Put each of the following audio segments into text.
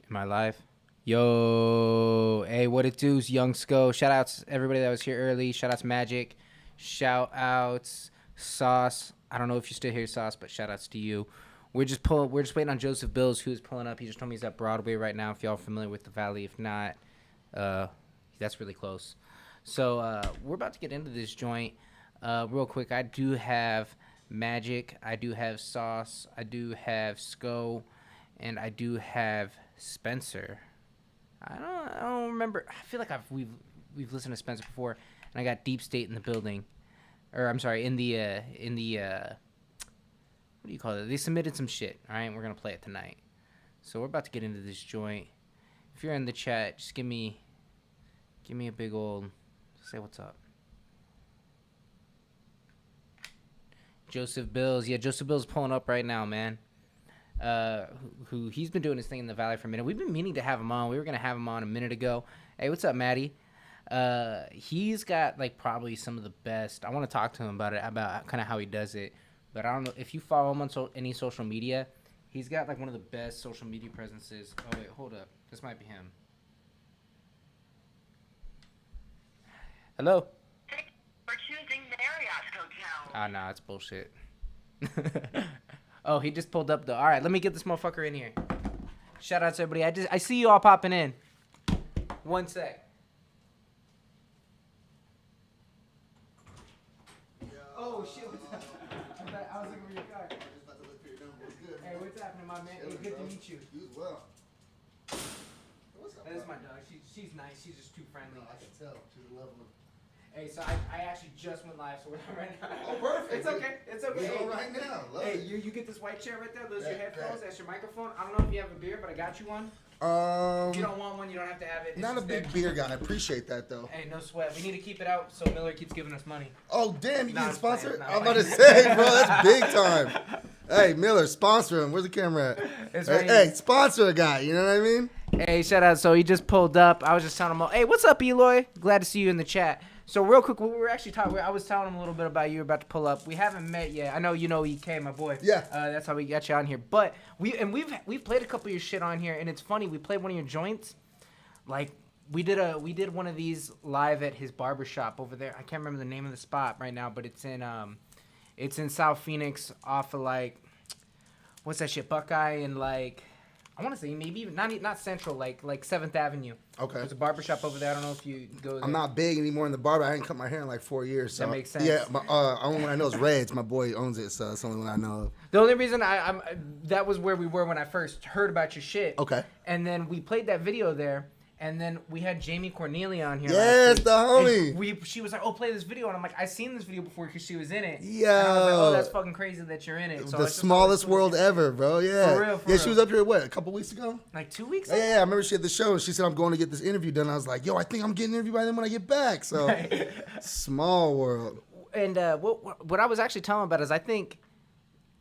Am I live? Yo, hey, what it do's, Young Sco. Shout outs everybody that was here early. Shout outs Magic. Shout outs Sauce. I don't know if you're still here, Sauce, but shout outs to you. We're just waiting on Joseph Bills, who's pulling up. He just told me he's at Broadway right now. If y'all are familiar with the Valley, if not, that's really close. So we're about to get into this joint real quick. I do have Magic. I do have Sauce. I do have Sco. And I do have Spencer. I don't remember. I feel like we've listened to Spencer before, and I got Deep State in the building, or I'm sorry, in the what do you call it? They submitted some shit. All right, we're gonna play it tonight. So we're about to get into this joint. If you're in the chat, just give me a big old say what's up. Joseph Bills, yeah, Joseph Bills pulling up right now, man. Who he's been doing his thing in the Valley for a minute. We've been meaning to have him on. We were gonna have him on a minute ago. Hey, what's up, Maddie? He's got like probably some of the best. I want to talk to him about kind of how he does it. But I don't know if you follow him on any social media. He's got like one of the best social media presences. Oh wait, hold up. This might be him. Hello. Thank you for choosing Marriott Hotel. Ah, nah, it's bullshit. Oh, he just pulled up though. All right, let me get this motherfucker in here. Shout out to everybody. I see you all popping in. One sec. Oh shit! What's up? I was looking for your car. I just about to look for your number. What's good? Hey, what's happening, my man? Hey, good to meet you. You as well. What's up? That is my dog. She's nice. She's just too friendly. I can tell. She's a lovely. Hey, so I actually just went live, so we're not right now. Oh, perfect. It's okay. It's okay. We're on right now. Love Hey, it. you get this white chair right there. Those are your That- headphones. That's your microphone. I don't know if you have a beer, but I got you one. If you don't want one, you don't have to have it. It's Not a just big there. beer guy. I appreciate that though. Hey, no sweat. We need to keep it out so Miller keeps giving us money. Oh damn, you Nah, getting it's fine, sponsored? it's not I'm about to fine. say, bro, that's big time. Hey, Miller, sponsor him. Where's the camera at? It's Hey, right hey, here. sponsor a guy. You know what I mean? Hey, shout out. So he just pulled up. I was just telling him, hey, what's up, Eloy? Glad to see you in the chat. So real quick, we were actually talking. I was telling him a little bit about you. About to pull up. We haven't met yet. I know you know EK, my boy. Yeah. That's how we got you on here. But we've played a couple of your shit on here, and it's funny. We played one of your joints. Like we did one of these live at his barbershop over there. I can't remember the name of the spot right now, but it's in South Phoenix, off of like what's that shit, Buckeye and like. I want to say maybe even not Central, like 7th Avenue. Okay. There's a barbershop over there. I don't know if you go there. I'm not big anymore in the barber. I ain't cut my hair in like 4 years. So That makes sense. Yeah, only one I know is Reds. My boy owns it, so that's the only one I know of. The only reason that was where we were when I first heard about your shit. Okay. And then we played that video there. And then we had Jamie Cornelia on here. Yes, last the week. homie. And she was like, "Oh, play this video," and I'm like, "I seen this video before because she was in it." Yo. And I was like, "Oh, that's fucking crazy that you're in it." So The it's just smallest always world cool. ever, bro. Yeah. For real. Yeah, she was up here, what, a couple weeks ago? Like 2 weeks. Yeah, I remember she had the show, and she said, I'm going to get this interview done. I was like, yo, I think I'm getting interviewed by them when I get back. So, Right. small world. And what I was actually telling about is I think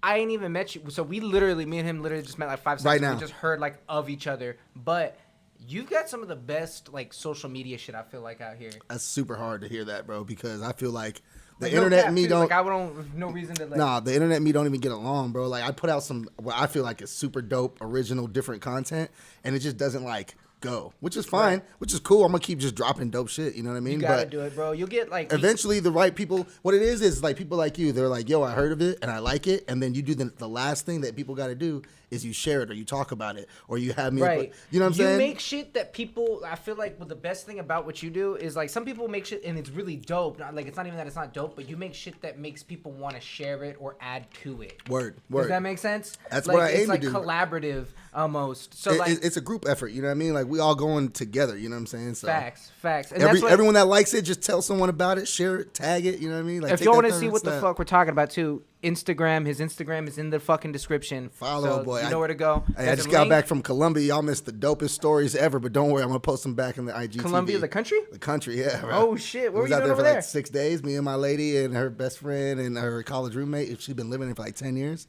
I ain't even met you. So me and him literally just met like 5 seconds. Right ago. now. We just heard like of each other. But you've got some of the best like social media shit I feel like out here. That's super hard to hear that, bro, because I feel like the Like, no internet cap, and me too. don't. Like I don't no reason to like. Nah, the internet and me don't even get along, bro. Like, I put out some what I feel like is super dope, original, different content, and it just doesn't like go, which is fine, which is cool. I'm gonna keep just dropping dope shit, you know what I mean? You gotta But do it, bro. You'll get like eventually the right people, what it is like people like you, they're like, yo, I heard of it and I like it, and then you do the last thing that people got to do is you share it or you talk about it or you have me right. you know what I'm saying? You make shit that people. I feel like the best thing about what you do is like some people make shit and it's really dope. Like it's not even that it's not dope, but you make shit that makes people want to share it or add to it. Word. Does that make sense? That's like, what I aim it's like to do. collaborative almost. So like it's a group effort, you know what I mean? Like we all going together, you know what I'm saying? So facts. And that's what, everyone that likes it, just tell someone about it, share it, tag it, you know what I mean? Like if take y'all that want to third see what the step. fuck we're talking about too, his Instagram is in the fucking description. Follow, so boy. You know where to go. Hey, I There's just a got link. back from Colombia. Y'all missed the dopest stories ever, but don't worry, I'm gonna post them back in the IGTV. Colombia, the country? The country, yeah. Bro. Oh shit! What I were was you out doing there over for there? like 6 days. Me and my lady and her best friend and her college roommate. She's been living there for like 10 years.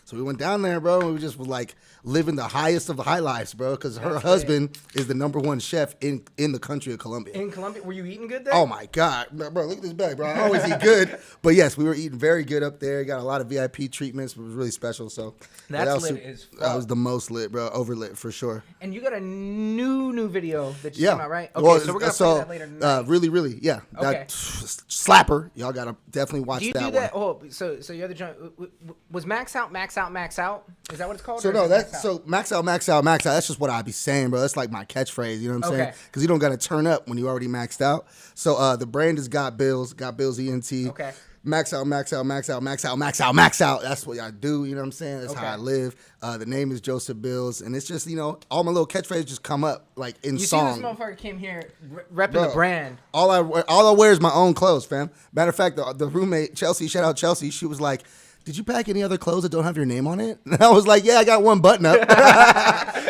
So we went down there, bro, and we just were like living the highest of the high lives, bro, because her husband is the #1 chef in the country of Colombia. In Colombia, were you eating good there? Oh my God, bro! Look at this belly, bro. I always eat good, but yes, we were eating very good up there. Got a lot of VIP treatments. It was really special. So That's that was lit as fuck. That was the most lit, bro. Overlit for sure. And you got a new video that just Yeah. came out, right? Okay, Well, so we're gonna play that later tonight. Really, yeah. Okay. That slapper. Y'all gotta definitely watch Do you that do one. that? Oh, so you're the joint. Was max out? Is that what it's called? So or no, is it that's max out? max out. That's just what I be saying, bro. That's like my catchphrase. You know what I'm saying? Okay. Because you don't got to turn up when you already maxed out. So the brand is Got Bills ENT. Okay. Max out. That's what I do. You know what I'm saying? That's how I live. The name is Joseph Bills, and it's just all my little catchphrases just come up like in song. See, this motherfucker came here repping the brand. All I wear is my own clothes, fam. Matter of fact, the roommate Chelsea, shout out Chelsea, she was like, "Did you pack any other clothes that don't have your name on it?" And I was like, "Yeah, I got one button up."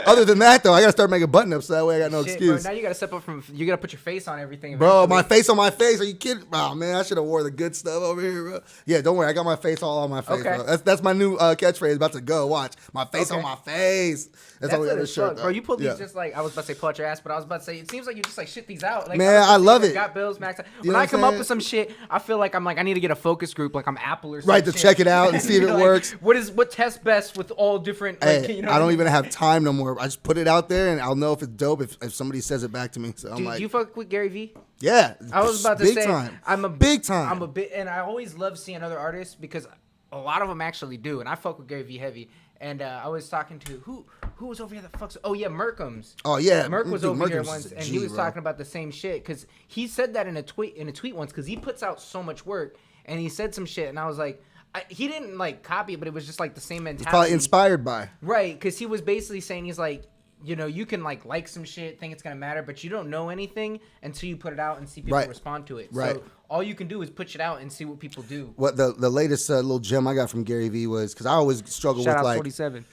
Other than that, though, I gotta start making button ups so that way I got no excuse. Bro, now you gotta step up from. You gotta put your face on everything. Bro, eventually. my face on my face. Are you kidding? Oh man, I should have wore the good stuff over here, bro. Yeah, don't worry, I got my face all on my face, Okay. bro. That's my new catchphrase. About to go. Watch my face on my face. That's all we got lit the as shirt, fuck, though. bro. You pulled these Yeah. just like I was about to say pull out your ass, but I was about to say it seems like you just like shit these out. Like, Man, I love it. Got Bills max out. You When know I what come I'm up saying? with some shit, I feel like I'm like I need to get a focus group, like I'm Apple or something. Right, to check it out and see if it works. What tests best with all different? Like, Hey, you know I what don't mean? even have time no more. I just put it out there and I'll know if it's dope if somebody says it back to me. So I'm Do like, you fuck with Gary V? yeah. I was about to big say time. I'm a big time. I'm a bit, and I always love seeing other artists because a lot of them actually do, and I fuck with Gary V heavy. And I was talking to who was over here that fucks. Oh yeah, Merkham's. Oh yeah, Merk was dude, over here Merkham's once, is a and G, he was bro. talking about the same shit because he said that in a tweet once because he puts out so much work, and he said some shit, and I was like, he didn't like copy it, but it was just like the same mentality. It's probably inspired by. Right, because he was basically saying he's like, you know, you can like some shit, think it's gonna matter, but you don't know anything until you put it out and see people Right. respond to it. Right. So all you can do is put shit out and see what people do. What the latest little gem I got from Gary Vee was because I always struggle Shout with out like 47.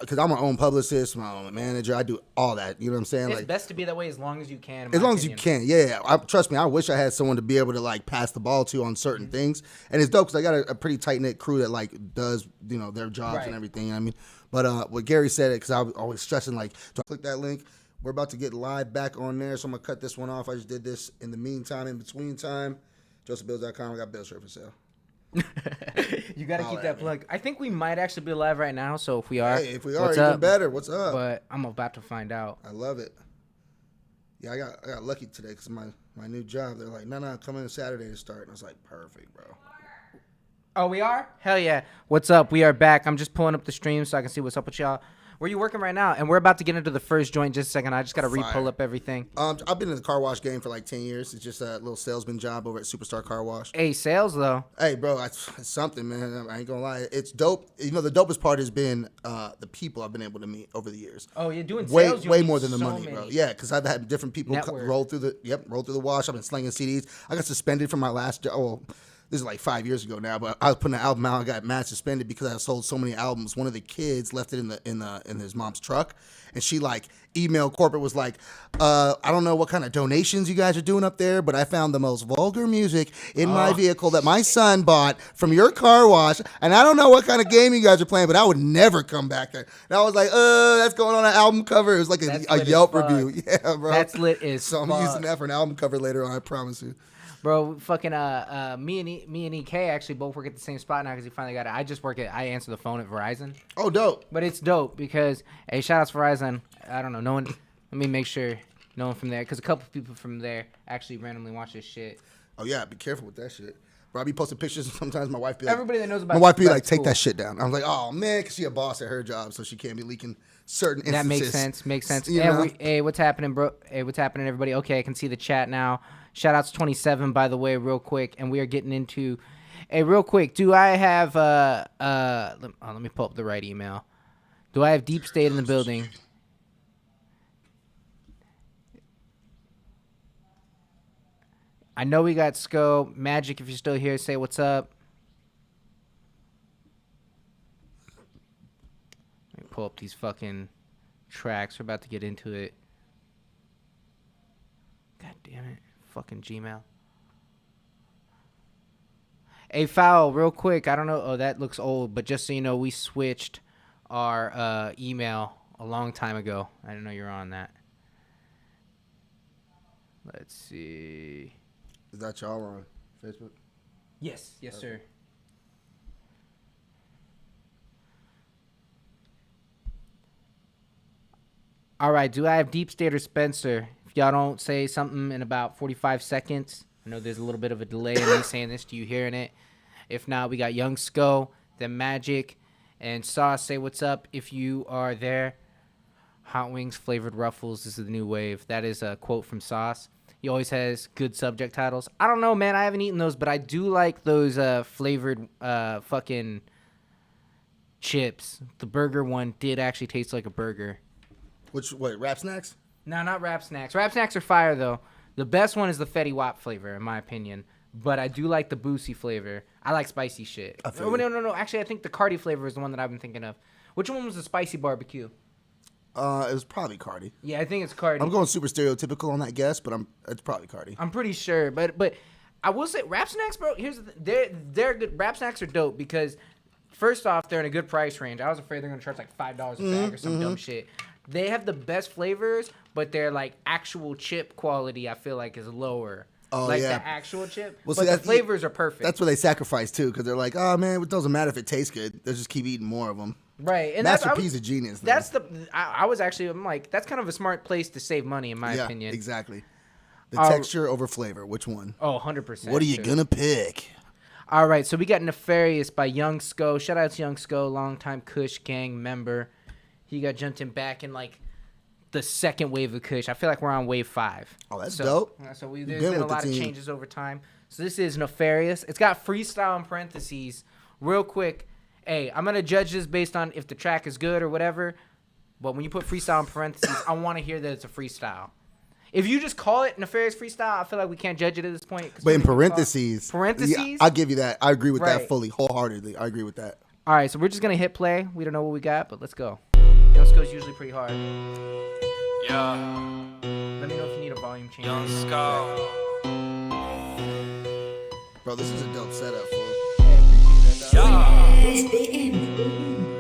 because I'm my own publicist, my own manager. I do all that. You know what I'm saying? It's Like best to be that way as long as you can. in as my long as you opinion. can, yeah. Trust me, I wish I had someone to be able to like pass the ball to on certain things, and it's dope because I got a pretty tight knit crew that like does their jobs Right. and everything. You know what I mean, but what Gary said it because I was always stressing like, do I click that link? We're about to get live back on there, so I'm gonna cut this one off. I just did this in the meantime, in between time. JosephBills.com. I got bills for sale. You got to Holla keep at that me. plug. I think we might actually be live right now, so if we are, Hey, if we are, what's even up? better. What's up? But I'm about to find out. I love it. Yeah, I got lucky today because my new job. They're like, no, come in Saturday to start, and I was like, perfect, bro. Oh, we are? Hell yeah. What's up? We are back. I'm just pulling up the stream so I can see what's up with y'all. Where you working right now? And we're about to get into the first joint in just a second. I just got to Fire. re-pull up everything. I've been in the car wash game for like 10 years. It's just a little salesman job over at Superstar Car Wash. Hey, sales, though. Hey, bro, it's something, man. I ain't gonna lie. It's dope. The dopest part has been the people I've been able to meet over the years. Oh, you're doing Way, sales? You way meet more than the so money, many. bro. Yeah, because I've had different people Network. roll through the wash. I've been slinging CDs. I got suspended from my last job. Well, this is like 5 years ago now, but I was putting an album out. I got mad suspended because I sold so many albums. One of the kids left it in his mom's truck, and she like emailed corporate was like, I don't know what kind of donations you guys are doing up there, but I found the most vulgar music in my vehicle that my son bought from your car wash, and I don't know what kind of game you guys are playing, but I would never come back there. And I was like, that's going on an album cover. It was like That's a lit as Yelp fuck. review. Yeah, bro. That's lit as So I'm fuck. using that for an album cover later on. I promise you. Bro, fucking me and EK actually both work at the same spot now because he finally got it. I answer the phone at Verizon. Oh, dope. But it's dope because, hey, shout out to Verizon. I don't know, no one, let me make sure no one from there, because a couple people from there actually randomly watch this shit. Oh yeah, be careful with that shit. Bro, I be posting pictures and sometimes my wife be like, Everybody that knows about my wife be about like, take school. that shit down. I'm like, oh man, because she a boss at her job, so she can't be leaking certain instances. That makes sense. You know? Hey, what's happening, bro? Hey, what's happening, everybody? Okay, I can see the chat now. Shout outs 27, by the way, real quick, and we are getting into. Hey, real quick, do I have let me pull up the right email. Do I have Deep State in the building? I know we got Sco. Magic, if you're still here, say what's up. Let me pull up these fucking tracks. We're about to get into it. God damn it. Fucking Gmail. Hey, Foul, real quick. I don't know. Oh, that looks old, but just so you know, we switched our email a long time ago. I didn't know you were on that. Let's see. Is that y'all on Facebook? Yes, sir. All right, do I have Deep State or Spencer? If y'all don't say something in about 45 seconds, I know there's a little bit of a delay in me saying this to you hearing it. If not, we got Young Sko, then Magic, and Sauce. Say what's up if you are there. Hot wings, flavored ruffles. This is the new wave. That is a quote from Sauce. He always has good subject titles. I don't know, man. I haven't eaten those, but I do like those flavored fucking chips. The burger one did actually taste like a burger. What, Rap Snacks? No, not Rap Snacks. Rap Snacks are fire, though. The best one is the Fetty Wap flavor, in my opinion. But I do like the Boosie flavor. I like spicy shit. No. Actually, I think the Cardi flavor is the one that I've been thinking of. Which one was the spicy barbecue? It was probably Cardi. Yeah, I think it's Cardi. I'm going super stereotypical on that guess, but it's probably Cardi. I'm pretty sure, but I will say Rap Snacks, bro. Here's the they're good. Rap Snacks are dope because first off, they're in a good price range. I was afraid they're gonna charge like $5 a bag or some dumb shit. They have the best flavors, but their like actual chip quality, I feel like, is lower. Oh, like yeah. the actual chip. Well, but see, the flavors are perfect. That's where they sacrifice too, because they're like, oh man, it doesn't matter if it tastes good. They'll just keep eating more of them. Right. And Master P's a genius. Though. That's I'm like, that's kind of a smart place to save money, in my opinion. Exactly. The texture over flavor. Which one? Oh, 100%. What are you gonna pick? All right, so we got Nefarious by Young Sko. Shout out to Young Sko, longtime Kush gang member. He got jumped in back in like the second wave of Kush. I feel like we're on wave 5. Oh, that's dope. So there's been a lot of changes over time. So this is Nefarious. It's got freestyle in parentheses. Real quick, hey, I'm going to judge this based on if the track is good or whatever. But when you put freestyle in parentheses, I want to hear that it's a freestyle. If you just call it Nefarious freestyle, I feel like we can't judge it at this point. But in parentheses. Parentheses? I'll give you that. I agree with that fully, wholeheartedly. I agree with that. All right, so we're just going to hit play. We don't know what we got, but let's go. Young Sko's usually pretty hard. Yeah. Let me know if you need a volume change. Young Sko. Bro, this is a dope setup, fool.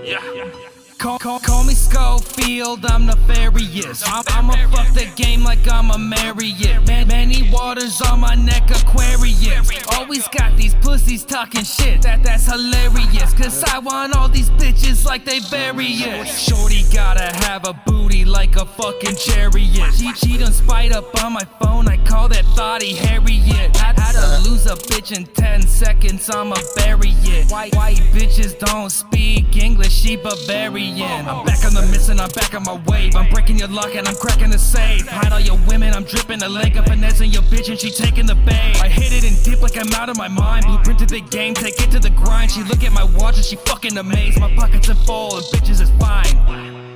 Yeah. Call me Schofield, I'm nefarious. I'ma fuck the game like I'm a Marriott. Many waters on my neck, Aquarius. Always got these pussies talking shit, that's hilarious. Cause I want all these bitches like they various. Shorty gotta have a booty like a fucking chariot. She done spied up on my phone, I call that thotty Harriet. Had to lose a bitch in 10 seconds, I'ma bury it. White bitches don't speak English, she Bavarian. I'm back on the mission, I'm back on my wave. I'm breaking your lock and I'm cracking the safe. Hide all your women, I'm dripping the lake. I'm finessing your bitch and she taking the bait. I hit it and dip like I'm out of my mind. Blueprint to the game, take it to the grind. She look at my watch and she fucking amazed. My pockets are full and bitches is fine.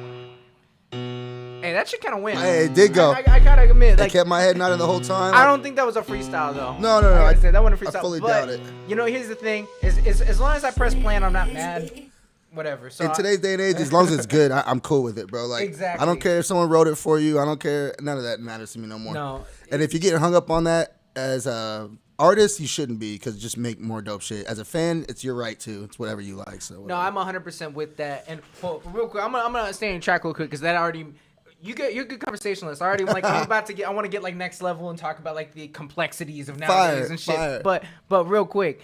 Hey, that shit kind of went. Hey, it did go. I gotta admit, like, I kept my head nodding the whole time. I don't think that was a freestyle though. No. I said that wasn't a freestyle. I fully but, doubt it. You know, here's the thing: is as long as I press play and I'm not mad, whatever. So in today's day and age, as long as it's good, I'm cool with it, bro. Like, exactly. I don't care if someone wrote it for you. I don't care. None of that matters to me no more. No. And if you get hung up on that as a artist, you shouldn't be, because just make more dope shit. As a fan, it's your right to. It's whatever you like. So whatever. No, I'm 100% with that. And real quick, I'm gonna stay in track real quick because that already. You're a good conversationalist. I want to get like next level and talk about like the complexities of nowadays and shit. Fire. But real quick,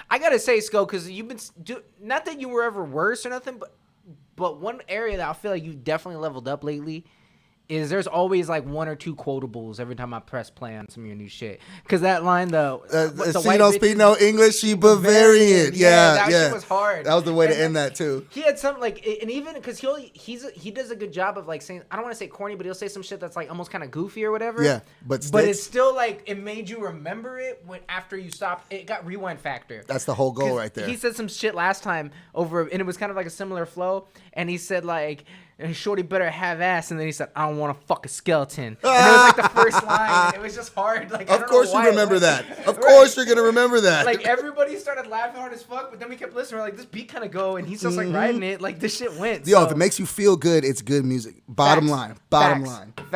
I gotta say, Sko, because you've been not that you were ever worse or nothing, but one area that I feel like you definitely leveled up lately is there's always like one or two quotables every time I press play on some of your new shit. Because that line, though, she don't speak no English, she Bavarian. Yeah, that shit was hard. That was the way to end that too. He had some like, and even because he does a good job of like saying, I don't want to say corny, but he'll say some shit that's like almost kind of goofy or whatever. Yeah, but it's still like it made you remember it when after you stopped. It got rewind factor. That's the whole goal right there. He said some shit last time over, and it was kind of like a similar flow. And he said like, "Shorty better have ass," and then he said, "I don't want to fuck a skeleton." And it was like the first line. And it was just hard. Like, of course you remember that. Of course you're gonna remember that. Like everybody started laughing hard as fuck, but then we kept listening. We're like, this beat kind of go, and he's just like riding it. Like this shit went. Yo, if it makes you feel good, it's good music. Bottom line.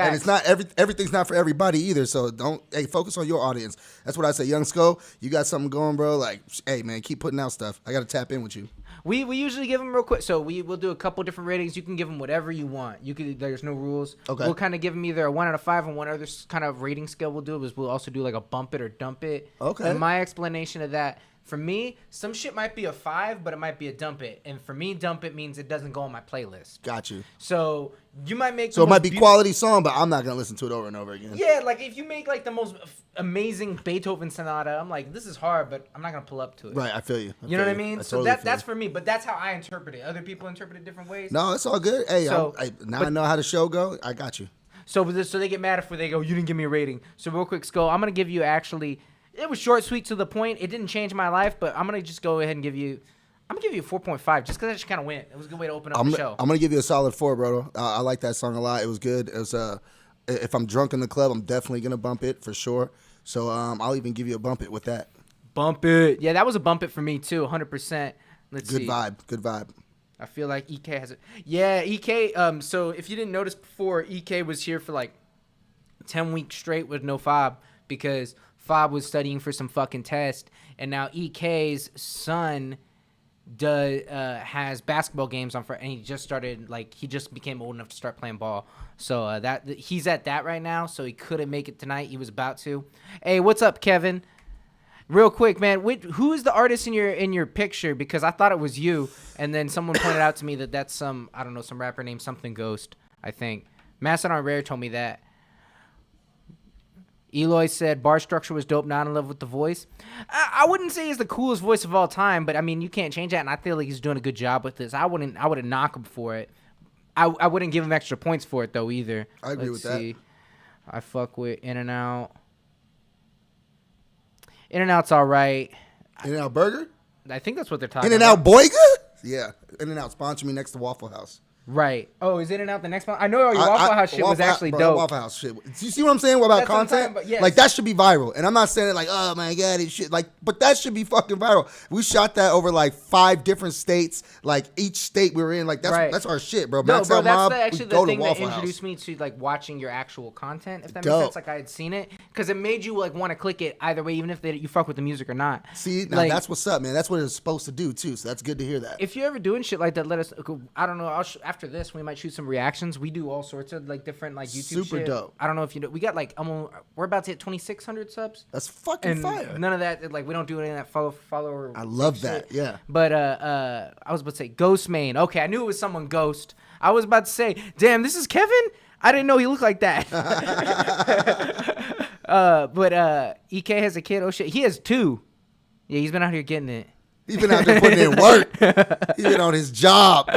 And it's not everything's not for everybody either. So don't focus on your audience. That's what I say. Young Sko, you got something going, bro. Like, hey man, keep putting out stuff. I got to tap in with you. We usually give them real quick. So we'll do a couple different ratings. You can give them whatever you want. There's no rules. Okay. We'll kind of give them either a 1 out of 5 and one other kind of rating scale we'll do is we'll also do like a bump it or dump it. Okay. And my explanation of that, for me, some shit might be a 5, but it might be a dump it. And for me, dump it means it doesn't go on my playlist. Got you. So you might make. So it might be quality song, but I'm not gonna listen to it over and over again. Yeah, like if you make like the most amazing Beethoven sonata, I'm like, this is hard, but I'm not gonna pull up to it. Right, I feel you. You know what I mean? So totally that's for me, but that's how I interpret it. Other people interpret it different ways. No, it's all good. Hey, So, I know how the show go. I got you. So they get mad if they go, you didn't give me a rating. So real quick, Sko, I'm gonna give you actually. It was short, sweet, to the point. It didn't change my life, but I'm gonna just go ahead and give you. I'm gonna give you a 4.5 just because I just kind of went. It was a good way to open up the show. I'm gonna give you a solid 4, bro. I like that song a lot. It was good. It was if I'm drunk in the club, I'm definitely gonna bump it for sure. So I'll even give you a bump it with that. Bump it. Yeah, that was a bump it for me too, 100%. Let's see. Good vibe. I feel like EK has it. Yeah, EK. So if you didn't notice before, EK was here for like 10 weeks straight with no Fobb because Fobb was studying for some fucking test, and now EK's son has basketball games on Friday, and he just became old enough to start playing ball. So he's at that right now, so he couldn't make it tonight. He was about to. Hey, what's up, Kevin? Real quick, man, who is the artist in your picture? Because I thought it was you, and then someone pointed out to me that that's some rapper named something Ghost, I think. Mastodon Rare told me that. Eloy said bar structure was dope, not in love with the voice. I wouldn't say he's the coolest voice of all time, but I mean you can't change that, and I feel like he's doing a good job with this. I wouldn't knock him for it. I wouldn't give him extra points for it though either. I agree with that. I fuck with In and Out. In and Out's all right. In and Out Burger? I think that's what they're talking In and about. Out Boyga? Yeah. In and Out sponsor me next to Waffle House. Right. Oh, is In and Out the next one? I know your Waffle House shit was actually dope. Waffle House shit. You see what I'm saying about That's what I'm content? talking about, yes. Like that should be viral. And I'm not saying it like, oh my god, it shit. Like, but that should be fucking viral. We shot that over like 5 different states. Like each state we were in. Like that's our shit, bro. No, Max bro, Out that's Mob, actually we the go thing to that Waffle introduced House. me to like watching your actual content. If that Dope. makes sense, like I had seen it because it made you like want to click it either way, even if you fuck with the music or not. See, now like, that's what's up, man. That's what it's supposed to do too. So that's good to hear that. If you're ever doing shit like that, let us. I don't know. After this, we might shoot some reactions. We do all sorts of like different like YouTube Super shit. dope. I don't know if you know. We got like we're about to hit 2,600 subs. That's fucking And fire. none of that, like, we don't do any of that follower. I love shit. that. Yeah. But I was about to say Ghost Main. Okay, I knew it was someone Ghost. I was about to say, damn, this is Kevin. I didn't know he looked like that. But EK has a kid. Oh shit, he has 2. Yeah, he's been out here getting it. He's been out there putting in work. He's been on his job.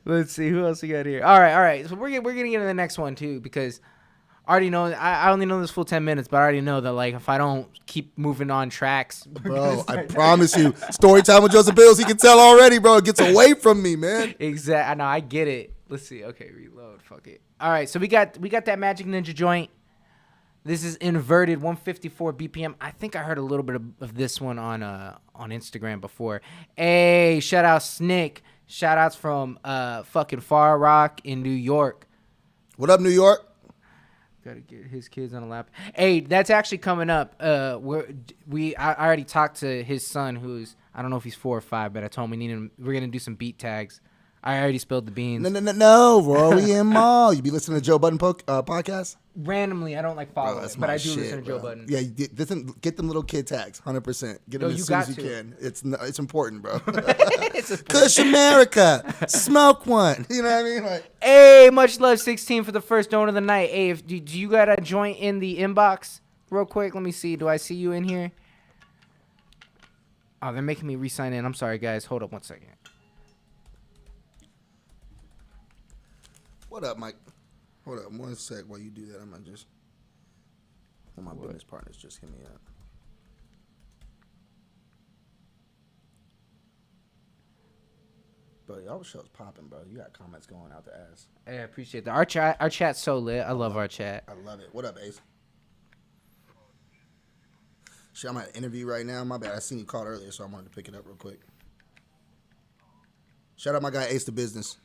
Let's see who else we got here. All right. So we're gonna get into the next one too because I already know. I only know this full 10 minutes, but I already know that like if I don't keep moving on tracks, Bro, I promise you, story time with Joseph Bills, he can tell already, bro. It gets away from me, man. Exactly. I know. I get it. Let's see. Okay, reload. Fuck it. All right. So we got that Magic Ninja joint. This is inverted 154 BPM. I think I heard a little bit of this one on Instagram before. Hey, shout out Snick. Shout outs from fucking Far Rock in New York. What up, New York? Gotta get his kids on a lap. Hey, that's actually coming up. I already talked to his son, who's I don't know if he's 4 or 5, but I told him we're gonna do some beat tags. I already spilled the beans. No, bro. We in mall. You be listening to Joe Budden podcast? Randomly, I don't like follow it, but I do listen to Joe Budden. Yeah, get them little kid tags, 100%. Get them as soon as you can. It's important, bro. It's important. Kush America, smoke one. You know what I mean? Like, hey, much love, 16 for the first donor of the night. Hey, do you got a joint in the inbox? Real quick, let me see. Do I see you in here? Oh, they're making me re-sign in. I'm sorry, guys. Hold up 1 second. What up, Mike? Hold up 1 sec while you do that. I'm gonna just. One of my business partners just hit me up. Bro, y'all show's popping, bro. You got comments going out the ass. Hey, I appreciate that. Our chat's so lit. I love our chat. I love it. What up, Ace? Shit, I'm at an interview right now. My bad. I seen you called earlier, so I wanted to pick it up real quick. Shout out my guy Ace the Business.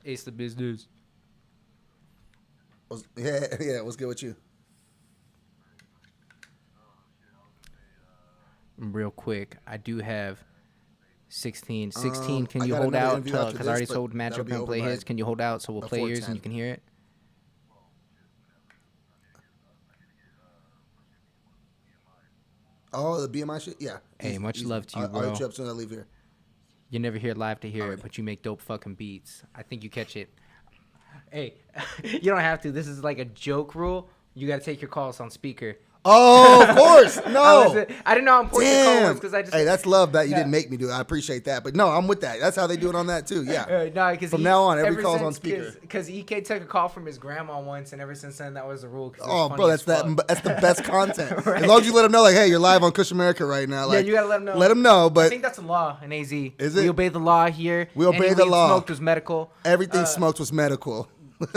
Ace the business. Yeah. What's good with you? Real quick, I do have 16. 16, can I you got hold another out? interview after Because I already this, but told Magic that'll be going to play over his. by Can you hold out so we'll play before yours and 10. you can hear it? Oh, the BMI shit? Yeah. Hey, much love to you, I'll bro. hit you up as soon as I leave here. You never hear live to hear Alright. it, but you make dope fucking beats. I think you catch it. Hey, you don't have to. This is like a joke rule. You got to take your calls on speaker. Oh, of course. No. I didn't know how important the call was Damn. because I just. Hey, that's love that you Yeah. didn't make me do it. I appreciate that. But no, I'm with that. That's how they do it on that too. Yeah. No, because From now on, every call's on speaker. Because EK took a call from his grandma once, and ever since then, that was the rule. Oh, bro, that's the best content. As long as you let them know, like, hey, you're live on Kush America right now. Like, yeah, you gotta let them know. Let them know, I but think that's a law in AZ. Is We it? obey the law here. We obey Any the weed law. Smoked was medical. everything smoked was medical.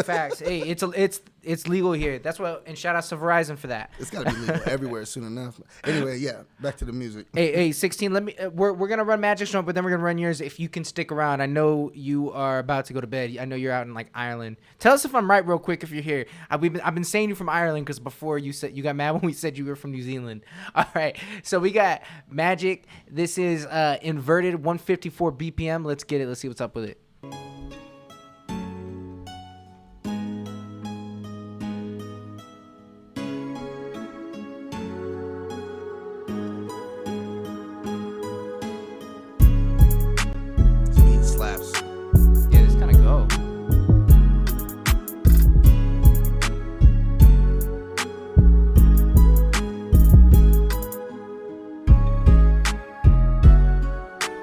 Facts. Hey, it's legal here. That's what. And shout out to Verizon for that. It's gotta be legal everywhere soon enough. Anyway, yeah, back to the music. Hey, 16. Let me. We're gonna run Magic's Note, but then we're gonna run yours. If you can stick around, I know you are about to go to bed. I know you're out in like Ireland. Tell us if I'm right, real quick, if you're here. I've been saying you from Ireland because before you said you got mad when we said you were from New Zealand. All right, so we got Magic. This is inverted 154 BPM. Let's get it. Let's see what's up with it. This beat slaps. Yeah, this kind of go.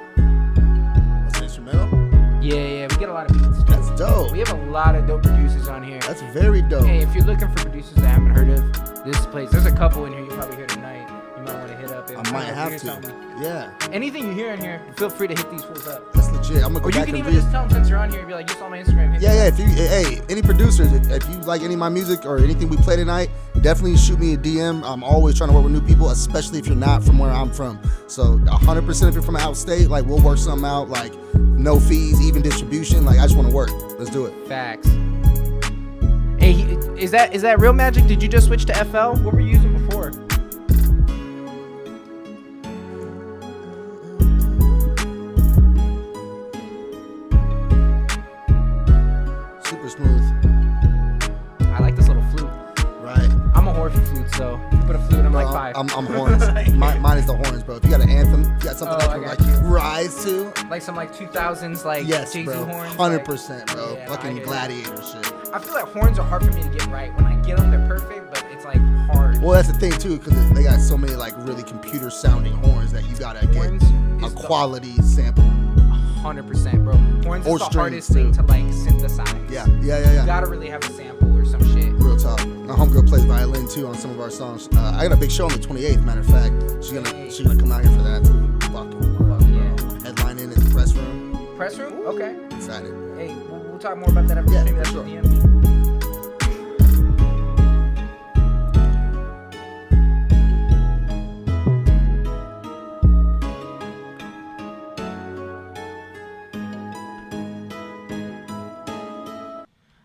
What's the instrumental? Yeah, we get a lot of beats. That's dope. We have a lot of dope producers on here. That's very dope. Hey, if you're looking for producers that I haven't heard of, this place, there's a couple in here you probably hear tonight. You might want to hit up. I might If have you're to. something. Yeah, Anything you hear in here, feel free to hit these fools up. that's legit. I'm gonna go Or you back can and even read. just tell them since you're on here, be like, you saw my Instagram. Hit me Yeah, up. if you, any producers, if you like any of my music or anything we play tonight, definitely shoot me a DM. I'm always trying to work with new people, especially if you're not from where I'm from. So 100% if you're from out state, like we'll work something out, like no fees, even distribution. Like I just want to work. Let's do it. Facts. Hey, is that real Magic? Did you just switch to FL? What were you using before? Super smooth. I like this little flute. Right. I'm a whore for flutes, so if you put a flute, I'm Bro, like five. I'm horns. Mine is the horns, bro. If you got an anthem, if you got something Oh, that I can got like you. rise to. Like some like 2000s like Yes, Jay-Z bro. horns. 100%, bro. Yeah, I Fucking hear gladiator shit. I feel like horns are hard for me to get right. When I get them, they're perfect, but it's like hard. Well, that's the thing too, because they got so many like really computer sounding horns that you gotta get Horns a is the quality sample. 100%, bro. Horns Or is the strings, hardest thing too. to like synthesize. Yeah. You gotta really have a sample or some shit. Real talk. My homegirl plays violin too on some of our songs. I got a big show on the 28th. Matter of fact, she's gonna come out here for that. It's gonna be fucking Fuck yeah. headlining in the press room. Press room? Okay. Excited. Hey, we'll talk more about that after Yeah, stream. for That's sure. the DM me.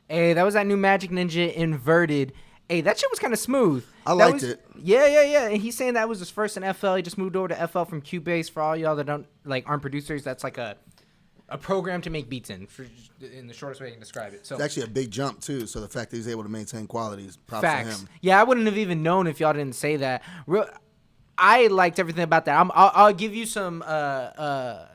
Hey, that was that new Magic Ninja Inverted. Hey, that shit was kind of smooth. I That liked was- it. Yeah. And he's saying that was his first in FL. He just moved over to FL from Cubase. For all y'all that aren't producers, that's like a program to make beats in the shortest way I can describe it. So It's actually a big jump too. So the fact that he's able to maintain quality is props facts. to him. Yeah, I wouldn't have even known if y'all didn't say that. I liked everything about that. I'll give you some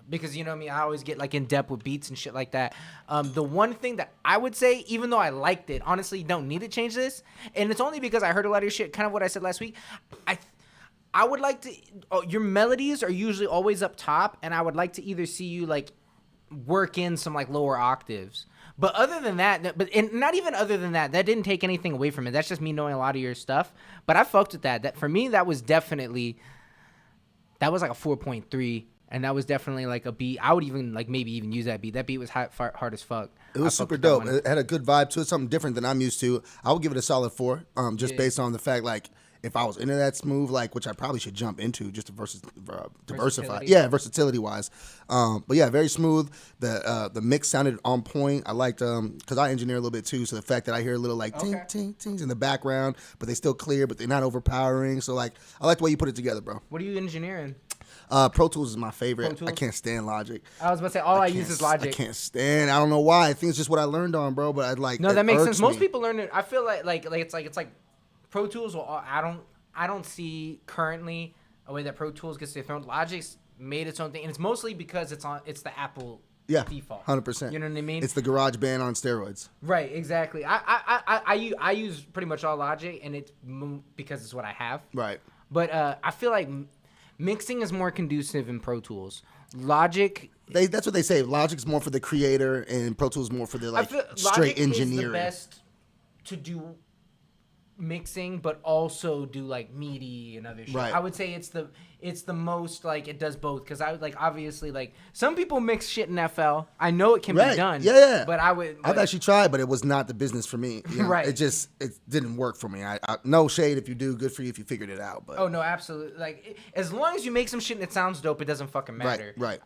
because you know me, I always get like in depth with beats and shit like that. The one thing that I would say, even though I liked it, honestly, you don't need to change this, and it's only because I heard a lot of your shit. Kind of what I said last week. I would like to. Your melodies are usually always up top, and I would like to either see you like work in some like lower octaves. But other than that, and not even other than that, that didn't take anything away from it. That's just me knowing a lot of your stuff. But I fucked with that. That for me, that was definitely like a 4.3, and that was definitely like a beat. I would even like maybe even use that beat. That beat was hard as fuck. It was I fucked super with that dope. one. It had a good vibe to it, something different than I'm used to. I would give it a solid 4, just Yeah. based on the fact like if I was into that smooth, like, which I probably should jump into just to diversify. Versatility. Yeah, versatility wise. But yeah, very smooth. The mix sounded on point. I liked because I engineer a little bit too, so the fact that I hear a little like ting ting tings in the background, but they still clear, but they're not overpowering. So like, I like the way you put it together, bro. What are you engineering? Pro Tools is my favorite. Pro Tools? I can't stand Logic. I was about to say I use is Logic. I can't stand. I don't know why. I think it's just what I learned on, bro. But I'd like. No, that makes sense. Most me. people learn it. I feel like it's like Pro Tools. Well, I don't see currently a way that Pro Tools gets their throne. Logic's made its own thing, and it's mostly because it's the Apple default. 100%. You know what I mean? It's the garage band on steroids. Right, exactly. I use pretty much all Logic, and it's because it's what I have. Right. But I feel like mixing is more conducive in Pro Tools. Logic. That's what they say. Logic's more for the creator, and Pro Tools more for the straight engineering. Is the best to do mixing, but also do like MIDI and other shit. Right. I would say it's the most like it does both because I would like obviously like some people mix shit in FL. I know it can be done. Yeah. But I've actually tried, but it was not the business for me. You know? Right. It didn't work for me. I no shade if you do, good for you if you figured it out. But oh no, absolutely. Like as long as you make some shit and it sounds dope, it doesn't fucking matter. Right.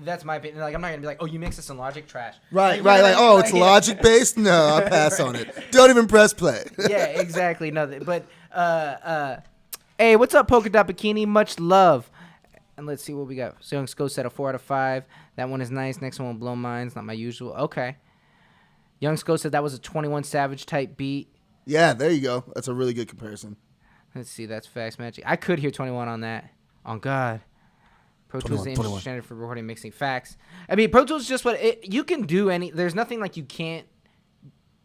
That's my opinion. Like I'm not gonna be like, oh, you mix this in Logic, trash. Right. Like, Like, oh, it's Logic based. No, I'll pass on it. Don't even press play. Yeah, exactly. No, but hey, what's up, Polka Dot Bikini? Much love. And let's see what we got. So Young Sko said a 4 out of 5. That one is nice. Next one will blow mine. It's not my usual. Okay. Young Sko said that was a 21 Savage type beat. Yeah, there you go. That's a really good comparison. Let's see. That's Facts Magic. I could hear 21 on that. On God. Pro Tools is the industry standard for recording and mixing. Facts. I mean, Pro Tools is just you can do any. There's nothing like you can't.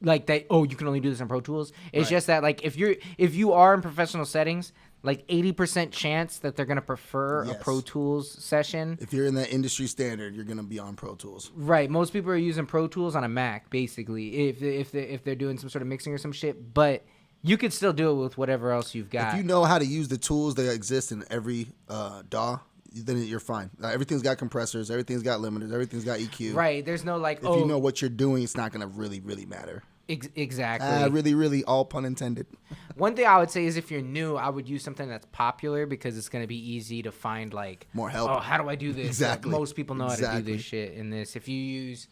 Like that. Oh, you can only do this in Pro Tools. It's just that like if you are in professional settings, like 80% chance that they're gonna prefer a Pro Tools session. If you're in that industry standard, you're gonna be on Pro Tools. Right. Most people are using Pro Tools on a Mac, basically, if they're doing some sort of mixing or some shit. But you could still do it with whatever else you've got. If you know how to use the tools that exist in every DAW, then you're fine. Everything's got compressors. Everything's got limiters. Everything's got EQ. Right. There's no like. If you know what you're doing, it's not gonna really, really matter. Exactly. Really, really, all pun intended. One thing I would say is if you're new, I would use something that's popular because it's going to be easy to find like more help. Oh, how do I do this? Exactly. Like, most people know how to do this shit in this. If you use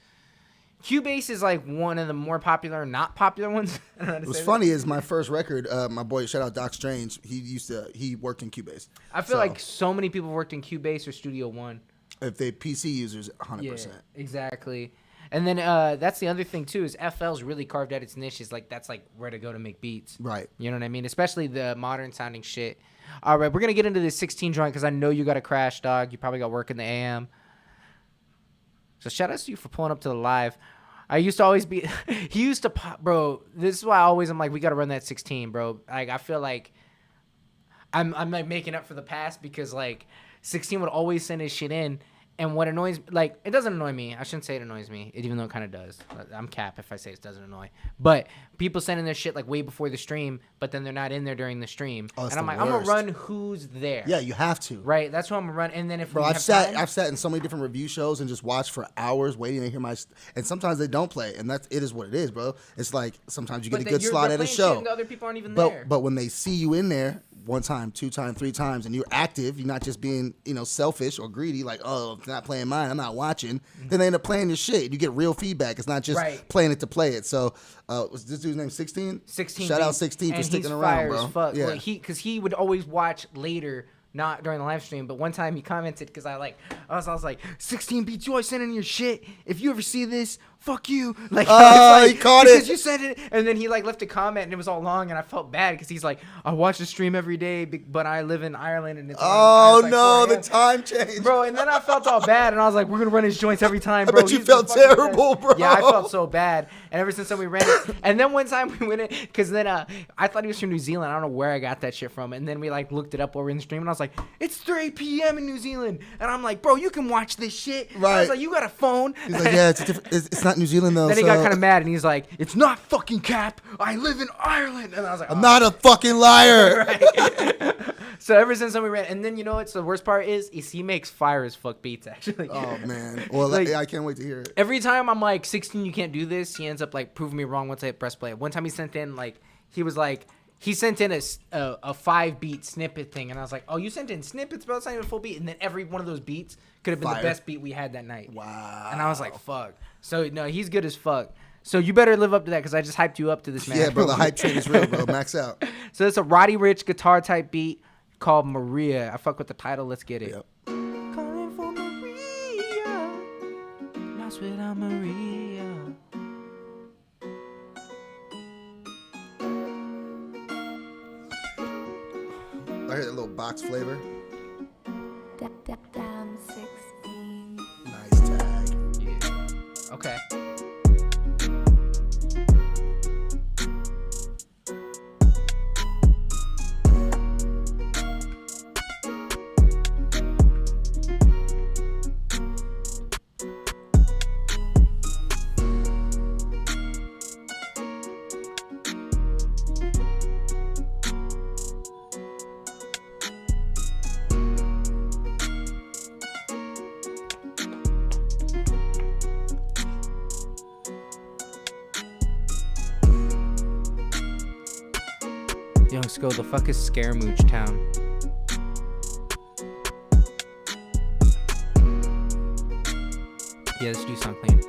Cubase is like one of the more popular, not popular ones. I don't know how to What's say funny is my first record, my boy, shout out Doc Strange, he worked in Cubase. I feel like so many people worked in Cubase or Studio One. If they PC users, 100%. Yeah, exactly. And then that's the other thing too is FL's really carved out its niches. Like that's like where to go to make beats. Right. You know what I mean? Especially the modern sounding shit. All right, we're gonna get into this 16 joint because I know you got a crash, dog. You probably got work in the AM. So shout out to you for pulling up to the live. I used to always be. He used to pop, bro. This is why I'm like, we gotta run that 16, bro. Like I feel like I'm like making up for the past because like 16 would always send his shit in. And what annoys, like, it doesn't annoy me. I shouldn't say it annoys me, even though it kind of does. I'm cap if I say it doesn't annoy. But people sending their shit, like, way before the stream, but then they're not in there during the stream. And I'm like, I'm going to run who's there. Yeah, you have to. Right? That's who I'm going to run. And then if Bro, I've sat in so many different review shows and just watched for hours waiting to hear my... And sometimes they don't play, and it is what it is, bro. It's like, sometimes you get a good slot at a show. And the other people aren't even there. But when they see you in there... 1 time, 2 times, 3 times, and you're active, you're not just being, selfish or greedy, like, oh, if it's not playing mine, I'm not watching. Then they end up playing your shit. You get real feedback. It's not just playing it to play it. So, was this dude's name 16? 16. Shout out 16 for sticking around, bro. Fuck. Yeah. Because he would always watch later, not during the live stream, but one time he commented because I was like, 16 beats, you always sending your shit. If you ever see this, fuck you. Like, he caught it. Because you said it. And then he like left a comment and it was all long and I felt bad because he's like, I watch the stream every day, but I live in Ireland and it's the time change. Bro, and then I felt all bad and I was like, we're going to run his joints every time, bro. I bet you felt terrible, bro. Yeah, I felt so bad. And ever since then we ran it. And then one time we went in, because then I thought he was from New Zealand. I don't know where I got that shit from. And then we like looked it up while we were in the stream and I was like, it's 3 p.m. in New Zealand. And I'm like, bro, you can watch this shit. Right. I was like, you got a phone. He's like, yeah, it's not New Zealand though. Then he got kind of mad and he's like, it's not fucking cap. I live in Ireland. And I was like, I'm not a fucking liar. Right. So ever since then we ran, and then you know what's the worst part is he makes fire as fuck beats actually. Oh man, well like, I can't wait to hear it. Every time I'm like 16, you can't do this. He ends up like proving me wrong once I hit press play. One time he sent in like he was like, he sent in a 5-beat snippet thing, and I was like, oh, you sent in snippets, bro? It's not even a full beat. And then every one of those beats could have been the best beat we had that night. Wow. And I was like, fuck. So, no, he's good as fuck. So you better live up to that because I just hyped you up to this, man. Yeah, bro, the hype train is real, bro. Max out. So it's a Roddy Ricch guitar type beat called Maria. I fuck with the title. Let's get it. Yep. Calling for Maria. Lost without Maria. I hear that little box flavor. Down 16. Nice tag. Yeah. Okay. Young Skull, the fuck is Scaramouche Town? Yeah, let's do something.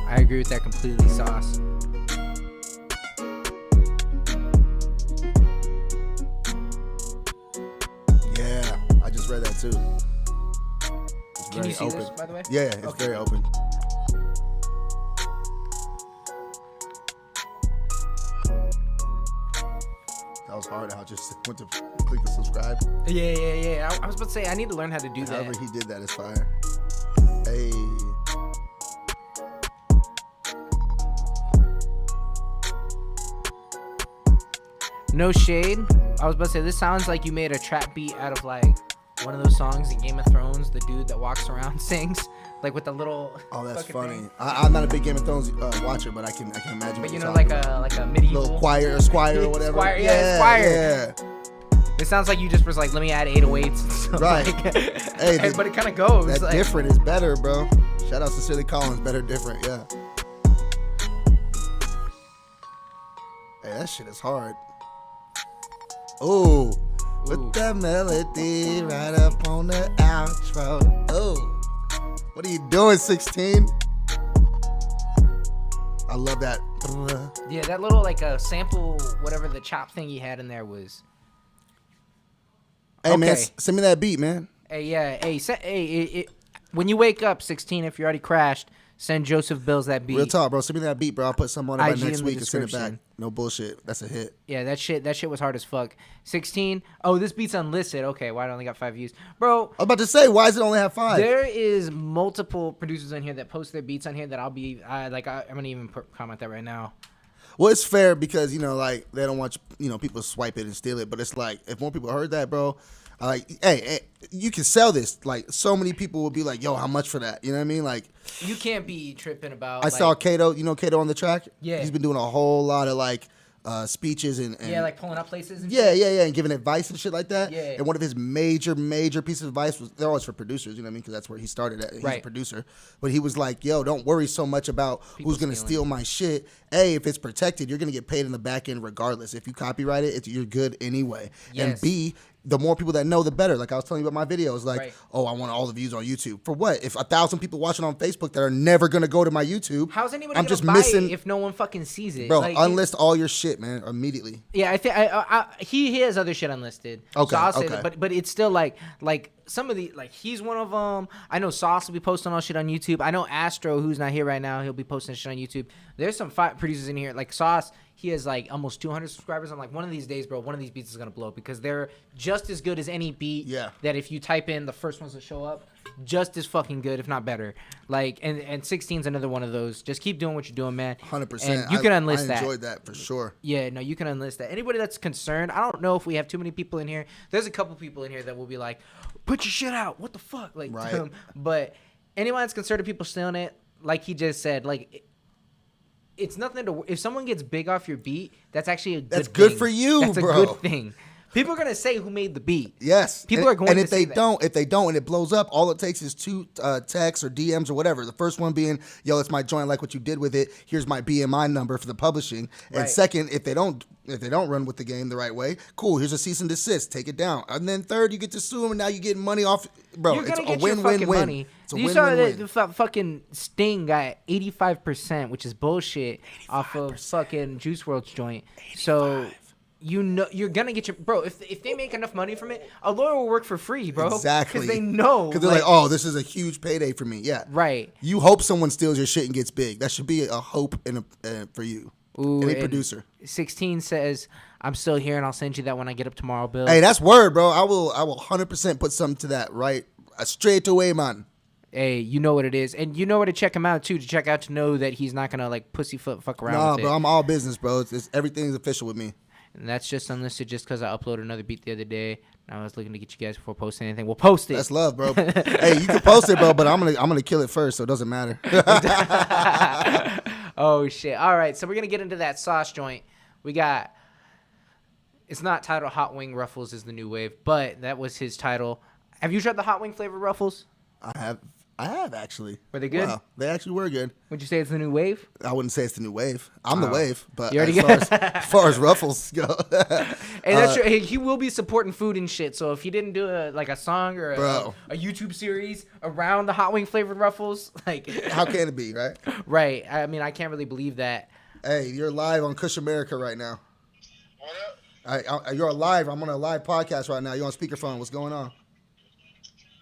I agree with that completely, Sauce. Yeah, I just read that too. It's Can very you see open. this, by the way? Yeah, it's Okay. very open. That was hard. I just went to click the subscribe. Yeah. I was about to say, I need to learn how to do However that. he did that is fire. Hey. No shade. I was about to say, this sounds like you made a trap beat out of like one of those songs in Game of Thrones, the dude that walks around sings, like with the little. Oh, that's fucking funny. thing. I'm not a big Game of Thrones watcher, but I can imagine. But what you you're know, talking like about. a medieval. Little choir or squire or whatever. Squire, yeah, squire. Yeah. It sounds like you just was like, let me add 808s. And stuff. Right. Like, Hey, but it kind of goes. That like, different is better, bro. Shout out Sincerely Collins. Better, different. Yeah. Hey, that shit is hard. Ooh. Ooh. With that melody right up on the outro. Oh. What are you doing, 16? I love that. Yeah, that little like sample, whatever the chop thing he had in there was. Hey, man, Okay. send me that beat, man. Hey, yeah, hey, when you wake up, 16, if you already crashed, send Joseph Bills that beat. Real talk, bro. Send me that beat, bro. I'll put some on it by IG next in the week and send it back. description. No bullshit. That's a hit. Yeah, that shit was hard as fuck. 16. Oh, this beat's unlisted. Okay, why it only got 5 views, bro? I was about to say, why does it only have 5? There is multiple producers on here that post their beats on here that I'm gonna even comment that right now. Well, it's fair because, you know, like, they don't want, you know, people to swipe it and steal it. But it's like, if more people heard that, bro, like, hey, you can sell this. Like, so many people will be like, yo, how much for that? You know what I mean? Like, You can't be tripping about. I saw Kato, you know Kato on the track? Yeah. He's been doing a whole lot of, like, speeches and Yeah, like pulling up places and yeah, shit. and giving advice and shit like that. Yeah. And one of his major pieces of advice was, they're always for producers, you know what I mean? Because that's where he started at. He's a Right. producer. But he was like, yo, don't worry so much about People who's going to stealing. steal my shit. A, if it's protected, you're going to get paid in the back end regardless. If you copyright it, you're good anyway. And Yes. B, the more people that know, the better. Like I was telling you about my videos, like, Right. oh, I want all the views on YouTube. For what? If 1,000 people watching on Facebook that are never going to go to my YouTube, How's anybody I'm gonna just buy missing, it if no one fucking sees it? bro, Like, unlist all your shit, man, immediately. Yeah, I think he has other shit unlisted. Okay, so I'll say okay. that. But it's still like some of the he's one of them. I know Sauce will be posting all shit on YouTube. I know Astro, who's not here right now, he'll be posting shit on YouTube. There's some producers in here like Sauce. He has like almost 200 subscribers. I'm like, one of these days, bro, one of these beats is gonna blow because they're just as good as any beat. Yeah. That if you type in the first ones that show up, just as fucking good, if not better. Like and 16's another one of those. Just keep doing what you're doing, man. 100%. And you can unlist I that. enjoyed that for sure. Yeah, no, you can unlist that. Anybody that's concerned, I don't know if we have too many people in here. There's a couple people in here that will be like, put your shit out. What the fuck? Like, Right. But anyone that's concerned of people stealing it, like he just said, like, it's nothing to. If someone gets big off your beat, that's actually a good That's good thing. for you, that's bro. a good thing. People are gonna say who made the beat. Yes. People and, are going and to if say they don't, and it blows up, all it takes is 2 texts or DMs or whatever. The first one being, yo, it's my joint, I like what you did with it. Here's my BMI number for the publishing. And Right. second, if they don't run with the game the right way, cool, here's a cease and desist, take it down. And then third, you get to sue them, and now you're getting money off. Bro, You're it's gonna a get your win, fucking win, win. money. It's a You win, saw win, that win. the fucking Sting got 85%, which is bullshit, off of fucking Juice WRLD's joint. So you know you're gonna get your bro. If they make enough money from it, a lawyer will work for free, bro. Exactly. Because they know. Because they're like, oh, this is a huge payday for me. Yeah. Right. You hope someone steals your shit and gets big. That should be a hope for you. Ooh, Any and producer. 16 says, "I'm still here, and I'll send you that when I get up tomorrow, Bill." Hey, that's word, bro. I will 100% put something to that, right? Straight away, man. Hey, you know what it is, and you know where to check him out too. To know that he's not gonna like pussyfoot fuck around. Nah, with bro, it. I'm all business, bro. Everything's official with me. And that's just unlisted just because I uploaded another beat the other day. And I was looking to get you guys before posting anything. We'll post it. That's love, bro. Hey, you can post it, bro, but I'm gonna kill it first, so it doesn't matter. Oh, shit. All right, so we're going to get into that sauce joint. We got, it's not titled Hot Wing Ruffles is the New Wave, but that was his title. Have you tried the Hot Wing flavored Ruffles? I have actually. Were they good? Wow, they actually were good. Would you say it's the new wave? I wouldn't say it's the new wave. I'm the wave, but You already as far as Ruffles go, Hey, that's true. Hey, he will be supporting food and shit. So if he didn't do a song or Bro. a YouTube series around the Hot Wing flavored Ruffles, like how can it be, right? right? I mean, I can't really believe that. Hey, you're live on Kush America right now. What up? You're live. I'm on a live podcast right now. You're on speakerphone. What's going on?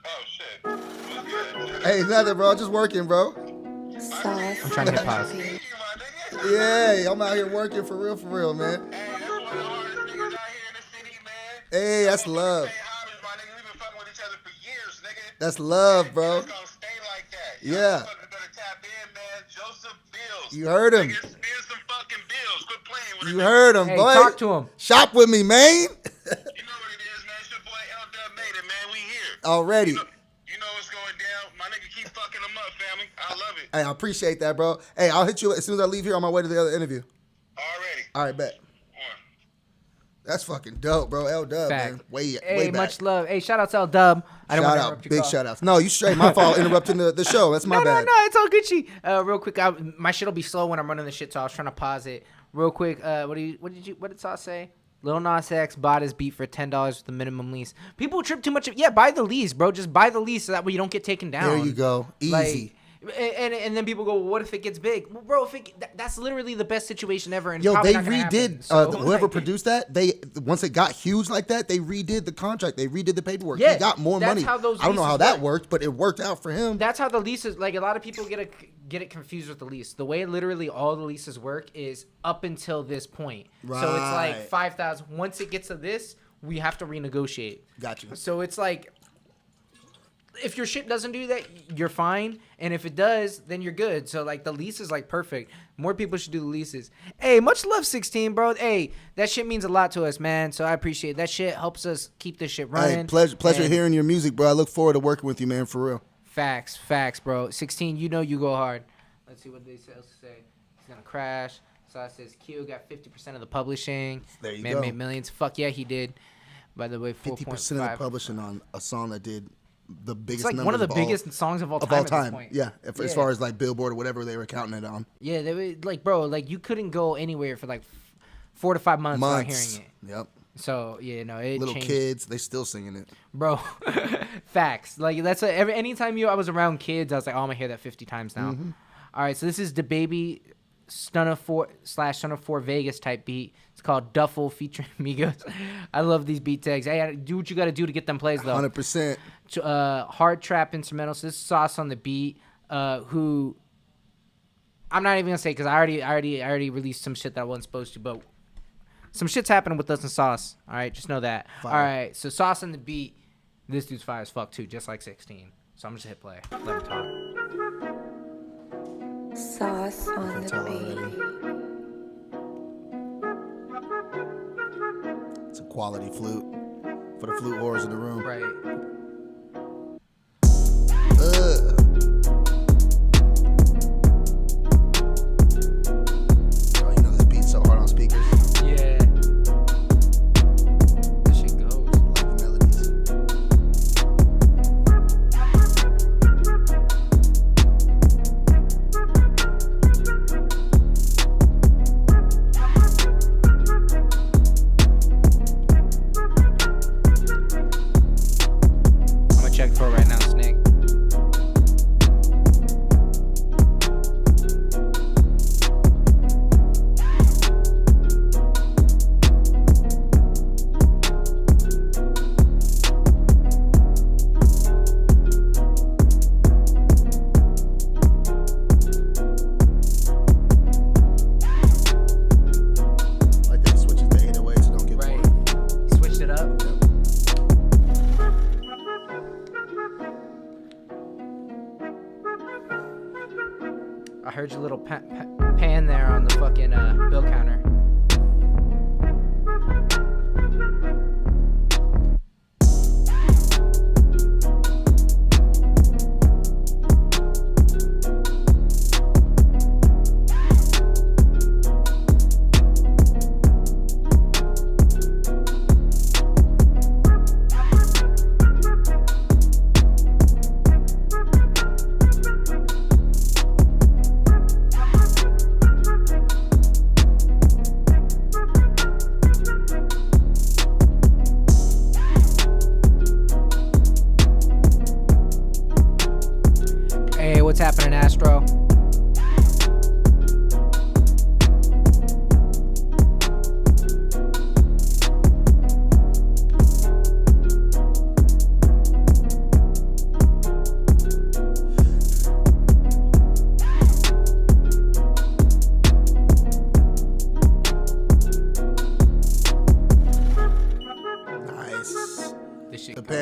Oh, shit. What's good? Hey, nothing, bro. Just working, bro. Sauce. I'm trying to hit pause. Thank you, my nigga. Yeah, I'm out here working for real, man. Hey, that's one of the hardest niggas out here in the city, man. Hey, that's love. Hey, Hobbs, my nigga. We've been fucking with each other for years, nigga. That's love, bro. It's gonna stay like that. Yeah. Motherfuckers better tap in, man. Joseph Bills. You heard him. Nigga, spin some fucking bills. Quit playing with You it. heard him, Hey, boy. talk to him. Shop with me, man. You know what it is, man. It's your boy L-Dub made it, man. We here. Already. You know what's going down. My nigga keep fucking them up, family. I love it. Hey, I appreciate that, bro. Hey, I'll hit you as soon as I leave here on my way to the other interview. Already. All right, bet. One. That's fucking dope, bro. L-Dub, Fact. man. Way Hey, back. much love. Hey, shout out to L-Dub. I don't Shout want to out. interrupt your Big call. shout outs. No, you straight. My fault interrupting the show. That's my bad. No, it's all Gucci. Real quick, my shit'll be slow when I'm running the shit, so I was trying to pause it. Real quick, what did Sauce say? Lil Nas X bought his beat for $10 with the minimum lease. People trip too much. Yeah, buy the lease, bro. Just buy the lease so that way you don't get taken down. There you go. Easy. Like, and then people go, well, what if it gets big? Well, bro, that's literally the best situation ever. And Yo, probably they not gonna redid happen. So, whoever like, produced that. Once it got huge like that, they redid the contract. They redid the paperwork. Yeah, he got more that's money. how those I don't know how leases that work. worked, but it worked out for him. That's how the leases. Like a lot of people get it confused with the lease. The way literally all the leases work is up until this point. So it's like Right. 5,000. Once it gets to this, we have to renegotiate. Got you. So it's like, if your shit doesn't do that, you're fine, and if it does, then you're good. So like the lease is like perfect. More people should do the leases. Hey, much love, 16, bro. Hey, that shit means a lot to us, man. So I appreciate it. That shit helps us keep this shit running. Hey, pleasure And hearing your music, bro. I look forward to working with you, man, for real. Facts, bro. 16, you know you go hard. Let's see what they say. He's gonna crash. So it says Q got 50% of the publishing. There you Man go. made millions. Fuck yeah, he did. By the way, 50% 4.5. of the publishing on a song that did the biggest. It's like one of the biggest songs of all time. At this point. Yeah, as far as like Billboard or whatever they were counting it on. Yeah, they were like, bro, like you couldn't go anywhere for like 4 to 5 months without hearing it. Yep. So yeah, no, it Little changed. kids, they still singing it. Bro. Facts. Like that's anytime I was around kids, I was like, oh, I'm gonna hear that 50 times now. Mm-hmm. All right, so this is DaBaby Stunner 4 / 4 Vegas type beat. It's called Duffel featuring Migos. I love these beat tags. Hey, do what you got to do to get them plays though. 100%. Hard trap instrumental. So this is Sauce on the beat. Who I'm not even gonna say because I already released some shit that I wasn't supposed to, but some shit's happening with us and Sauce. All right, just know that. Fire. All right, so Sauce on the beat. This dude's fire as fuck too, just like 16. So I'm just hit play. Let him talk. Sauce on That's the all beat. already. It's a quality flute for the flute whores in the room. Right. Bro, you know this beat's so hard on speakers. Yeah. This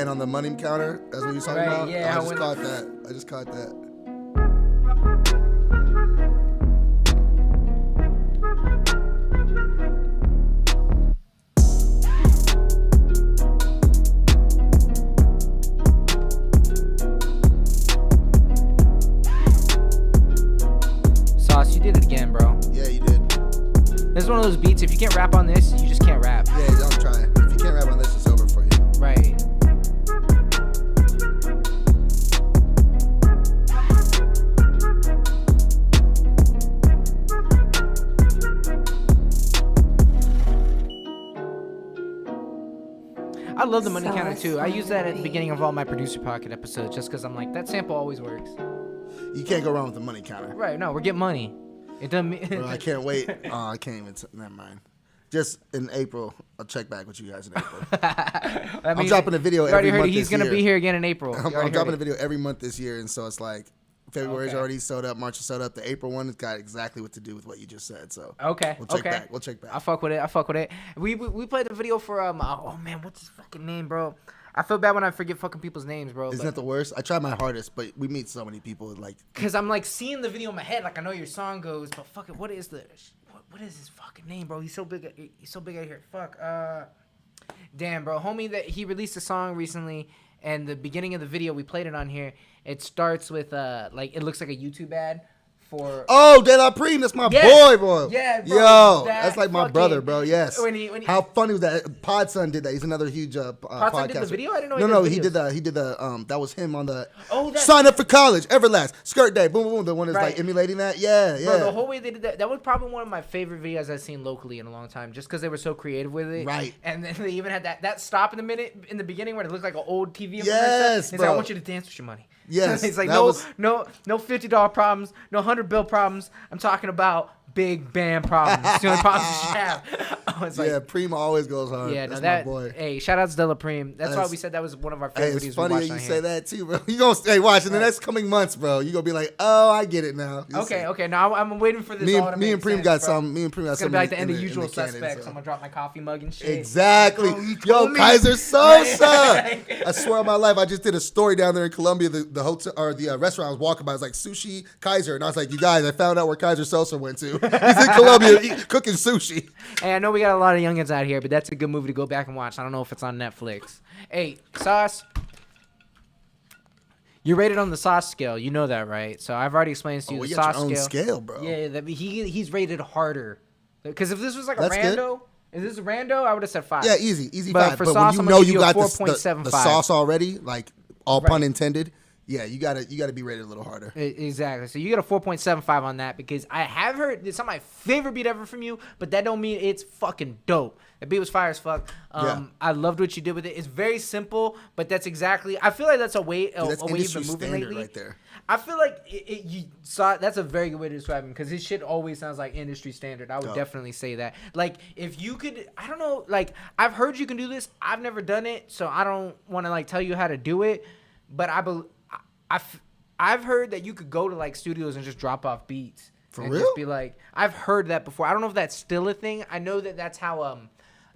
band on the money counter. That's what you're talking Right, about? yeah, I when- just caught that. Sauce, you did it again, bro. Yeah, you did. This is one of those beats. If you can't rap on this, you just can't rap. Yeah, don't try. If you can't rap on this, it's over for you. Right. I love the money counter too. I use that at the beginning of all my producer pocket episodes just because I'm like, that sample always works. You can't go wrong with the money counter. Right, no, we're getting money. It doesn't mean. Bro, I can't wait. Oh, I can't even. Never mind. Just in April, I'll check back with you guys in April. I'm dropping a video you already every heard month He's this going to year. be here again in April. I'm dropping a video every month this year, and so it's like February's Okay. already sold up, March is sold up. The April one has got exactly what to do with what you just said. So Okay. we'll check okay. back. We'll check back. I fuck with it. We played the video for oh man, what's his fucking name, bro? I feel bad when I forget fucking people's names, bro. Isn't that the worst? I try my hardest, but we meet so many people like. Cause I'm like seeing the video in my head, like I know your song goes, but fuck it, what is his fucking name, bro? He's so big out here. Fuck. Damn, bro. Homie that he released a song recently, and the beginning of the video we played it on here. It starts with like it looks like a YouTube ad for. Oh, De La Prime, that's my Yes. boy. Yeah, bro, Yo, that that's like my fucking- brother, bro. Yes. When he- How funny was that? Podson did that. He's another huge podcast. Podson did the video? I didn't know he No, did he videos. did the that was him on the Oh, sign up for college, Everlast, skirt day, boom, boom, boom. The one that's Right. like emulating that. Yeah, yeah. Bro, the whole way they did that was probably one of my favorite videos I've seen locally in a long time, just because they were so creative with it. Right. And then they even had that stop in the beginning where it looked like an old TV. Yes, It's like, bro. I want you to dance with your money. Yes, It's like that no was- $50 problems, no $100 problems. I'm talking about big band problems. It's the only problems you should have. I was like, Yeah, Prima always goes hard. yeah, That's no, that. my boy. Hey, shout out to De La Prime. That's why That's- we said that was one of our Hey, favorite it's videos funny we that watched you on say here. that too, bro. You gonna stay watch in the next coming months, bro. You gonna be like, oh, I get it now. You'll see. Okay. Now I'm waiting for this. Me all to and me make and Prima sense, got bro. some. Me and Prima got It's some. gonna be like the end of in Usual canon, Suspects. so. I'm gonna drop my coffee mug and shit. Exactly. Oh, you Yo, told me. Kaiser Sosa. Right. I swear on my life, I just did a story down there in Colombia. The hotel or the restaurant I was walking by was like Sushi Kaiser, and I was like, you guys, I found out where Kaiser Sosa went to. He's in Colombia cooking sushi. Hey, I know we got a lot of youngins out here, but that's a good movie to go back and watch. I don't know if it's on Netflix. Hey, Sauce. You're rated on the Sauce scale. You know that, right? So I've already explained to you we the got Sauce your own scale. scale, bro. Yeah, he's rated harder. Because if this was like a That's good. rando, if this is a rando, I would have said 5. Yeah, easy But 5. for But Sauce, when I'm you know gonna give you you a got the 4.75. sauce already, like all pun Right. intended. Yeah, you gotta be rated a little harder. Exactly. So you get a 4.75 on that because I have heard it's not my favorite beat ever from you, but that don't mean it's fucking dope. The beat was fire as fuck. Yeah. I loved what you did with it. It's very simple, but that's exactly. I feel like that's a way Dude, that's a way you've industry been moving standard lately. right there. I feel like you saw. That's a very good way to describe him because his shit always sounds like industry standard. I would Dope. definitely say that. Like if you could, I don't know. Like I've heard you can do this. I've never done it, so I don't want to like tell you how to do it. But I've heard that you could go to like studios and just drop off beats. For and real? Just be like, I've heard that before. I don't know if that's still a thing. I know that that's how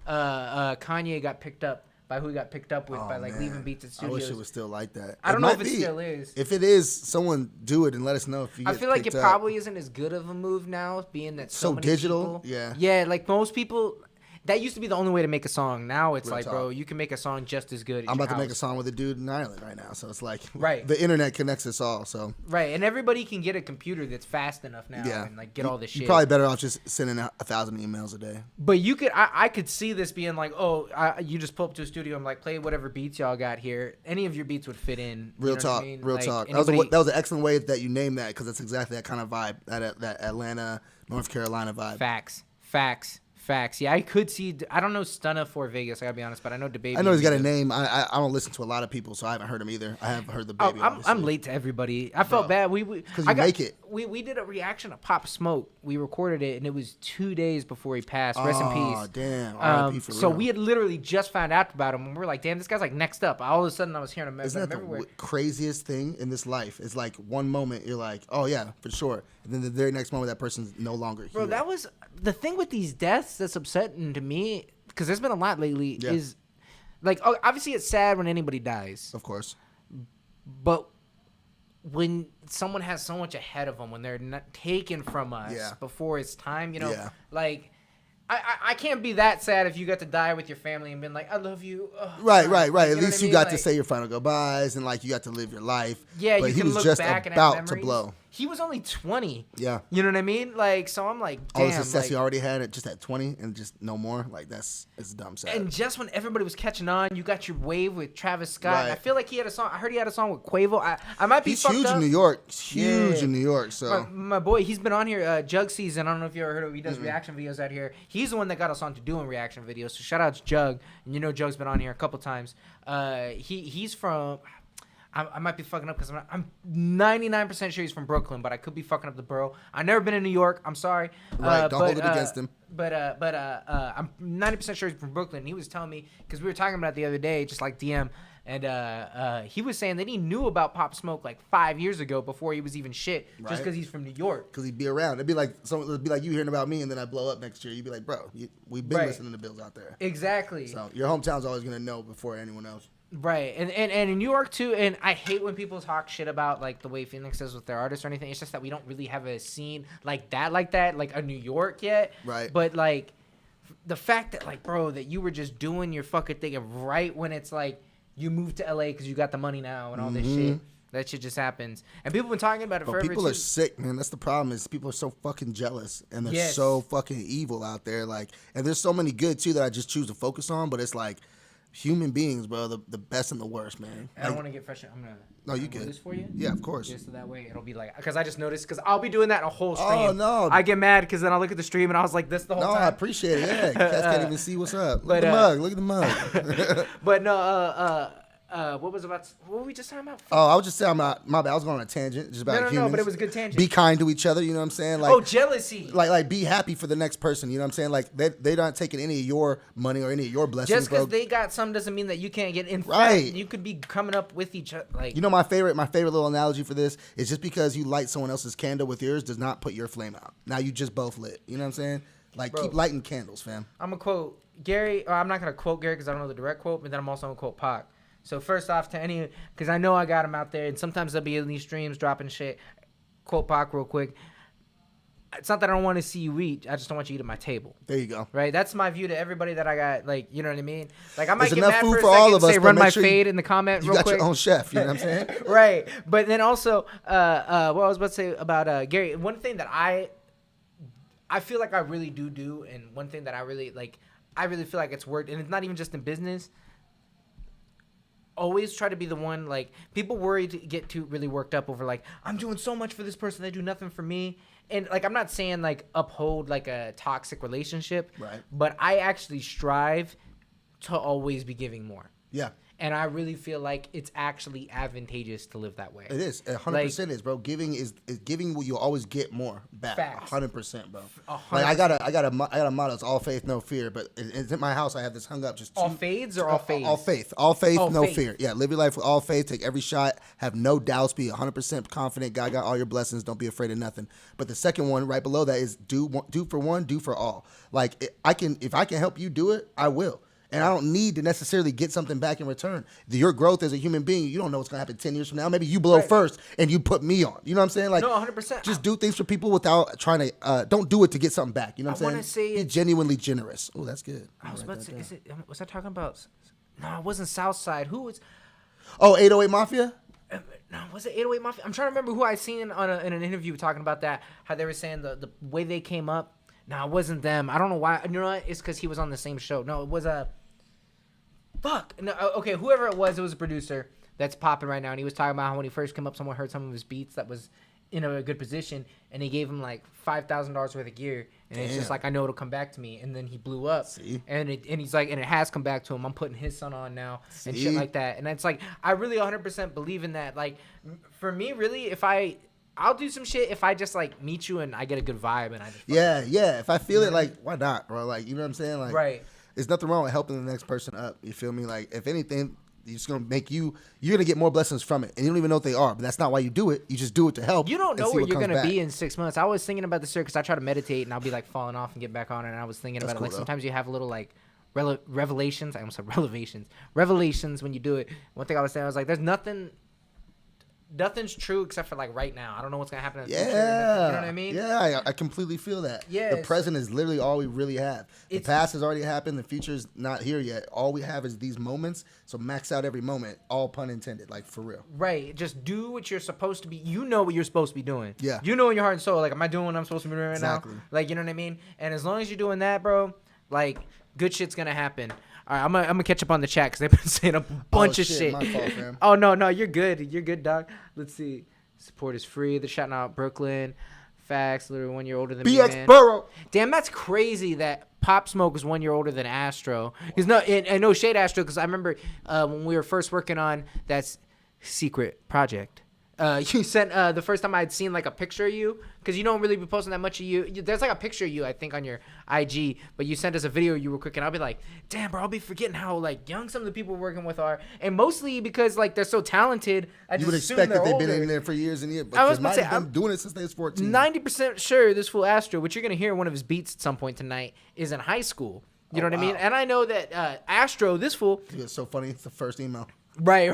Kanye got picked up by who he got picked up with by like man. leaving beats at I studios. wish it was still like that. I don't know if might it be. still is. If it is, someone do it and let us know if you I get feel like it picked up. probably isn't as good of a move now, being that so So many digital, people- yeah. Yeah, like most people, that used to be the only way to make a song. Now it's Real like, talk. bro, you can make a song just as good. At I'm your about to make a house. song with a dude in Ireland right now, so it's like Right. the internet connects us all. So Right, and everybody can get a computer that's fast enough now yeah, and like get all this shit. You're probably better off just sending out 1,000 emails a day. But you could, I could see this being like, you just pull up to a studio and like play whatever beats y'all got here. Any of your beats would fit in. Real you know what I talk, mean? real Like, talk. anybody- That was an excellent way that you named that because that's exactly that kind of vibe, that Atlanta, North Carolina vibe. Facts. Yeah, I could see. I don't know Stunna for Vegas. I gotta be honest, but I know DaBaby. I know he's got a name. I don't listen to a lot of people, so I haven't heard him either. I have heard the baby. I'm late to everybody. I felt bad. Because you make it. We did a reaction to Pop Smoke. We recorded it, and it was 2 days before he passed. Rest in Oh, peace. damn. R.I.P. for So real. we had literally just found out about him, and we were like, "Damn, this guy's like next up." All of a sudden, I was hearing him Isn't that the everywhere. craziest thing in this life? It's like one moment you're like, oh yeah, for sure, and then the very next moment that person's no longer here. Bro, that was the thing with these deaths that's upsetting to me, because there's been a lot lately, Yeah. is Like, obviously, it's sad when anybody dies, Of course. but when someone has so much ahead of them, when they're not taken from us before it's time, you know, like. I can't be that sad if you got to die with your family and been like, I love you. Ugh. Right. Like, At least you got to say your final goodbyes and like you got to live your life. Yeah, but you he can was look just back and about have to memories. blow. He was only 20. Yeah. You know what I mean? Like, so I'm like, damn. All the success like, he already had at just at 20 and just no more. Like it's dumb sad. and just when everybody was catching on, you got your wave with Travis Scott. Right. I feel like he had a song. I heard he had a song with Quavo. I might be He's fucked huge up. in New York. He's huge in New York. So My boy, he's been on here, Jug Season. I don't know if you ever heard of him. He does reaction videos out here. He's the one that got us on to doing reaction videos. So shout out to Jug. And you know Jug's been on here a couple times. He's from... I might be fucking up because I'm 99% sure he's from Brooklyn, but I could be fucking up the borough. I've never been in New York. I'm sorry. Right, don't hold it against him. But I'm 90% sure he's from Brooklyn. He was telling me, because we were talking about it the other day, just like DM, and he was saying that he knew about Pop Smoke like 5 years ago before he was even shit, just because he's from New York. Because he'd be around. It'd be like you hearing about me, and then I blow up next year. You'd be like, bro, we've been listening to Bills out there. Exactly. So your hometown's always gonna know before anyone else. Right, and in New York too, and I hate when people talk shit about like the way Phoenix is with their artists or anything. It's just that we don't really have a scene like that, like a New York yet. Right. But like the fact that like, bro, that you were just doing your fucking thing, and right when it's like you moved to LA because you got the money now and all this shit, that shit just happens. And people have been talking about it But forever. people too. are sick, man. That's the problem. Is people are so fucking jealous and they're so fucking evil out there. Like, and there's so many good too that I just choose to focus on. But it's like. Human beings, bro, the best and the worst, man. I don't want to get frustrated. I'm gonna. No, you do good? this for you. Yeah, of course. Just so that way it'll be like, because I just noticed, because I'll be doing that in a whole stream. Oh no! I get mad because then I'll look at the stream and I was like this the whole time. No, I appreciate it. Yeah, cats can't even see what's up. Look but, at the mug. Look at the mug. But no, what were we just talking about? Oh, I was just saying, my bad. I was going on a tangent, just about humans. No, but it was a good tangent. Be kind to each other. You know what I'm saying? Like, jealousy. Like, be happy for the next person. You know what I'm saying? Like, they're not taking any of your money or any of your blessings. Just because bro. they got some doesn't mean that you can't get in. Right. Fact, you could be coming up with each other. Like, you know, my favorite little analogy for this is just because you light someone else's candle with yours does not put your flame out. Now you just both lit. You know what I'm saying? Like, keep lighting candles, fam. I'm gonna quote Gary. Or I'm not gonna quote Gary because I don't know the direct quote, but then I'm also gonna quote Pac. So first off, to any, because I know I got him out there, and sometimes they'll be in these streams dropping shit. Quote Pac real quick. It's not that I don't want to see you eat. I just don't want you to eat at my table. There you go. Right? That's my view to everybody that I got. Like, you know what I mean? Like, I might There's get enough mad food for a for all second of and us, say but run make my sure you- fade in the comment You real got quick. your own chef. You know what I'm saying? Right. But then also, what I was about to say about Gary, one thing that I feel like I really do, and one thing that I really feel like it's worked, and it's not even just in business. Always try to be the one, like, people worry to get too really worked up over, like, I'm doing so much for this person, they do nothing for me. And, like, I'm not saying, like, uphold, like, a toxic relationship. Right. But I actually strive to always be giving more. Yeah. And I really feel like it's actually advantageous to live that way. It is. 100% is, bro. Giving is giving will you'll always get more back. Facts. 100%, bro. 100%. Like I got a motto. It's all faith, no fear. But it's in my house. I have this hung up. Just All fades or all fades? All faith, All no faith. fear. Yeah, live your life with all faith. Take every shot. Have no doubts. Be 100% confident. God got all your blessings. Don't be afraid of nothing. But the second one, right below that, is do for one, do for all. Like if I can help you do it, I will. And I don't need to necessarily get something back in return. Your growth as a human being, you don't know what's going to happen 10 years from now. Maybe you blow first and you put me on. You know what I'm saying? Like, No, 100%. Just do things for people without trying to, don't do it to get something back. You know what I'm wanna saying? say Be genuinely generous. Oh, that's good. I was about to say, was I talking about? No, it wasn't Southside. Who was? Oh, 808 Mafia? No, was it 808 Mafia? I'm trying to remember who I seen in an interview talking about that. How they were saying the way they came up. No, it wasn't them. I don't know why. You know what? It's because he was on the same show. No, it was Fuck. No, okay, whoever it was a producer that's popping right now, and he was talking about how when he first came up, someone heard some of his beats that was in a good position, and he gave him like $5,000 worth of gear, and it's just like, I know it'll come back to me, and then he blew up. See? And he's like, and it has come back to him. I'm putting his son on now and shit like that, and it's like, I really 100% believe in that. Like, for me, really, I'll do some shit if I just like meet you and I get a good vibe and I just Yeah. If I feel it, like, why not, bro? Like, you know what I'm saying? Like, right. There's nothing wrong with helping the next person up. You feel me? Like, if anything, it's going to make you're going to get more blessings from it. And you don't even know what they are, but that's not why you do it. You just do it to help. You don't know and see where what you're comes going to back. be in 6 months. I was thinking about this year because I try to meditate and I'll be like falling off and get back on it. And I was thinking That's about cool, it. Like though. sometimes you have little like revelations. I almost said revelations when you do it. One thing I was saying, I was like, there's nothing's true except for like right now. I don't know what's gonna happen in the future. You know what I mean? Yeah, I completely feel that. Yeah, the present is literally all we really have. The past has already happened. The future's not here yet. All we have is these moments. So max out every moment. All pun intended. Like for real. Right. Just do what you're supposed to be. You know what you're supposed to be doing. Yeah. You know in your heart and soul. Like, am I doing what I'm supposed to be doing right now? Like, you know what I mean? And as long as you're doing that, bro, like, good shit's gonna happen. All right, I'm gonna catch up on the chat because they've been saying a bunch of shit. My fault, fam. Oh no, you're good. You're good, dog. Let's see. Support is free. They're shouting out Brooklyn. Facts. Literally 1 year older than me, BX man. Burrow. Damn, that's crazy that Pop Smoke is 1 year older than Astro. He's no, and no shade Astro, because I remember when we were first working on that secret project. You sent the first time I'd seen like a picture of you, because you don't really be posting that much of you. There's like a picture of you, I think, on your IG, but you sent us a video of you real quick, and I'll be like, damn, bro, I'll be forgetting how like young some of the people we're working with are, and mostly because like they're so talented. You would expect that they've been in there for years and years, but I was they about might to say, have been doing it since they was 14. 90% sure this fool Astro, which you're gonna hear one of his beats at some point tonight, is in high school. You know what I mean? And I know that Astro, this fool, It's so funny. It's the first email. Right.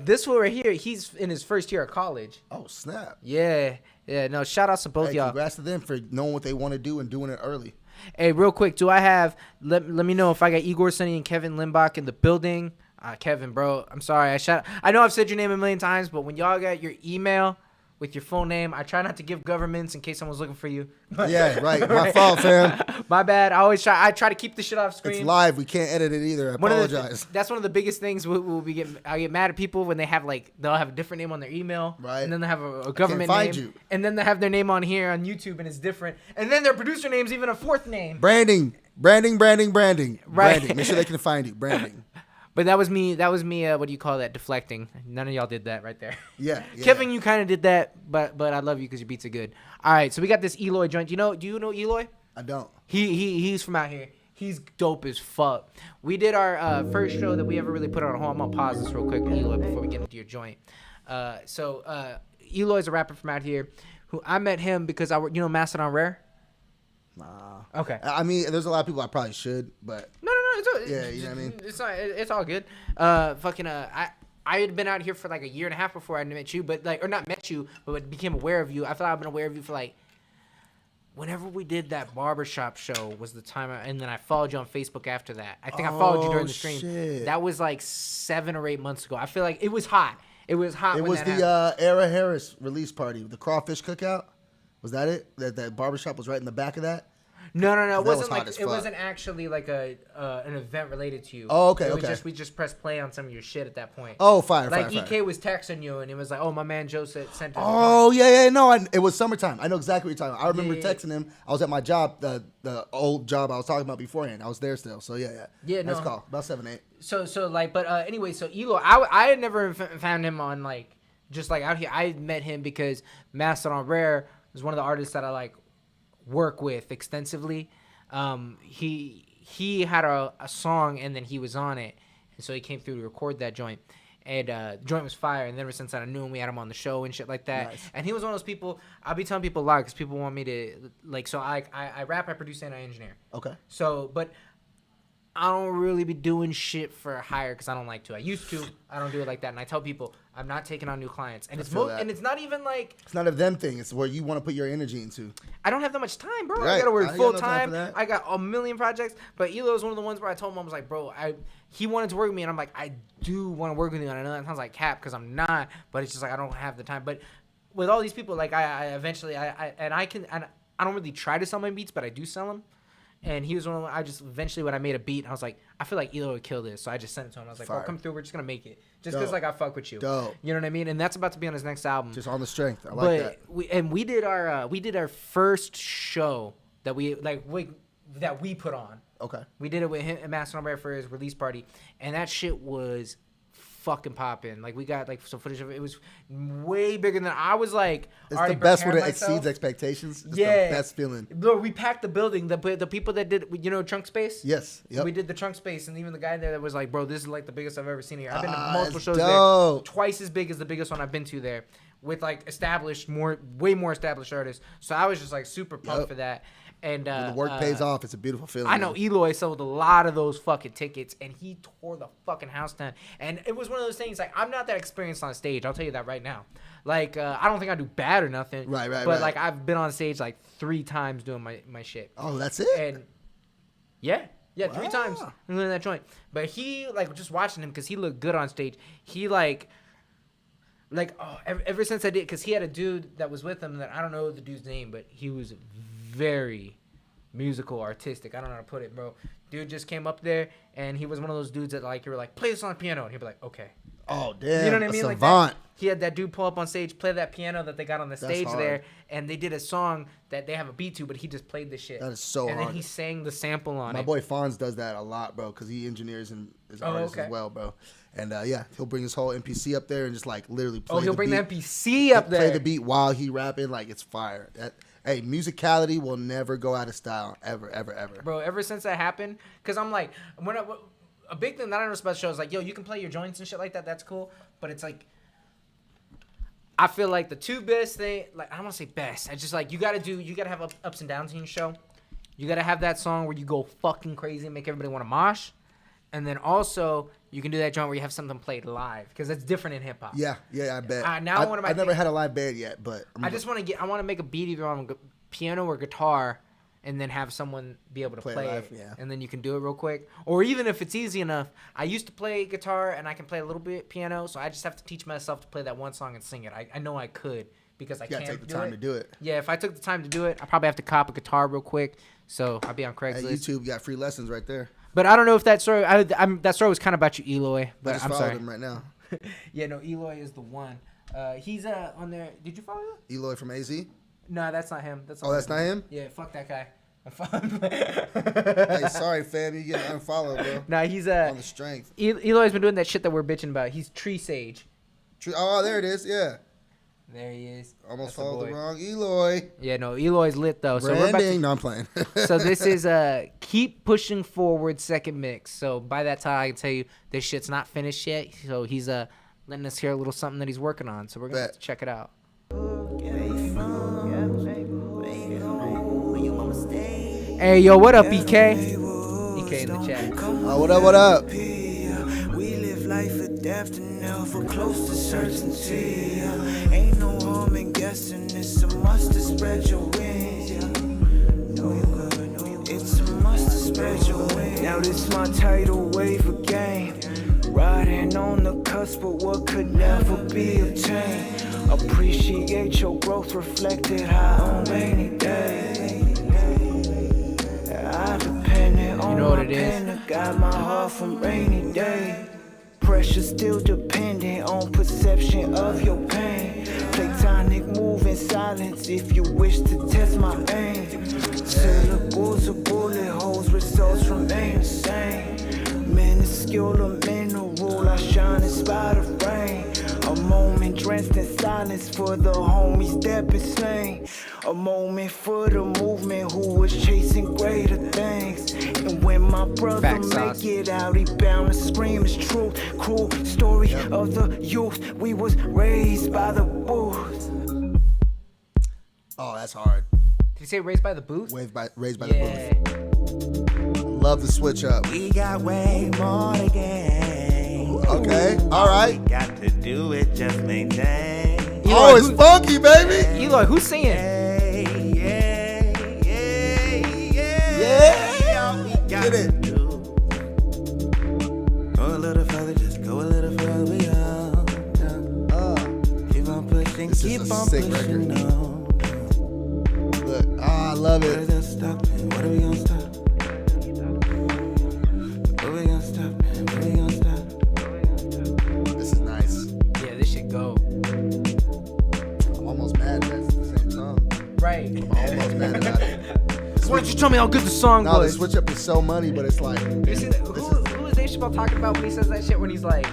This fool right here, he's in his first year of college. Oh, snap. Yeah. No, shout outs to both y'all. Congrats to them for knowing what they want to do and doing it early. Hey, real quick, do I have, let me know if I got Igor, Sonny, and Kevin Limbach in the building. Kevin, bro, I'm sorry. I know I've said your name a million times, but when y'all got your email with your full name, I try not to give governments in case someone's looking for you. Yeah, right. My fault, fam. My bad. I try to keep the shit off screen. It's live. We can't edit it either. I apologize. That's one of the biggest things I get mad at people when they have like, they'll have a different name on their email. Right. And then they have a government find name. you. And then they have their name on here on YouTube and it's different. And then their producer name's even a fourth name. Branding. Right. Branding. Make sure they can find you. Branding. But that was me. What do you call that? Deflecting. None of y'all did that right there. Yeah. Kevin, you kind of did that, but I love you because your beats are good. All right, so we got this Eloy joint. Do you know Eloy? I don't. He's from out here. He's dope as fuck. We did our first show that we ever really put on. Hold on, I'm gonna pause this real quick, Eloy, before we get into your joint. Eloy's a rapper from out here. Who I met him because Mastodon Rare. Nah. Okay. I mean, there's a lot of people I probably should, but No. yeah, you know what I mean. It's all good. I had been out here for like a year and a half before I met you, but not met you, but became aware of you. I thought I've been aware of you for like whenever we did that barbershop show was the time, and then I followed you on Facebook after that. I think I followed you during the stream. Shit. That was like 7 or 8 months ago. I feel like it was hot. It was hot. It when was that the happened. Era Harris release party, the crawfish cookout. Was that it? That barbershop was right in the back of that. No. It That was wasn't hot like as it fuck. wasn't actually like an event related to you. Oh, okay, It was okay. we just pressed play on some of your shit at that point. Oh, fire. Like EK was texting you and it was like, oh, my man Joe sent it. Oh yeah. No, it was summertime. I know exactly what you're talking about. I remember Yeah. texting him. I was at my job, the old job I was talking about beforehand. I was there still. So yeah. Yeah, Nice no. call. About 7, 8. Anyway, so Eloy, I had never found him on like just like out here. I met him because Mastodon Rare was one of the artists that I like work with extensively. He had a song and then he was on it, and so he came through to record that joint. And the joint was fire, and then ever since then I knew him, we had him on the show and shit like that. Nice. And he was one of those people, I'll be telling people a lot because people want me to, like, so I rap, I produce, and I engineer. Okay. So, but I don't really be doing shit for hire because I don't like to. I used to. I don't do it like that. And I tell people I'm not taking on new clients. And it's not even like It's not a them thing. It's where you want to put your energy into. I don't have that much time, bro. Right. I gotta work I got full no time time. for that. I got a million projects. But Elo was one of the ones where I told him, I was like, bro, he wanted to work with me, and I'm like, I do want to work with you. And I know that sounds like cap because I'm not, but it's just like I don't have the time. But with all these people, like I eventually I don't really try to sell my beats, but I do sell them. And he was one of them. I just eventually when I made a beat, I was like, I feel like Elo would kill this, so I just sent it to him. I was like, bro, come through. We're just gonna make it, just because like I fuck with you. Dope. You know what I mean? And that's about to be on his next album. Just on the strength. I like that. We did our first show that we put on. Okay. We did it with him and Mastodon Bear for his release party, and that shit was fucking popping. Like we got like some footage of it. It was way bigger than I was like. It's the best when it exceeds expectations. It's the best feeling. Bro, we packed the building. The people that did, Trunk Space. Yes. Yep. We did the Trunk Space, and even the guy there that was like, bro, this is like the biggest I've ever seen here. I've been to multiple shows there, twice as big as the biggest one I've been to there, with like way more established artists. So I was just like super pumped for that. And When the work pays off, it's a beautiful feeling. I know Eloy sold a lot of those fucking tickets, and he tore the fucking house down. And it was one of those things, like, I'm not that experienced on stage. I'll tell you that right now. Like, I don't think I do bad or nothing. Right. But, like, I've been on stage, like, 3 times doing my shit. Oh, that's it? And, yeah, 3 times doing that joint. But he, like, just watching him, because he looked good on stage, he, ever since I did, because he had a dude that was with him that I don't know the dude's name, but he was very musical, artistic. I don't know how to put it, bro. Dude just came up there, and he was one of those dudes that, like, you were like, play this on the piano, and he'd be like, okay. Oh, damn. You know what I mean? Like savant. that. He had that dude pull up on stage, play that piano that they got on the stage hard. there, and they did a song that they have a beat to, but he just played the shit. That is so and hard. then he sang the sample on My it. boy Fonz does that a lot, bro, because he engineers and is an artist as well, bro. And he'll bring his whole MPC up there and just like literally play. He'll bring the MPC up there. Play the beat while he rapping, like it's fire. Hey, musicality will never go out of style, ever, ever, ever. Bro, ever since that happened, because I'm like, a big thing that I noticed about the show is like, yo, you can play your joints and shit like that. That's cool. But it's like, I feel like the 2 best thing, like, I don't want to say best. I just like, you got to have ups and downs in your show. You got to have that song where you go fucking crazy and make everybody want to mosh. And then also, you can do that joint where you have something played live, because that's different in hip hop. Yeah, I bet. I've never had a live band yet, but I want to make a beat either on piano or guitar, and then have someone be able to play live, it, yeah. and then you can do it real quick. Or even if it's easy enough, I used to play guitar and I can play a little bit piano, so I just have to teach myself to play that one song and sing it. I know I could, because I can't take the time to do it. Yeah, if I took the time to do it, I probably have to cop a guitar real quick. So I'll be on Craigslist. At YouTube, you got free lessons right there. But I don't know if that story. That story was kind of about you, Eloy. But I just I'm followed sorry. him right now. Yeah, no, Eloy is the one. He's on there. Did you follow him? Eloy from AZ. No, that's not him. That's That's not him. Yeah, fuck that guy. Hey, sorry, fam, you getting unfollowed, bro. Nah, he's on the strength. Eloy's been doing that shit that we're bitching about. He's Tree Sage. Oh, there it is. Yeah. There he is. Almost followed the wrong Eloy. Yeah, no, Eloy's lit though. So Branding. we're about to, No, I'm playing. So this is Keep Pushing Forward second mix. So by that time, I can tell you this shit's not finished yet. So he's letting us hear a little something that he's working on. So we're gonna have to check it out. Hey, yo, what up, EK? EK in the chat. What up, what up? We live life or death and never close to certainty. Ain't no harm in guessing, it's a must to spread your wings. It's a must to spread your wings. Now this my tidal wave again. Riding on the cusp of what could never be obtained. Appreciate your growth reflected high on rainy days. I depended on know what my it is? pen to guide my heart from rainy day. Pressure still dependent on perception of your pain. Platonic move in silence if you wish to test my aim. Syllables of bullet holes, results remain the same. Minuscule or mineral, I shine in spite of rain. A moment drenched in silence for the homies that been slain. A moment for the movement who was chasing greater things. And when my brother make it out, he bound to scream his truth. Cruel story of the youth. We was raised by the booth. Oh, that's hard. Did you say Raised by the Booth? Raised by the booth. Love the switch up. We got way more to gain. Okay, all right. Got to do it, just maintain. Oh, it's funky, baby. Eloy, who's singing? Yeah. Get it. Go a little further, just go a little further. Keep on pushing, This keep is a on sick pushing. record. Look, I love What are it. we gonna stop, man? What are we gonna stop? What are we gonna stop, man? What are we gonna stop? This is nice. Yeah, this should go. I'm almost mad that it's the same song. Right. I'm almost mad about it. Why don't you tell me how good the song No, the was? switch up is so money, but it's like. You see that? Who is Dave Chappelle talking about when he says that shit? When he's like,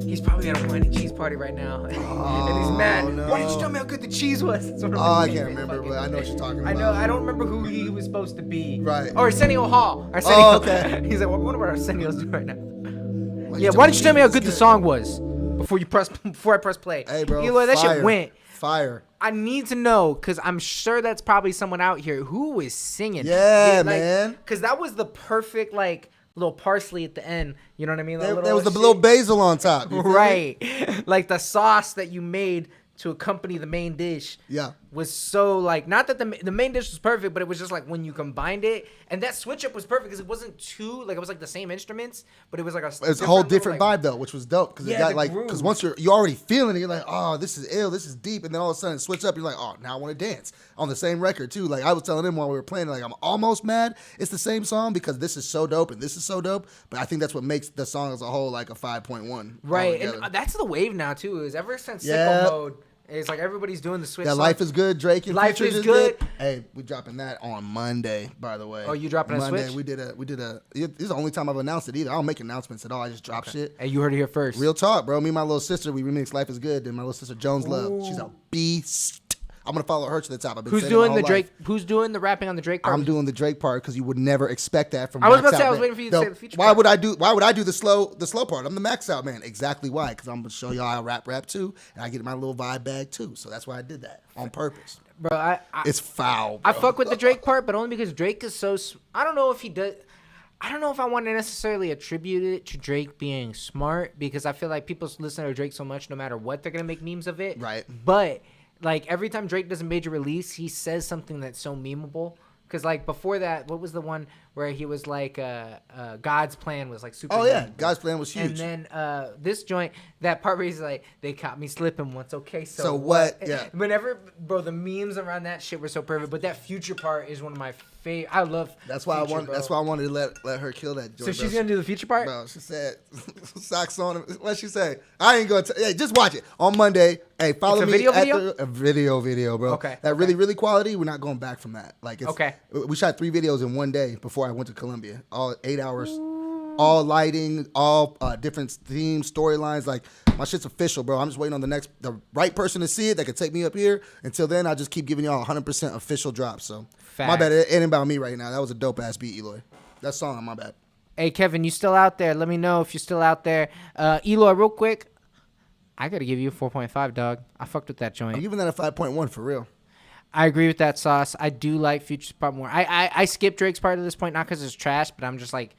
he's probably at a wine and cheese party right now, and he's mad. no. Why didn't you tell me how good the cheese was? That's what I I'm can't remember, but I know what you're talking I about. know. I don't remember who he was supposed to be. Right. Or Arsenio Hall. Arsenio. Oh, okay. He's like, I wonder what Arsenio's doing right now. Why Yeah. Why don't you tell me how good the song was before I press play? Hey, bro. Eloy, that fire. shit went. Fire. I need to know, because I'm sure that's probably someone out here who is singing. Yeah, man. Because that was the perfect, like, little parsley at the end. You know what I mean? There was the little basil on top. You feel me? Right. Like the sauce that you made to accompany the main dish. Yeah. Was so, like, not that the main dish was perfect, but it was just like when you combined it, and that switch up was perfect because it wasn't too, like, it was like the same instruments, but it was like it's a whole different like, vibe though, which was dope because Yeah, it got the like groove. because once you're already feeling it, you're like, oh, this is ill, this is deep, and then all of a sudden it switch up, you're like, oh, now I want to dance on the same record too. Like I was telling him while we were playing, like I'm almost mad it's the same song because this is so dope and this is so dope, but I think that's what makes the song as a whole like a 5.1. right, and that's the wave now too. Is ever since Yeah. Sicko Mode, it's like everybody's doing the switch. That song. Life is Good, Drake and Life Future is just Good. did. Hey, we dropping that on Monday, by the way. Oh, you dropping a Monday, switch? we did a. This is the only time I've announced it either. I don't make announcements at all. I just drop shit. Hey, you heard it here first. Real talk, bro. Me and my little sister, we remixed Life is Good. And my little sister Jones Love. She's a beast. I'm gonna follow her to the top. I've been Who's saying it my doing the whole Drake? life. Who's doing the rapping on the Drake part? I'm doing the Drake part because you would never expect that from. I was Max about to say, Out I was Man. waiting for you to say the feature Why part. would I do? Why would I do the slow part? I'm the Max Out Man. Exactly why? Because I'm gonna show y'all how I rap too, and I get my little vibe bag too. So that's why I did that on purpose. Bro, I It's foul. I Bro. fuck with the Drake part, but only because Drake is so. I don't know if he does. I don't know if I want to necessarily attribute it to Drake being smart, because I feel like people listen to Drake so much, no matter what, they're gonna make memes of it. Right. But like every time Drake does a major release, he says something that's so memeable. Because like before that, what was the one where he was like, God's plan was like super. Oh yeah, memeable. God's plan was huge. And then this joint, that part where he's like, they caught me slipping once, okay, So what? Yeah. Whenever, bro, the memes around that shit were so perfect. But that future part is one of my favorite. I love. That's why Future, I want. bro. That's why I wanted to let her kill that joint. So she's bro. gonna do the future part. Bro, she said, socks on. What she say? I ain't gonna. Hey, just watch it on Monday. Hey, follow It's a me video at video? a video, bro. Okay, That okay. really quality. We're not going back from that. Like, it's, Okay. We shot 3 videos in one day before I went to Columbia. All 8 hours. All lighting, all different themes, storylines. Like my shit's official, bro. I'm just waiting on the right person to see it that can take me up here. Until then, I just keep giving y'all 100% official drops. So my bad. It ain't about me right now. That was a dope ass beat, Eloy. That song, my bad. Hey Kevin, you still out there? Let me know if you're still out there. Eloy, real quick, I gotta give you a 4.5, dog. I fucked with that I'm joint. giving that a 5.1 for real. I agree with that, Sauce. I do like Future's part more. I skip Drake's part at this point, not because it's trash, but I'm just like,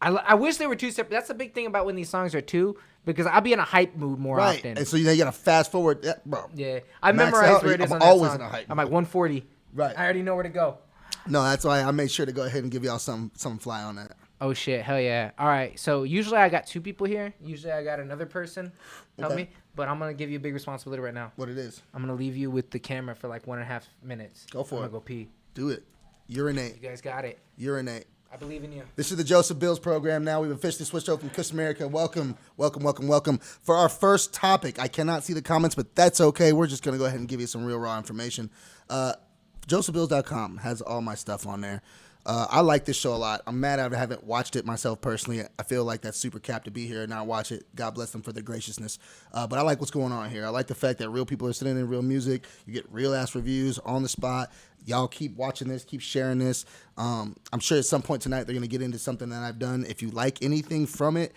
I wish they were two separate. That's the big thing about when these songs are two, because I'll be in a hype mood more Right. often. And so you gotta fast forward, bro. Yeah, I Max memorized out, where it is I'm on that always song. in a hype I'm like mood. 140. Right. I already know where to go. No, that's why I made sure to go ahead and give y'all some fly on that. Oh shit, hell yeah. All right, so usually I got 2 people here. Usually I got another person help Okay. me, but I'm gonna give you a big responsibility right now. What it is? I'm gonna leave you with the camera for like 1.5 minutes. Go for I'm it. gonna go pee. Do it. Urinate. You guys got it. Urinate. I believe in you. This is the Joseph Bills program now. We've officially switched over from Kush America. Welcome. For our first topic, I cannot see the comments, but that's okay. We're just going to go ahead and give you some real raw information. JosephBills.com has all my stuff on there. I like this show a lot. I'm mad I haven't watched it myself personally. I feel like that's super cap to be here and not watch it. God bless them for their graciousness. But I like what's going on here. I like the fact that real people are sitting in real music. You get real ass reviews on the spot. Y'all keep watching this, keep sharing this. I'm sure at some point tonight they're going to get into something that I've done. If you like anything from it,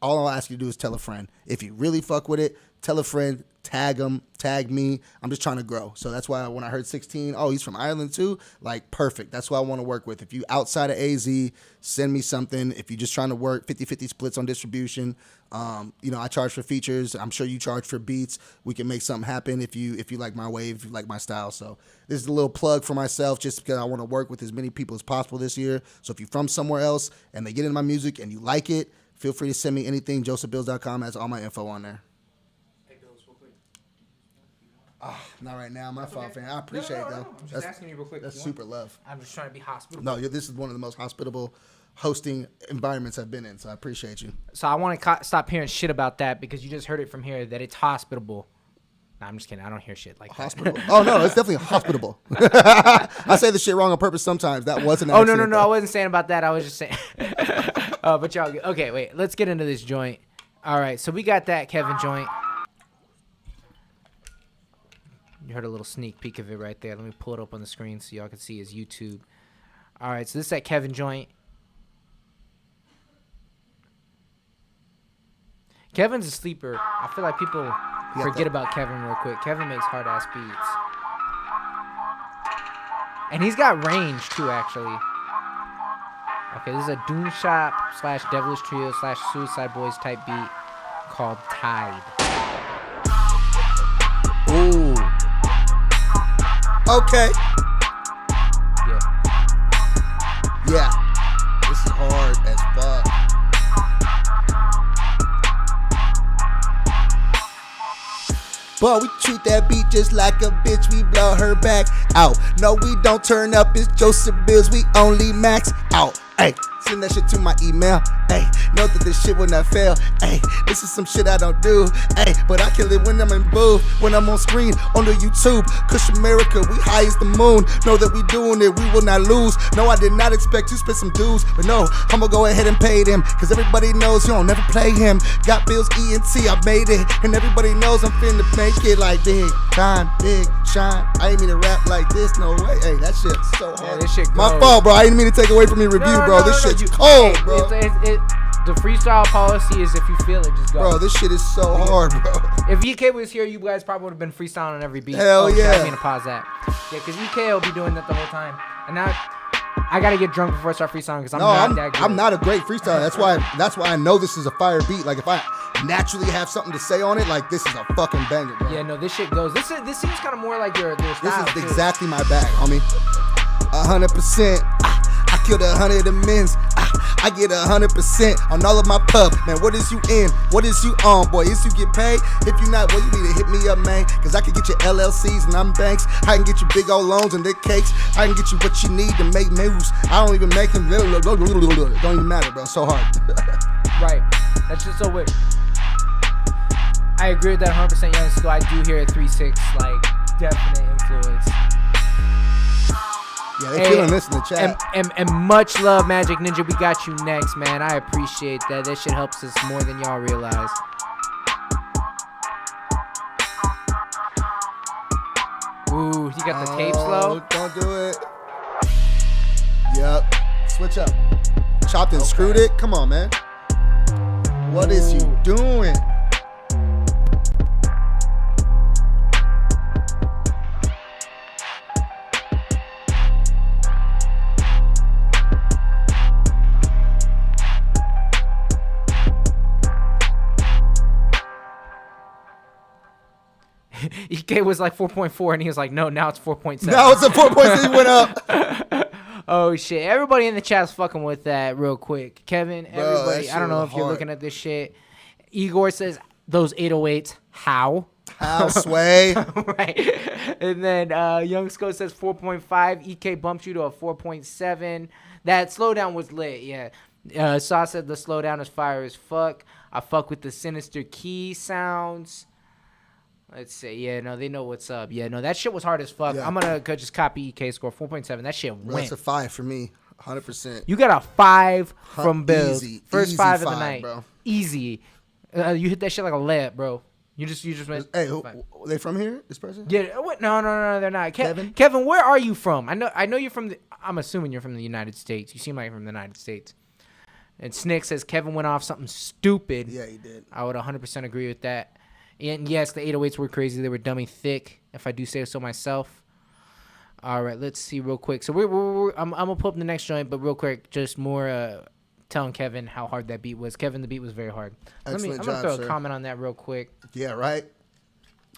all I'll ask you to do is tell a friend. If you really fuck with it, tell a friend, tag them, tag me. I'm just trying to grow. So that's why when I heard 16, oh, he's from Ireland too, like perfect. That's what I want to work with. If you outside of AZ, send me something. If you're just trying to work 50-50 splits on distribution, I charge for features. I'm sure you charge for beats. We can make something happen if you like my wave, if you like my style. So this is a little plug for myself just because I want to work with as many people as possible this year. So if you're from somewhere else and they get into my music and you like it, feel free to send me anything. JosephBills.com has all my info on there. Not right now. My fault, fam. I appreciate it, though. I'm just asking you real quick. That's You want- super love. I'm just trying to be hospitable. No, this is one of the most hospitable hosting environments I've been in, so I appreciate you. So I want to stop hearing shit about that, because you just heard it from here that it's hospitable. Nah, I'm just kidding. I don't hear shit like that. Hospitable? Oh, no, it's definitely hospitable. I say the shit wrong on purpose sometimes. That wasn't an Oh, no, accident, I though. wasn't saying about that. I was just saying. But y'all, okay, wait. Let's get into this joint. All right, so we got that Kevin joint. You heard a little sneak peek of it right there. Let me pull it up on the screen so y'all can see his YouTube. All right, so this is that Kevin joint. Kevin's a sleeper. I feel like people Forget about Kevin real quick. Kevin makes hard ass beats. And he's got range too, actually. Okay, this is a Doom Shop / Devilish Trio / Suicide Boys type beat called Tide. Ooh. Okay. Yeah. Yeah. This is hard as fuck. But we treat that beat just like a bitch, we blow her back out. No, we don't turn up, it's Joseph Bills, we only max out. Hey, send that shit to my email. Hey, know that this shit will not fail. Hey, this is some shit I don't do. Hey, but I kill it when I'm in booth, when I'm on screen, on the YouTube. Kush America, we high as the moon. Know that we doing it, we will not lose. No, I did not expect to spend some dues, but no, I'ma go ahead and pay them. Cause everybody knows you don't never play him. Got bills, ENT, I made it. And everybody knows I'm finna make it like big time, big shine. I ain't mean to rap like this, no way. Hey, that shit's so hard. Yeah, this shit My goes. fault, bro. I didn't mean to take away from your review, bro. This shit's cold, bro. The freestyle policy is if you feel it, just go. Bro, this shit is so hard, bro. If EK was here, you guys probably would have been freestyling on every beat. Hell shit, yeah. I didn't mean to pause that. Yeah, because EK will be doing that the whole time. And now I got to get drunk before I start freestyling because I'm not that good. I'm not a great freestyler. That's why I know this is a fire beat. Like if I naturally have something to say on it, like this is a fucking banger, bro. Yeah, no, this shit goes. This seems kind of more like your style. This is exactly my bag, homie. 100%. I killed 100 of men's. I get 100% on all of my pub. Man, what is you in? What is you on, boy? Is you get paid? If you not, well, you need to hit me up, man. Cause I can get you LLCs and I'm banks. I can get you big old loans and their cakes. I can get you what you need to make moves. I don't even make them. Don't even matter, bro. So hard. Right. That's just so weird. I agree with that 100%, Young School. I do hear a 3-6, like, definite influence. Yeah, they feeling this in the chat. And much love, Magic Ninja. We got you next, man. I appreciate that. That shit helps us more than y'all realize. Ooh, he got the tape slow. Don't do it. Yep. Switch up. Chopped and screwed it. Come on, man. What is you doing? EK was like 4.4 and he was like, no, now it's 4.7. Now it's a 4.6. He went up. Oh shit. Everybody in the chat's fucking with that real quick. Kevin, everybody, I don't know if you're looking at this shit. Igor says those 808s, how? How, Sway? Right. And then Young Sco says 4.5. EK bumps you to a 4.7. That slowdown was lit, yeah. Saw said the slowdown is fire as fuck. I fuck with the sinister key sounds. Let's see. Yeah, no, they know what's up. Yeah, no, that shit was hard as fuck. Yeah. I'm going to just copy EK score 4.7. That shit went. That's a 5 for me. 100%. You got a 5 from Bills. Easy. First Easy 5 of the 5, night. bro. Easy. You hit that shit like a layup, bro. You just went. Hey, they from here? This person? Yeah. What? No, they're not. Kevin? Kevin, where are you from? I know you're from I'm assuming you're from the United States. You seem like you're from the United States. And Snick says Kevin went off something stupid. Yeah, he did. I would 100% agree with that. And yes, the 808s were crazy. They were dummy thick, if I do say so myself. All right, let's see real quick. So I'm gonna pull up the next joint, but real quick, just more telling Kevin how hard that beat was. Kevin, the beat was very hard. I'm gonna throw a comment on that real quick. Yeah, right.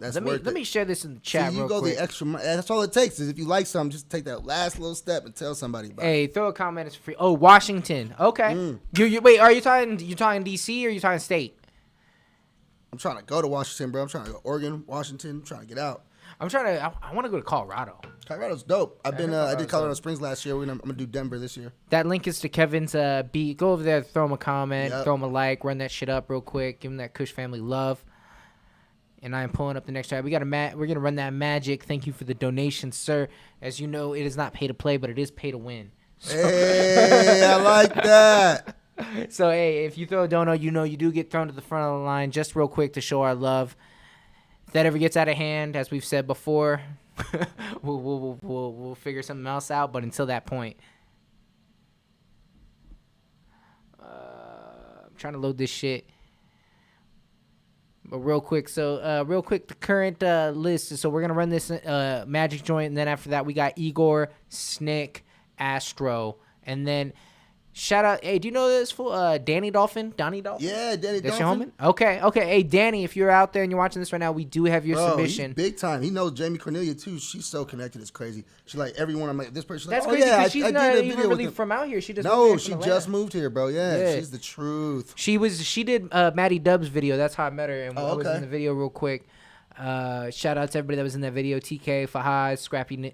That's let me share this in the chat. So you go quick. the extra. That's all it takes. Is if you like something, just take that last little step and tell somebody about it. Hey, throw a comment. It's free. Oh, Washington. Okay. You wait. Are you talking DC or are you talking state? I'm trying to go to Washington, bro. I'm trying to go Oregon, Washington. I'm trying to get out. I want to go to Colorado. Colorado's dope. I did Colorado Springs last year. I'm gonna do Denver this year. That link is to Kevin's beat. Go over there, throw him a comment, Yep. throw him a like, run that shit up real quick. Give him that Kush family love. And I am pulling up the next track. We're gonna run that magic. Thank you for the donation, sir. As you know, it is not pay to play, but it is pay to win. So, Hey, I like that. so hey, if you throw a dono, you know you do get thrown to the front of the line. Just real quick to show our love. If that ever gets out of hand, as we've said before, we'll figure something else out. But until that point, I'm trying to load this shit. But real quick, the current list. So we're gonna run this Magic joint, and then after that we got Igor, Snick, Astro, and then shout out. Hey, do you know this fool? Donnie Dolphin? Yeah, Danny That's Dolphin. your homie? Okay. Hey, Danny, if you're out there and you're watching this right now, we do have your submission. He's big time. He knows Jamie Cornelia too. She's so connected. It's crazy. She like everyone. I'm like this person. That's like, crazy yeah, because she's I not did a even video really with from out here. She just No, she just moved here, bro. Yeah, she's the truth. She did Maddie Dub's video. That's how I met her, and I was okay. in the video real quick. Shout out to everybody that was in that video. TK, Fahad, Scrappy.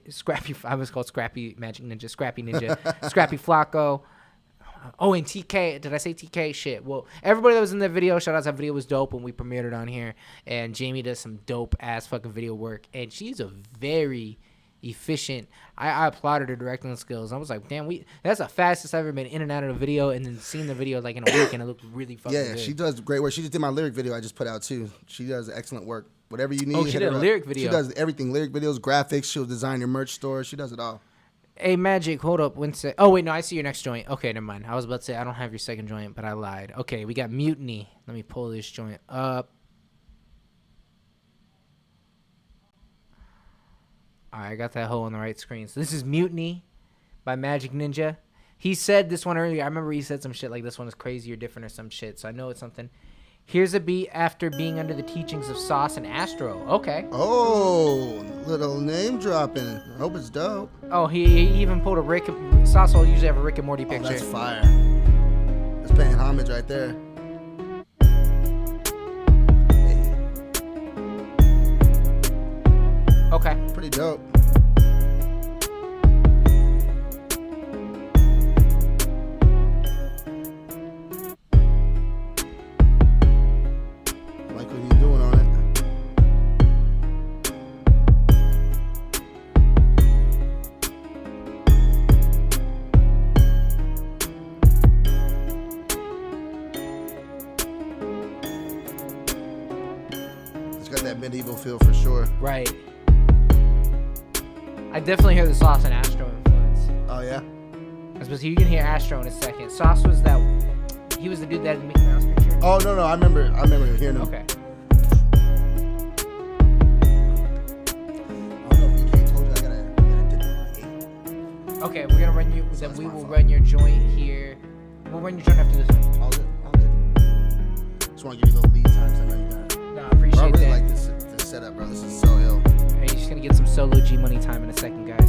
I was called Scrappy Magic Ninja, Scrappy Ninja, Scrappy Flacco. Oh, and TK. Did I say TK? Shit. Well, everybody that was in that video, shout out to that video was dope, and we premiered it on here. And Jamie does some dope ass fucking video work, and she's a very efficient. I applauded her directing skills. I was like, damn, that's the fastest I've ever been in and out of the video, and then seen the video like in a week, and it looked really fucking good. Yeah, she does great work. She just did my lyric video I just put out too. She does excellent work. Whatever you need. Oh, she did a lyric video. She does everything. Lyric videos, graphics. She'll design your merch store. She does it all. Hey, Magic, hold up. Oh, wait, no, I see your next joint. Okay, never mind. I was about to say I don't have your second joint, but I lied. Okay, we got Mutiny. Let me pull this joint up. All right, I got that hole on the right screen. So this is Mutiny by Magic Ninja. He said this one earlier. I remember he said some shit like this one is crazy or different or some shit, so I know it's something. Here's a beat after being under the teachings of Sauce and Astro. Okay. Oh, little name dropping. I hope it's dope. Oh, he even pulled a Sauce will usually have a Rick and Morty picture. Oh, that's fire. That's paying homage right there. Hey. Okay. Pretty dope. Medieval feel for sure. Right. I definitely hear the Sauce and Astro influence. Oh yeah. I suppose you can hear Astro in a second. Sauce was he was the dude that had the Mickey Mouse picture. Oh no, I remember hearing him. Okay. I don't know if EK told you I gotta dip in my 8. Okay, we're gonna run you. Then we will run your joint here. We'll run your joint after this one. All good. Just want to give you a little lead time, so I know you got it. No, I appreciate I really that. like this setup, bro. This is so ill. Hey, you're just gonna get some solo G Money time in a second, guys.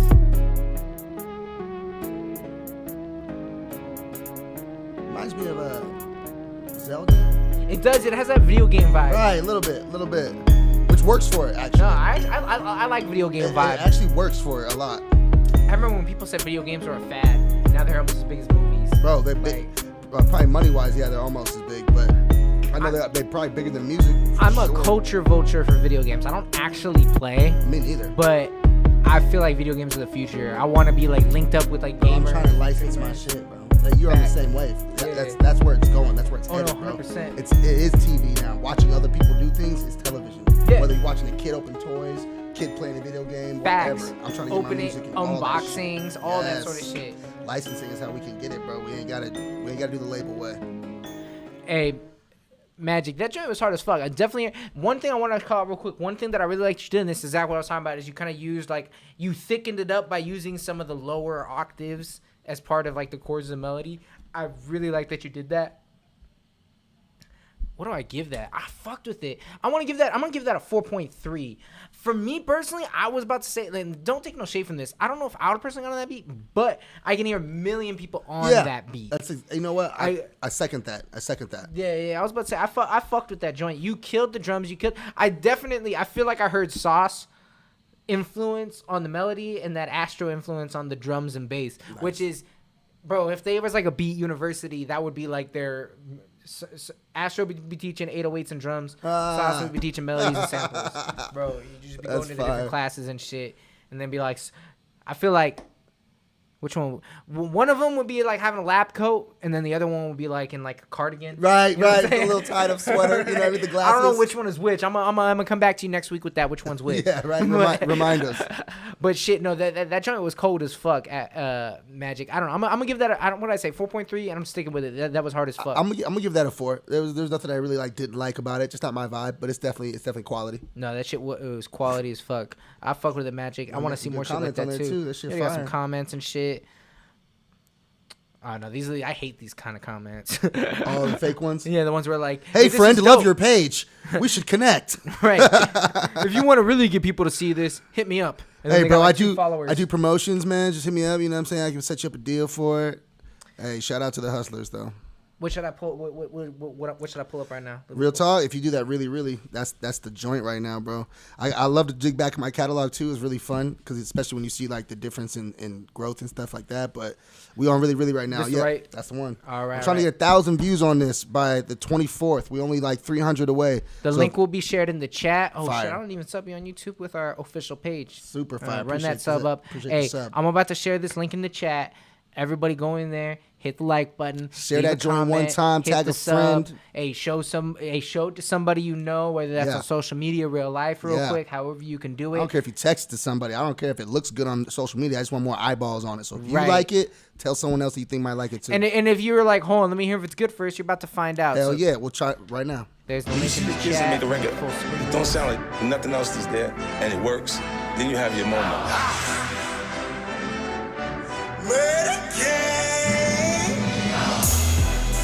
Reminds me of Zelda. It does. It has that video game vibe. Right, a little bit. Which works for it, actually. No, I like video game vibe. It actually works for it a lot. I remember when people said video games were a fad. Now they're almost as big as movies. Bro, they're big. Probably money-wise, yeah, they're almost as big, but I know they're probably bigger than music. I'm a culture vulture for video games. I don't actually play. Me neither. But I feel like video games are the future. I want to be like linked up with like gamers. I'm trying to license my shit, bro. Like, you're on the same wave. That's where it's going. That's where it's headed, bro. 100%. It is TV now. Watching other people do things is television. Yeah. Whether you're watching a kid open toys, kid playing a video game, Facts. whatever. I'm trying to get my music and unboxings, all that sort of Yes. shit. Licensing is how we can get it, bro. We ain't gotta do the label way. Hey, Magic, that joint was hard as fuck. I definitely, one thing I want to call out real quick, one thing that I really liked you did, and this is exactly what I was talking about, is you kind of used, like, you thickened it up by using some of the lower octaves as part of, like, the chords of the melody. I really like that you did that. What do I give that? I fucked with it. I'm gonna give that a 4.3. For me personally, I was about to say, like, don't take no shade from this. I don't know if I would have personally gone on that beat, but I can hear a million people on that beat. That's you know what? I second that. Yeah. I was about to say I fucked with that joint. You killed the drums. I feel like I heard Sauce influence on the melody and that Astro influence on the drums and bass, which is, bro, if they was like a beat university, that would be like their Astro would be teaching 808s and drums. Sauce would be teaching melodies and samples. Bro, you just be going to the different classes and shit, and then be like, I feel like, which one? One of them would be like having a lab coat, and then the other one would be like in like a cardigan. Right, a little tied up sweater, with the glasses. I don't know which one is which. I'm gonna come back to you next week with that. Which one's which? Yeah, right. Remind us. But shit, no, that joint was cold as fuck at Magic. I don't know. I'm gonna give that. What did I say? 4.3, and I'm sticking with it. That was hard as fuck. I'm gonna give that a 4. There's nothing I really didn't like about it. Just not my vibe, but it's definitely quality. No, that shit it was quality as fuck. I fuck with the Magic. I want to see more shit like that too. That shit Got some fire. comments and shit. Oh no, I hate these kind of comments. Oh, the fake ones. Yeah, the ones where like, Hey this friend, is love dope." your page. We should connect. Right. If you want to really get people to see this, hit me up. And then Hey they bro, got, like, I 2 do followers. I do promotions, man. Just hit me up. You know what I'm saying? I can set you up a deal for it. Hey, shout out to the hustlers though. What should I pull? What should I pull up right now? Real talk, if you do that really, that's the joint right now, bro. I love to dig back in my catalog too. It's really fun because especially when you see like the difference in growth and stuff like that. But we on really right now. This Yeah, right? that's the one. All right, I'm trying to get 1,000 views on this by the 24th. We only like 300 away. The So, link will be shared in the chat. Oh Fire. shit! I don't even sub you on YouTube with our official page. Super fire. Run Appreciate that sub the- up. appreciate Hey, the sub. I'm about to share this link in the chat. Everybody go in there, hit the like button, Share leave that a joint one comment, time, hit tag the a sub. friend. Hey, show it to somebody you know, whether that's Yeah. on social media, real life, real Yeah. quick, however you can do I it. don't care if you text it to somebody. I don't care if it looks good on social media. I just want more eyeballs on it. So if you Right. like it, tell someone else that you think might like it too. And if you were like, hold on, let me hear if it's good first, you're about to find out. Hell So yeah, we'll try it right now. There's the When you link see in the the kids that chat. make a record, full screen. it don't sound like nothing else is there, and it works. Then you have your moment.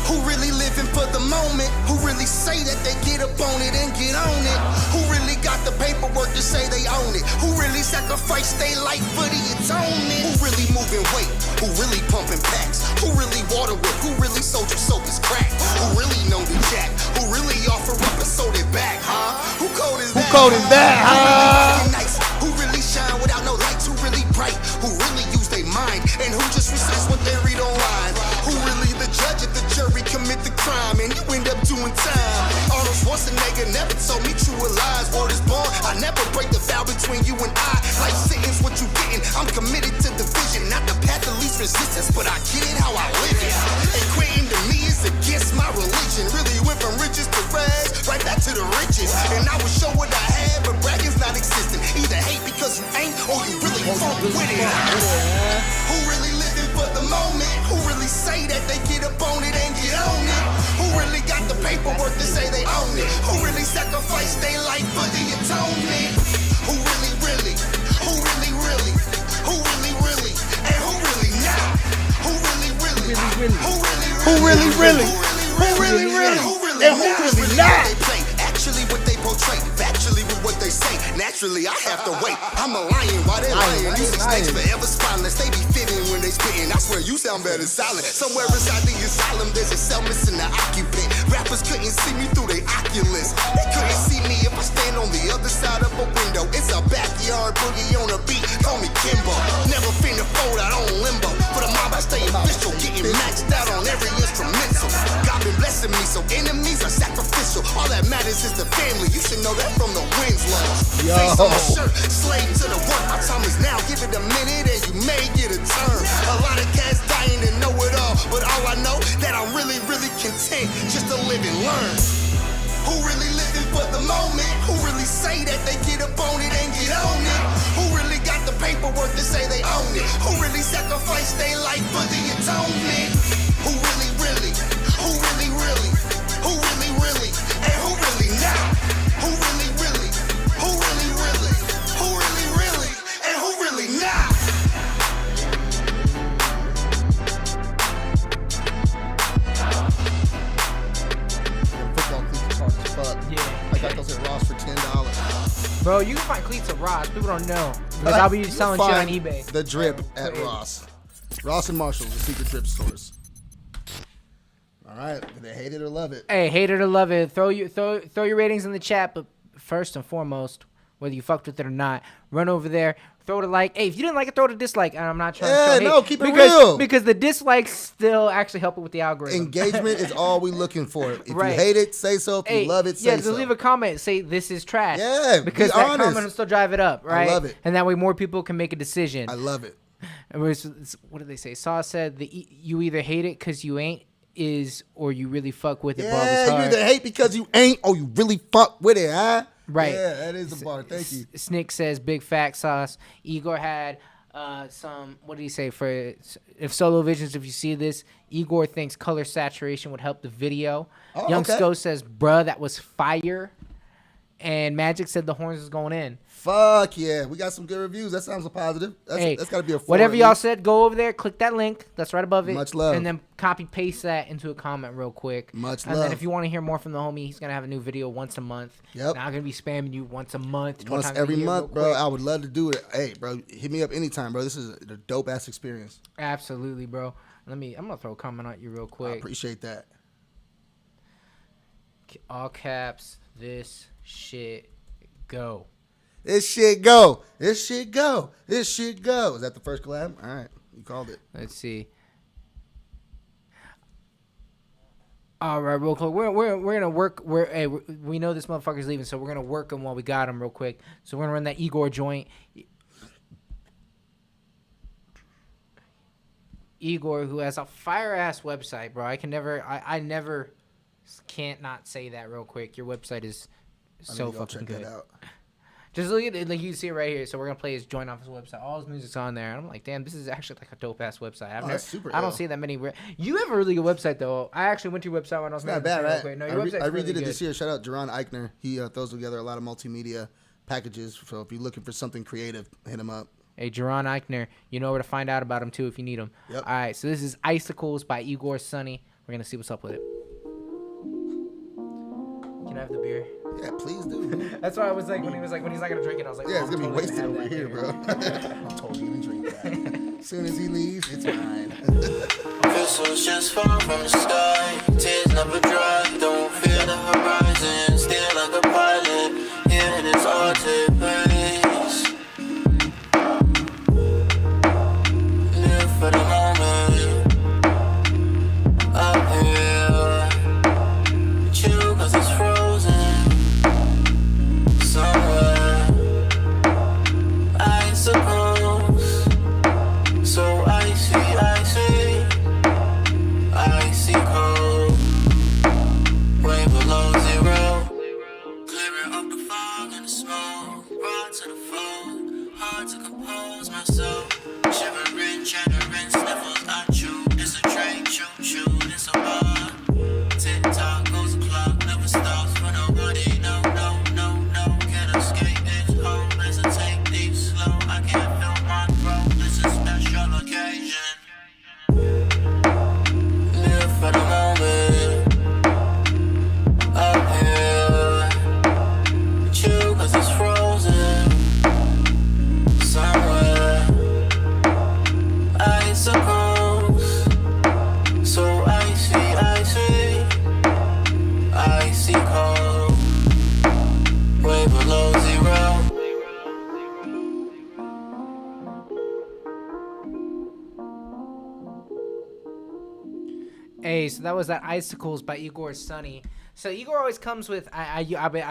Who really living for the moment? Who really say that they get up on it and get on it? Who really got the paperwork to say they own it? Who really sacrifice their life for the atonement? Who really moving weight? Who really pumping packs? Who really water whip? Who really sold you soap is crack? Who really know the jack? Who really offer up and sold it back, huh? Who cold is that? Who cold is that, huh? Nice. Who really shine without no lights? Who really bright? Who really use their mind? And who just recites what they read online? Who really the judge if the jury commit the crime and you end up doing time? Arnold Schwarzenegger never told me true lies. Word is born, I never break the vow between you and I. Life sentence, what you getting? I'm committed to the vision, not the path of least resistance, but I get it how I live it. And quitting to me is against my religion. Really went from riches to rags, right back to the riches. And I will show what I had, but bragging's not existing. Either hate because you ain't, or you really fuck with it. Who really living for the moment? Who really say that they get up on it and get on it? Who really got the paperwork to say they own it? Who really sacrifice their life for the atonement? Who really, who really, who really, and who really not? Who really, who really, Who really, and who really not? Actually what they portray, factually with what they say. Naturally, I have to wait. I'm a lion while they're lying. Music snakes forever spineless. They be fitting when they spitting. I swear you sound better silent. Somewhere inside the asylum, there's a cell missing the occupant. Rappers couldn't see me through their Oculus. They couldn't see me if I stand on the other side of a window. It's a backyard boogie on a beat. Call me Kimbo. Never finna fold out on limbo. For the mob, I stay official. Getting maxed out on every instrumental. God been blessing me, so enemies are sacrificial. All that matters is the family. You should know that from the Winslow. Yo. Face on my shirt, slave to the work. My time is now. Give it a minute and you may get a turn. A lot of cats dying to know it all, but all I know that I'm really content just to live and learn. Who really living for the moment? Who really say that they get up on it and get on it? Who really got the paperwork to say they own it? Who really sacrifice their life for the atonement? Who really, who really, who really, and who really not? Who really, who really, who really, and who really not? Football cleats are hard as fuck. Yeah. I got those at Ross for $10. Bro, you can find cleats at Ross. People don't know. Because I'll be selling shit on eBay. The drip at Ross. Ross and Marshall, the secret drip stores. All right, they hate it or love it. Hey, hate it or love it. Throw your ratings in the chat, but first and foremost, whether you fucked with it or not, run over there, throw it a like. Hey, if you didn't like it, throw it a dislike. And I'm not trying to show hate. no, keep it because, real. Because the dislikes still actually help it with the algorithm. Engagement is all we looking for. If Right. you hate it, say so. If Hey, you love it, say yeah, so. just leave a comment. Say this is trash. Yeah, because be that honest. comment will still drive it up, right? love it. And that way more people can make a decision. I love it. What did they say? Saw said you either hate it because you ain't or you really fuck with it. Bob is Yeah, you hard. either hate because you ain't or you really fuck with it, huh? Right. Yeah, that is the bar. Thank you. Snick says big fat sauce. Igor had some. What did he say? For if Solo Visions, if you see this, Igor thinks color saturation would help the video. Oh, Young okay. Sko says, "Bruh, that was fire." And Magic said the horns is going in. Fuck yeah, we got some good reviews. That sounds a positive. That's got to be a 4 whatever at y'all least. said, go over there, click that link that's right above it. Much love. And then copy paste that into a comment real quick. Much and love. then if you want to hear more from the homie, he's gonna have a new video once a month. Yep. Not gonna be spamming you once a month, 12 Once times every a year, month, real bro. quick. I would love to do it. Hey, bro, hit me up anytime, bro. This is a dope ass experience. Absolutely, bro. I'm gonna throw a comment at you real I quick. appreciate that. All caps. This shit go. This shit go. This shit go. This shit go. Is that the first collab? All right, you called it. Let's see. All right, real quick. We're gonna work. We know this motherfucker's leaving, so we're gonna work him while we got him real quick. So we're gonna run that Igor joint. Igor, who has a fire ass website, bro. I never can't not say that real quick. Your website is so fucking good. That out. Just look at it, like you see it right here. So we're gonna play his joint off his website. All his music's on there. And I'm like, damn, this is actually like a dope ass website. That's super I don't ill. see that many. You have a really good website though. I actually went to your website when I was Not bad, right? No, your website's I really redid it good. this year. Shout out Jerron Eichner. He throws together a lot of multimedia packages. So if you're looking for something creative, hit him up. Hey, Jerron Eichner, you know where to find out about him too if you need him. Yep. All right, so this is Icicles by Igor Sunny. We're gonna see what's up with it. Can I have the beer? Yeah, please do. Man. That's why I was like, when he's not gonna drink it, I was like, Yeah, it's I'm gonna be totally wasted have over that here, beer. bro. I'm totally gonna drink that. As soon as he leaves, it's mine. Vessels just fall from the sky. Tears never dry. Don't fear the horizon. Still like a pilot. Here in its altered pace. Live for the moment. Up here. Chill 'cause it's frozen. Somewhere. I suppose. So icy cold, way below zero. Clearing up the fog and the smoke, brought to the fold, hard to compose myself. Shivering, chattering, sniffles I chew. It's a train, choo choo, it's a bar. Tick tock goes the clock, never stops for nobody. No, no, no, no, can't escape its hold. Hesitate, deep, slow. I can't feel my throat. This is a special occasion. Live for the moment. Up here. Chill 'cause it's frozen. Somewhere. Icicles. So icy cold. Way below zero. Hey, so that was that Icicles by Igor Sunny. So Igor always comes with I've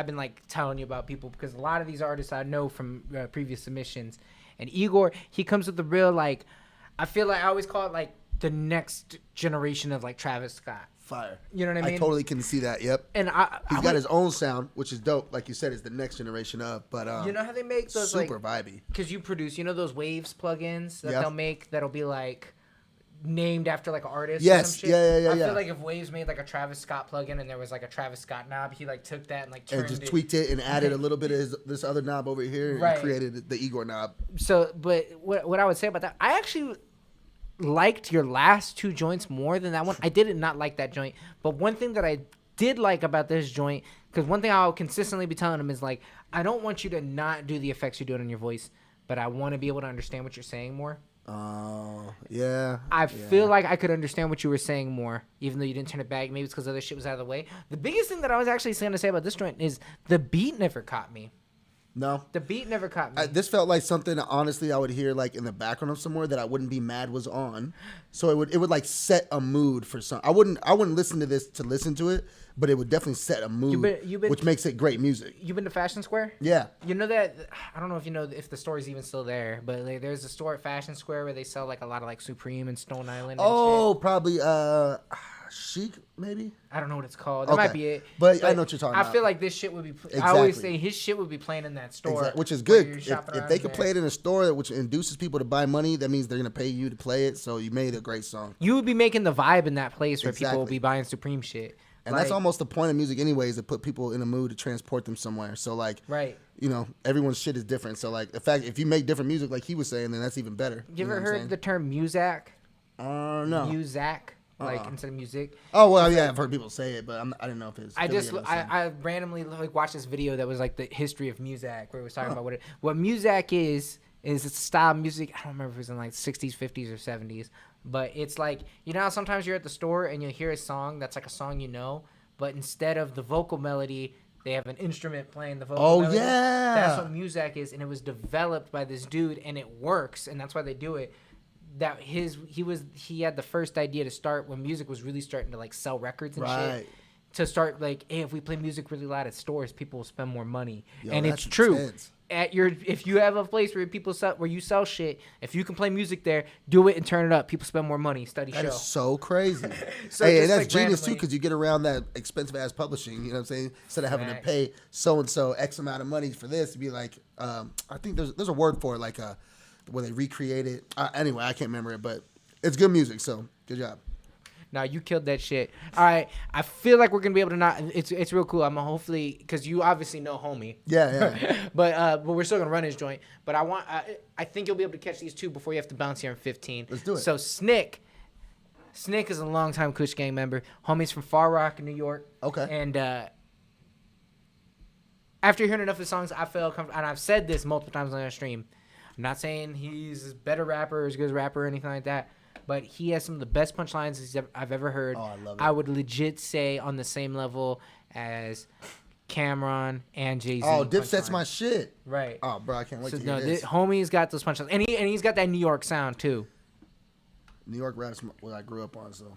been like telling you about people because a lot of these artists I know from previous submissions, and Igor he comes with the real like I feel like I always call it like the next generation of like Travis Scott. Fire. You know what I mean? I totally can see that. Yep. And He's got his own sound, which is dope. Like you said, it's the next generation of. But you know how they make those super like vibey. because you produce those Waves plugins that Yeah. they'll make that'll be like named after like an artist. Or Yes. some shit. Yeah. I feel like if Waves made like a Travis Scott plugin and there was like a Travis Scott knob, he like took that and like turned And just it. tweaked it and added a little bit of this other knob over here Right. and created the Igor knob. So, but what I would say about that, I actually liked your last two joints more than that one. I did not like that joint, but one thing that I did like about this joint, because one thing I'll consistently be telling him is like, I don't want you to not do the effects you're doing on your voice, but I want to be able to understand what you're saying more. Oh, yeah. I feel like I could understand what you were saying more, even though you didn't turn it back. Maybe it's because other shit was out of the way. The biggest thing that I was actually going to say about this joint is the beat never caught me. No. The beat never caught me. This felt like something, honestly, I would hear like in the background of somewhere that I wouldn't be mad was on. So it would like set a mood for some. I wouldn't listen to this to listen to it, but it would definitely set a mood, which makes it great music. You been to Fashion Square? Yeah. You know that, I don't know if you know if the store's even still there, but like, there's a store at Fashion Square where they sell like a lot of like Supreme and Stone Island and Oh, probably Chic, maybe? I don't know what it's called. That might be it. But I know what you're talking about. I feel like this shit would be. Exactly. I always say his shit would be playing in that store, which is good. If they could there. play it in a store, which induces people to buy money, that means they're gonna pay you to play it. So you made a great song. You would be making the vibe in that place where people will be buying Supreme shit. And that's almost the point of music, anyways, to put people in a mood to transport them somewhere. So like, you know, everyone's shit is different. So like, the fact if you make different music, like he was saying, then that's even better. You ever heard the term Muzak? No. Muzak. Like instead of music. Oh well, yeah, I've heard people say it, but I didn't know if it's. I randomly like watched this video that was like the history of Muzak, where it was talking about what Muzak is it's a style of music. I don't remember if it was in like 60s, 50s, or 70s, but it's like, you know how sometimes you're at the store and you'll hear a song that's like a song you know, but instead of the vocal melody, they have an instrument playing the vocal melody. Yeah, that's what Muzak is, and it was developed by this dude, and it works, and that's why they do it. That he had the first idea to start when music was really starting to like sell records and shit. To start like, hey, if we play music really loud at stores, people will spend more money. And it's true. Intense. If you have a place where you sell shit, if you can play music there, do it and turn it up. People spend more money. Study show. That is so crazy. So hey, and that's like genius too, because you get around that expensive ass publishing. You know what I'm saying? Instead of having to pay so and so X amount of money for this, to be like, I think there's a word for it, like where they recreate it. Anyway, I can't remember it, but it's good music. So good job. Nah, you killed that shit. All right, I feel like we're gonna be able to not. It's real cool. I'm hopefully, because you obviously know homie. Yeah. but we're still gonna run his joint. But I think you'll be able to catch these two before you have to bounce here in 15. Let's do it. So Snick is a longtime Kush Gang member. Homie's from Far Rock, New York. Okay. And after hearing enough of the songs, I felt comfortable, and I've said this multiple times on our stream. I'm not saying he's a better rapper or as good as a rapper or anything like that, but he has some of the best punchlines I've ever heard. Oh, I love it. I would legit say on the same level as Cameron and Jay-Z. Oh, Dipset's my shit. Right. Oh, bro, I can't wait to hear this. Homie's got those punchlines. And he's got that New York sound, too. New York rap's what I grew up on, so.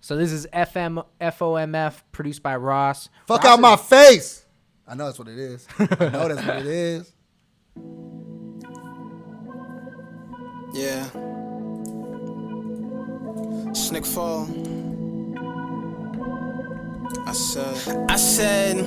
So this is FOMF, produced by Ross. Fuck out my face! I know that's what it is. I know that's what it is. Yeah. Snick fall. I said,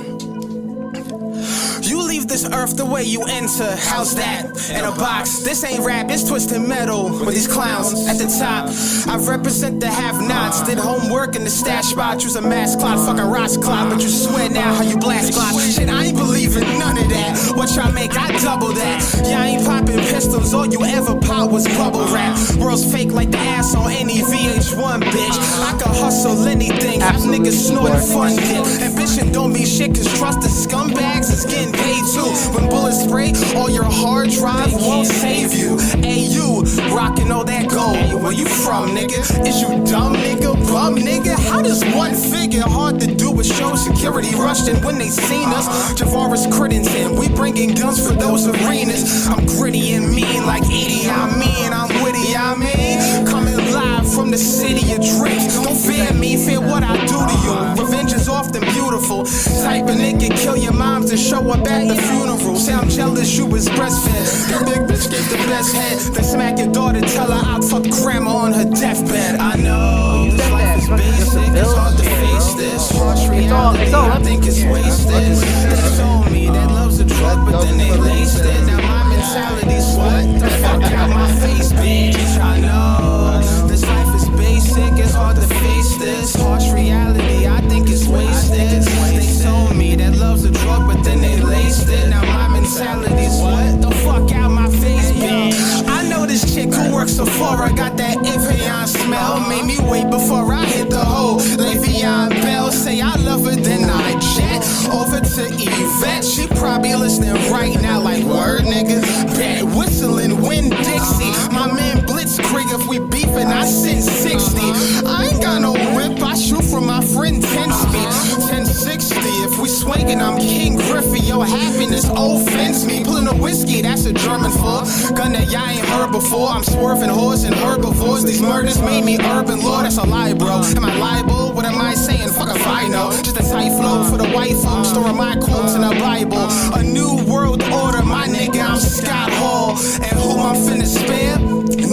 you leave this earth the way you enter. How's that? In a box. This ain't rap, it's twisted metal. With these clowns at the top. I represent the have-nots. Did homework in the stash spot. Use a mask cloud, fucking Ross cloud. But you swear now how you blast cloud. Shit, I ain't believing none of that. What y'all make, I double that. Y'all ain't popping pistols. All you ever pop was bubble wrap. World's fake like the ass on any VH1, bitch. I can hustle anything. Have niggas snorting fun dick. Ambition don't mean shit, cause trust the scumbags is getting paid too. When bullets spray, all your hard drive won't save you. Hey, you rockin' all that gold. Where you from, nigga? Is you dumb, nigga? Bum, nigga? How does one figure hard to do with show security rushed in when they seen us? Javaris Crittenton, we bringing guns for those arenas. I'm gritty and mean like Edie, I mean. I'm witty, I mean. Coming live from the city of dreams. Don't fear me, fear what I do to you. Revenge is often beautiful. Type of nigga kill your moms to show up at the funeral. Say I'm jealous you was breastfed. Your big bitch gave the best head. Then smack your daughter, tell her I fucked grandma on her deathbed. I know this life is basic. It's hard to face this. Harsh reality, I think it's wasted. They told me that love's a drug, but then they laced it. Now my mentality's what? The fuck out my face, bitch. I know this life is basic. It's hard to face this. Harsh reality, I think it's wasted. They told me that love's a drug, but then they laced it. Now my mentality's what? The fuck out my face, bitch. I know this chick who works Sephora got that Evian smell. Made me wait before I hit the hole. Le'Veon Bell say I love her, then I jet over to Yvette. She probably listening right now like word, nigga. Bad whistling Win Dixie. My man Blitzkrieg, if we beefing, I send 60. I ain't got no whip, I shoot from my friend 10 speed. 1060, if we swinging, I'm King Griffey. Your happiness offends me. Pulling a whiskey, that's a German for. Gun that y'all ain't heard before. I'm swerving horse and herbivores. These murders made me urban lord. That's a lie, bro. Am I liable? What am I saying? Fuck if I know. Just a tight flow for the white folks. Storing my quotes in the Bible. A new world order, my nigga. I'm Scott Hall. And who I'm finna spare?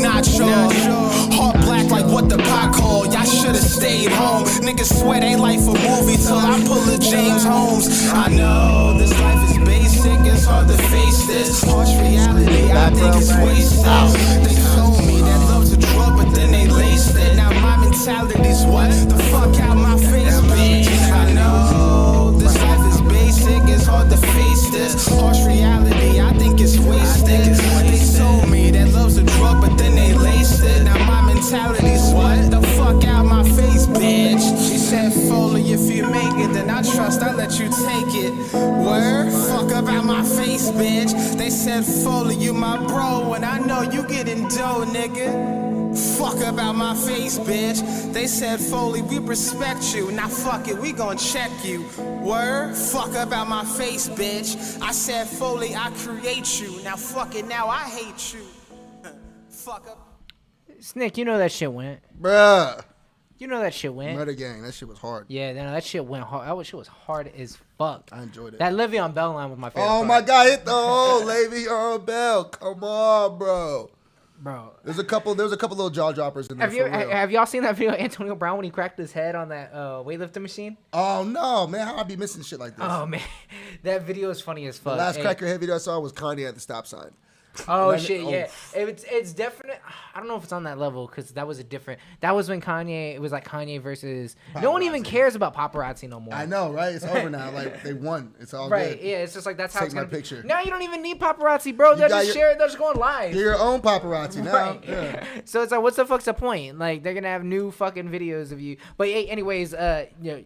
Not sure. Heart stayed home. Niggas swear they life a movie till I pull a James Holmes. I know this life is basic, it's hard to face this harsh reality. I think it's wasted. They told me that love's a drug, but then they laced it. Now my mentality's what? The fuck out my face, bitch. I know this life is basic, it's hard to face this harsh reality. I think it's wasted. They told me that love's a drug, but then they laced it. Now my mentality's what? The fuck out my face, bitch. She said, Foley, if you make it, then I trust, I let you take it. Word? Fuck about my face, bitch. They said, Foley, you my bro, and I know you getting dough, nigga. Fuck about my face, bitch. They said, Foley, we respect you. Now fuck it, we gon' check you. Word? Fuck about my face, bitch. I said, Foley, I create you. Now fuck it, now I hate you. Fuck up. Snick, you know that shit went. Bruh. You know that shit went. Murder Gang, that shit was hard. Yeah, no, that shit went hard. That shit was hard as fuck. I enjoyed it. That Le'Veon Bell line was my favorite. Oh part. my God, hit the hole, Le'Veon Bell. Come on, bro. Bro. There was a couple little jaw droppers in there. Have y'all seen that video of Antonio Brown when he cracked his head on that weightlifting machine? Oh no, man, how I be missing shit like this? Oh man, that video is funny as fuck. The last crack your head video I saw was Kanye at the stop sign. Oh shit, yeah. It's definite. I don't know if it's on that level because that was a different. That was when Kanye. It was like Kanye versus. Paparazzi. No one even cares about paparazzi no more. I know, right? It's over now. Like they won. It's all right. good. Yeah, it's just like that's how Take it's my gonna picture. Now you don't even need paparazzi, bro. They'll just share it. They're just going live. You're your own paparazzi now. Right. Yeah. So it's like, what's the fuck's the point? Like they're gonna have new fucking videos of you. But hey, anyways, you know.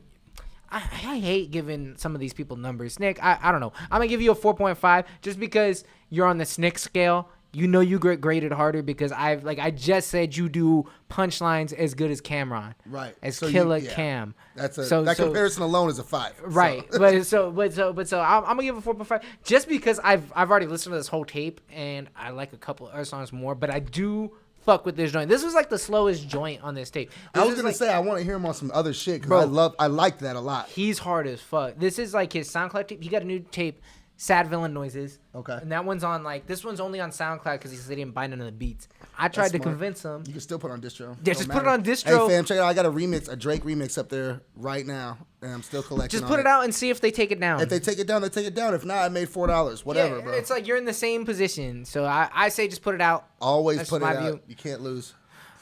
I hate giving some of these people numbers. Nick, I don't know. I'm gonna give you a 4.5 just because you're on the Snick scale. You know you get graded harder because I just said you do punchlines as good as Cameron. Right. As so Killer Cam. That's that comparison alone is a 5. Right. So. but I'm gonna give it a 4.5 just because I've already listened to this whole tape and I like a couple other songs more, but I do fuck with this joint. This was like the slowest joint on this tape. I was gonna say I want to hear him on some other shit because I like that a lot. He's hard as fuck. This is like his SoundCloud tape. He got a new tape, Sad Villain Noises. Okay. And that one's on this one's only on SoundCloud because he said he didn't buy none of the beats. I tried to convince him. You can still put it on distro. Yeah, just put it on distro. Hey fam, check it out. I got a Drake remix up there right now, and I'm still collecting. Just put it out and see if they take it down. If they take it down, they take it down. If not, I made $4. Whatever, bro. It's like you're in the same position. So I say just put it out. Always put it out. You can't lose.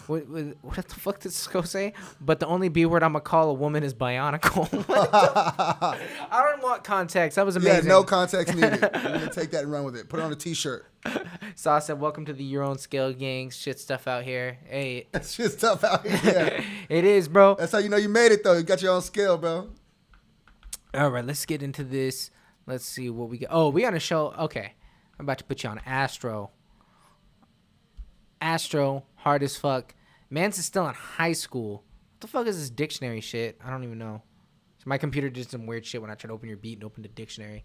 What the fuck did Sco say? But the only B word I'm gonna call a woman is bionicle. I don't want context. That was amazing. Yeah, no context needed. We're gonna take that and run with it. Put it on a t-shirt. Sauce said, "Welcome to the Your Own Scale gang. Shit stuff out here. Hey, shit stuff out here. Yeah. It is, bro. That's how you know you made it, though. You got your own scale, bro. All right, let's get into this. Let's see what we got. Oh, we got a show. Okay, I'm about to put you on Astro. Astro, hard as fuck. Mans is still in high school. What the fuck is this dictionary shit? I don't even know. So my computer did some weird shit when I tried to open your beat and open the dictionary.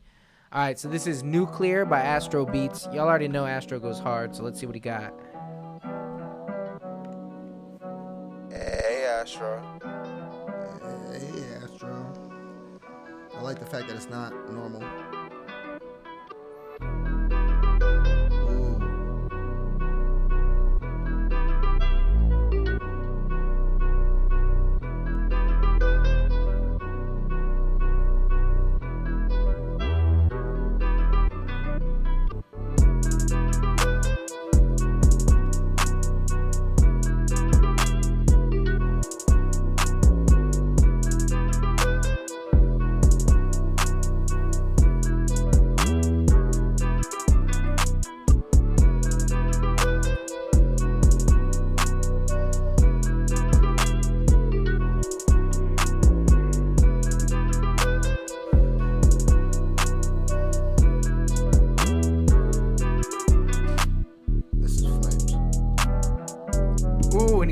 All right, so this is Nuclear by Astro Beats. Y'all already know Astro goes hard, so let's see what he got. Hey, Astro. Hey, Astro. I like the fact that it's not normal.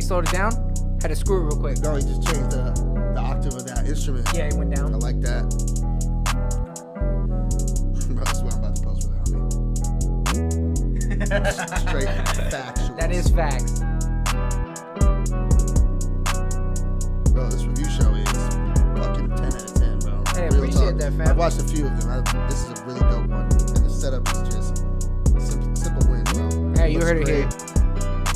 Slowed it down. Had to screw it real quick. No, he just changed the octave of that instrument. Yeah, he went down. I like that. Bro, that's what I'm about to post for the homie. Straight factual. That is facts. Bro, this review show is fucking 10 out of 10, bro. Hey, appreciate that, fam. I've watched a few of them. This is a really dope one. And the setup is just simple wins, bro. Hey, you heard it here.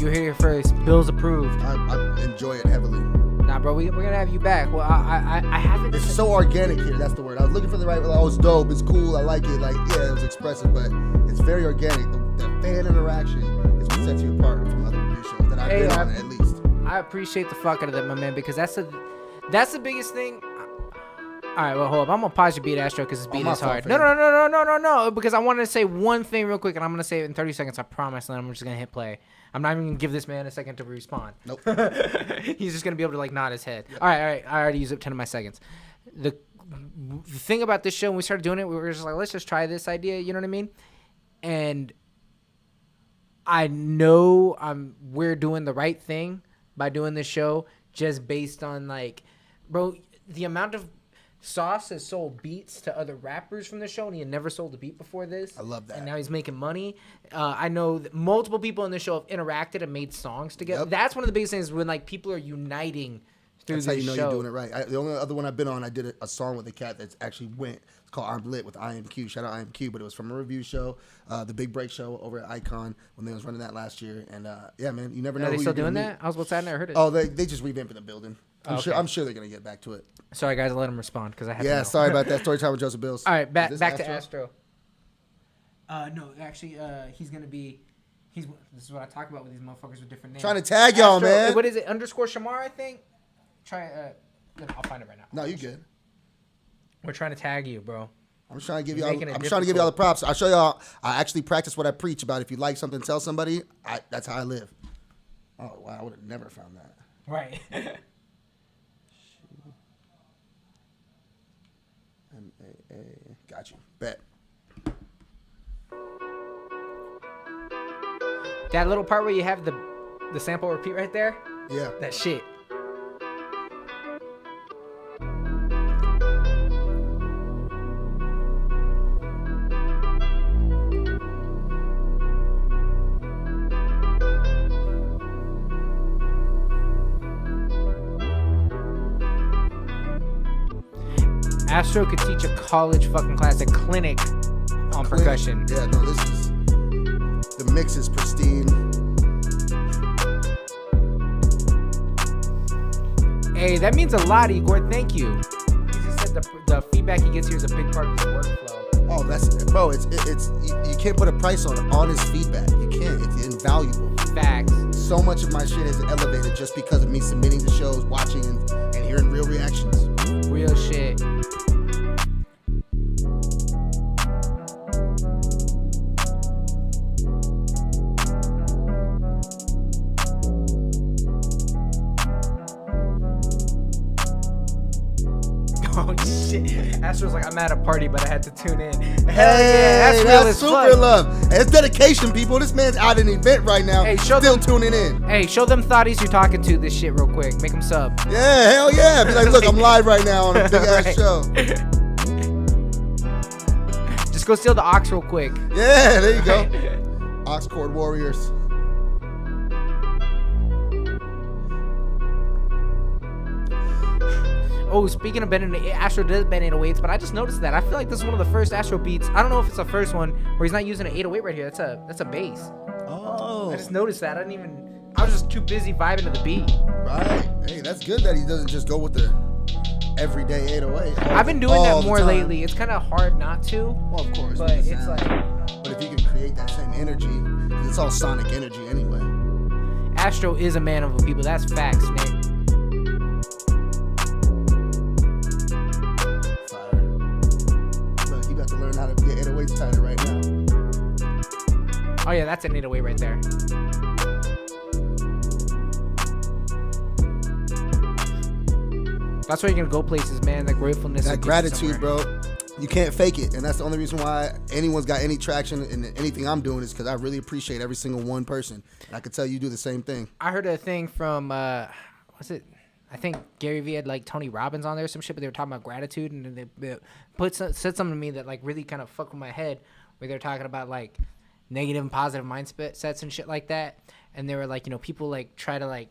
You heard it here first. Bills approved. I enjoy it heavily. Nah, Nah, bro, we're gonna have you back. Well, I haven't. It's so organic here. That's the word. I was looking for the right. Oh, it's dope. It's cool. I like it. Like, yeah, it was expressive, but it's very organic. The fan interaction is what sets you apart from other review shows that I've been on, at least. I appreciate the fuck out of that, my man, because that's the biggest thing. All right, well, hold up. I'm gonna pause your beat, Astro, because this beat is hard. No, because I wanted to say one thing real quick, and I'm gonna say it in 30 seconds. I promise. And then I'm just gonna hit play. I'm not even gonna give this man a second to respond. Nope. He's just gonna be able to like nod his head. Yep. All right. I already used up 10 of my seconds. The thing about this show, when we started doing it, we were just like, let's just try this idea. You know what I mean? And I know we're doing the right thing by doing this show, just based on like, bro, the amount of Sauce has sold beats to other rappers from the show, and he had never sold a beat before this. I love that. And now he's making money. I know that multiple people in the show have interacted and made songs together. Yep. That's one of the biggest things when like people are uniting through That's this how you know show. you're doing it right. The only other one I've been on, I did a song with a cat that's actually went. It's called I'm Lit with IMQ. Shout out IMQ, but it was from a review show, the Big Break show over at Icon when they was running that last year. And yeah, man, you never know. Are they who still you're doing gonna that? I was I never heard it. Oh, they just revamped the building. I'm Okay. sure they're gonna get back to it. Sorry guys, I let him respond because I had to know. Sorry about that. Story time with Joseph Bills. All right, back Is to this Astro. No, actually, he's gonna be. This is what I talk about with these motherfuckers with different names. Trying to tag y'all, Astro, man. What is it? _ Shamar, I think. I'll find it right now. No, you good. We're trying to tag you, bro. I'm trying to give You're y'all. making it I'm trying to give y'all the difficult. props. I'll show y'all. I actually practice what I preach about. If you like something, tell somebody. That's how I live. Oh wow, I would have never found that. Right. M-A-A. Got you. Bet. That little part where you have the sample repeat right there. Yeah. That shit. Astro could teach a college fucking class, a clinic on percussion. Yeah, no, the mix is pristine. Hey, that means a lot, Igor. Thank you. He just said the feedback he gets here is a big part of his workflow. Oh, it's you can't put a price on honest feedback. You can't. It's invaluable. Facts. So much of my shit is elevated just because of me submitting to shows, watching, and hearing real reactions. Real shit. Oh shit! Astro's like, I'm at a party, but I had to tune in. Hell yeah, that's real as super fuck. love. And it's dedication, people. This man's out at an event right now. Hey, show still them, tuning in. Hey, show them thotties you're talking to this shit real quick. Make them sub. Yeah, hell yeah. Be like, look, I'm live right now on a big ass show. Just go steal the ox real quick. Yeah, there you go. Ox Cord Warriors. Oh, speaking of bending, Astro does bend 808s, but I just noticed that. I feel like this is one of the first Astro beats. I don't know if it's the first one where he's not using an 808 right here. That's a bass. Oh. I just noticed that. I was just too busy vibing to the beat. Right. Hey, that's good that he doesn't just go with the everyday 808. I've been doing that more lately. It's kind of hard not to. Well, of course. But it's like. But if you can create that same energy, 'cause it's all sonic energy anyway. Astro is a man of the people. That's facts, Nick. To learn how to get 808s tighter right now. Oh yeah, that's an 808 right there. That's why you're gonna go places, man. That gratefulness. That gratitude, bro. You can't fake it, and that's the only reason why anyone's got any traction in anything I'm doing is because I really appreciate every single one person. And I could tell you do the same thing. I heard a thing from what's it? I think Gary Vee had like Tony Robbins on there or some shit, but they were talking about gratitude, and they said something to me that like really kind of fucked with my head, where they're talking about like negative and positive mindsets and shit like that, and they were like, people like try to like,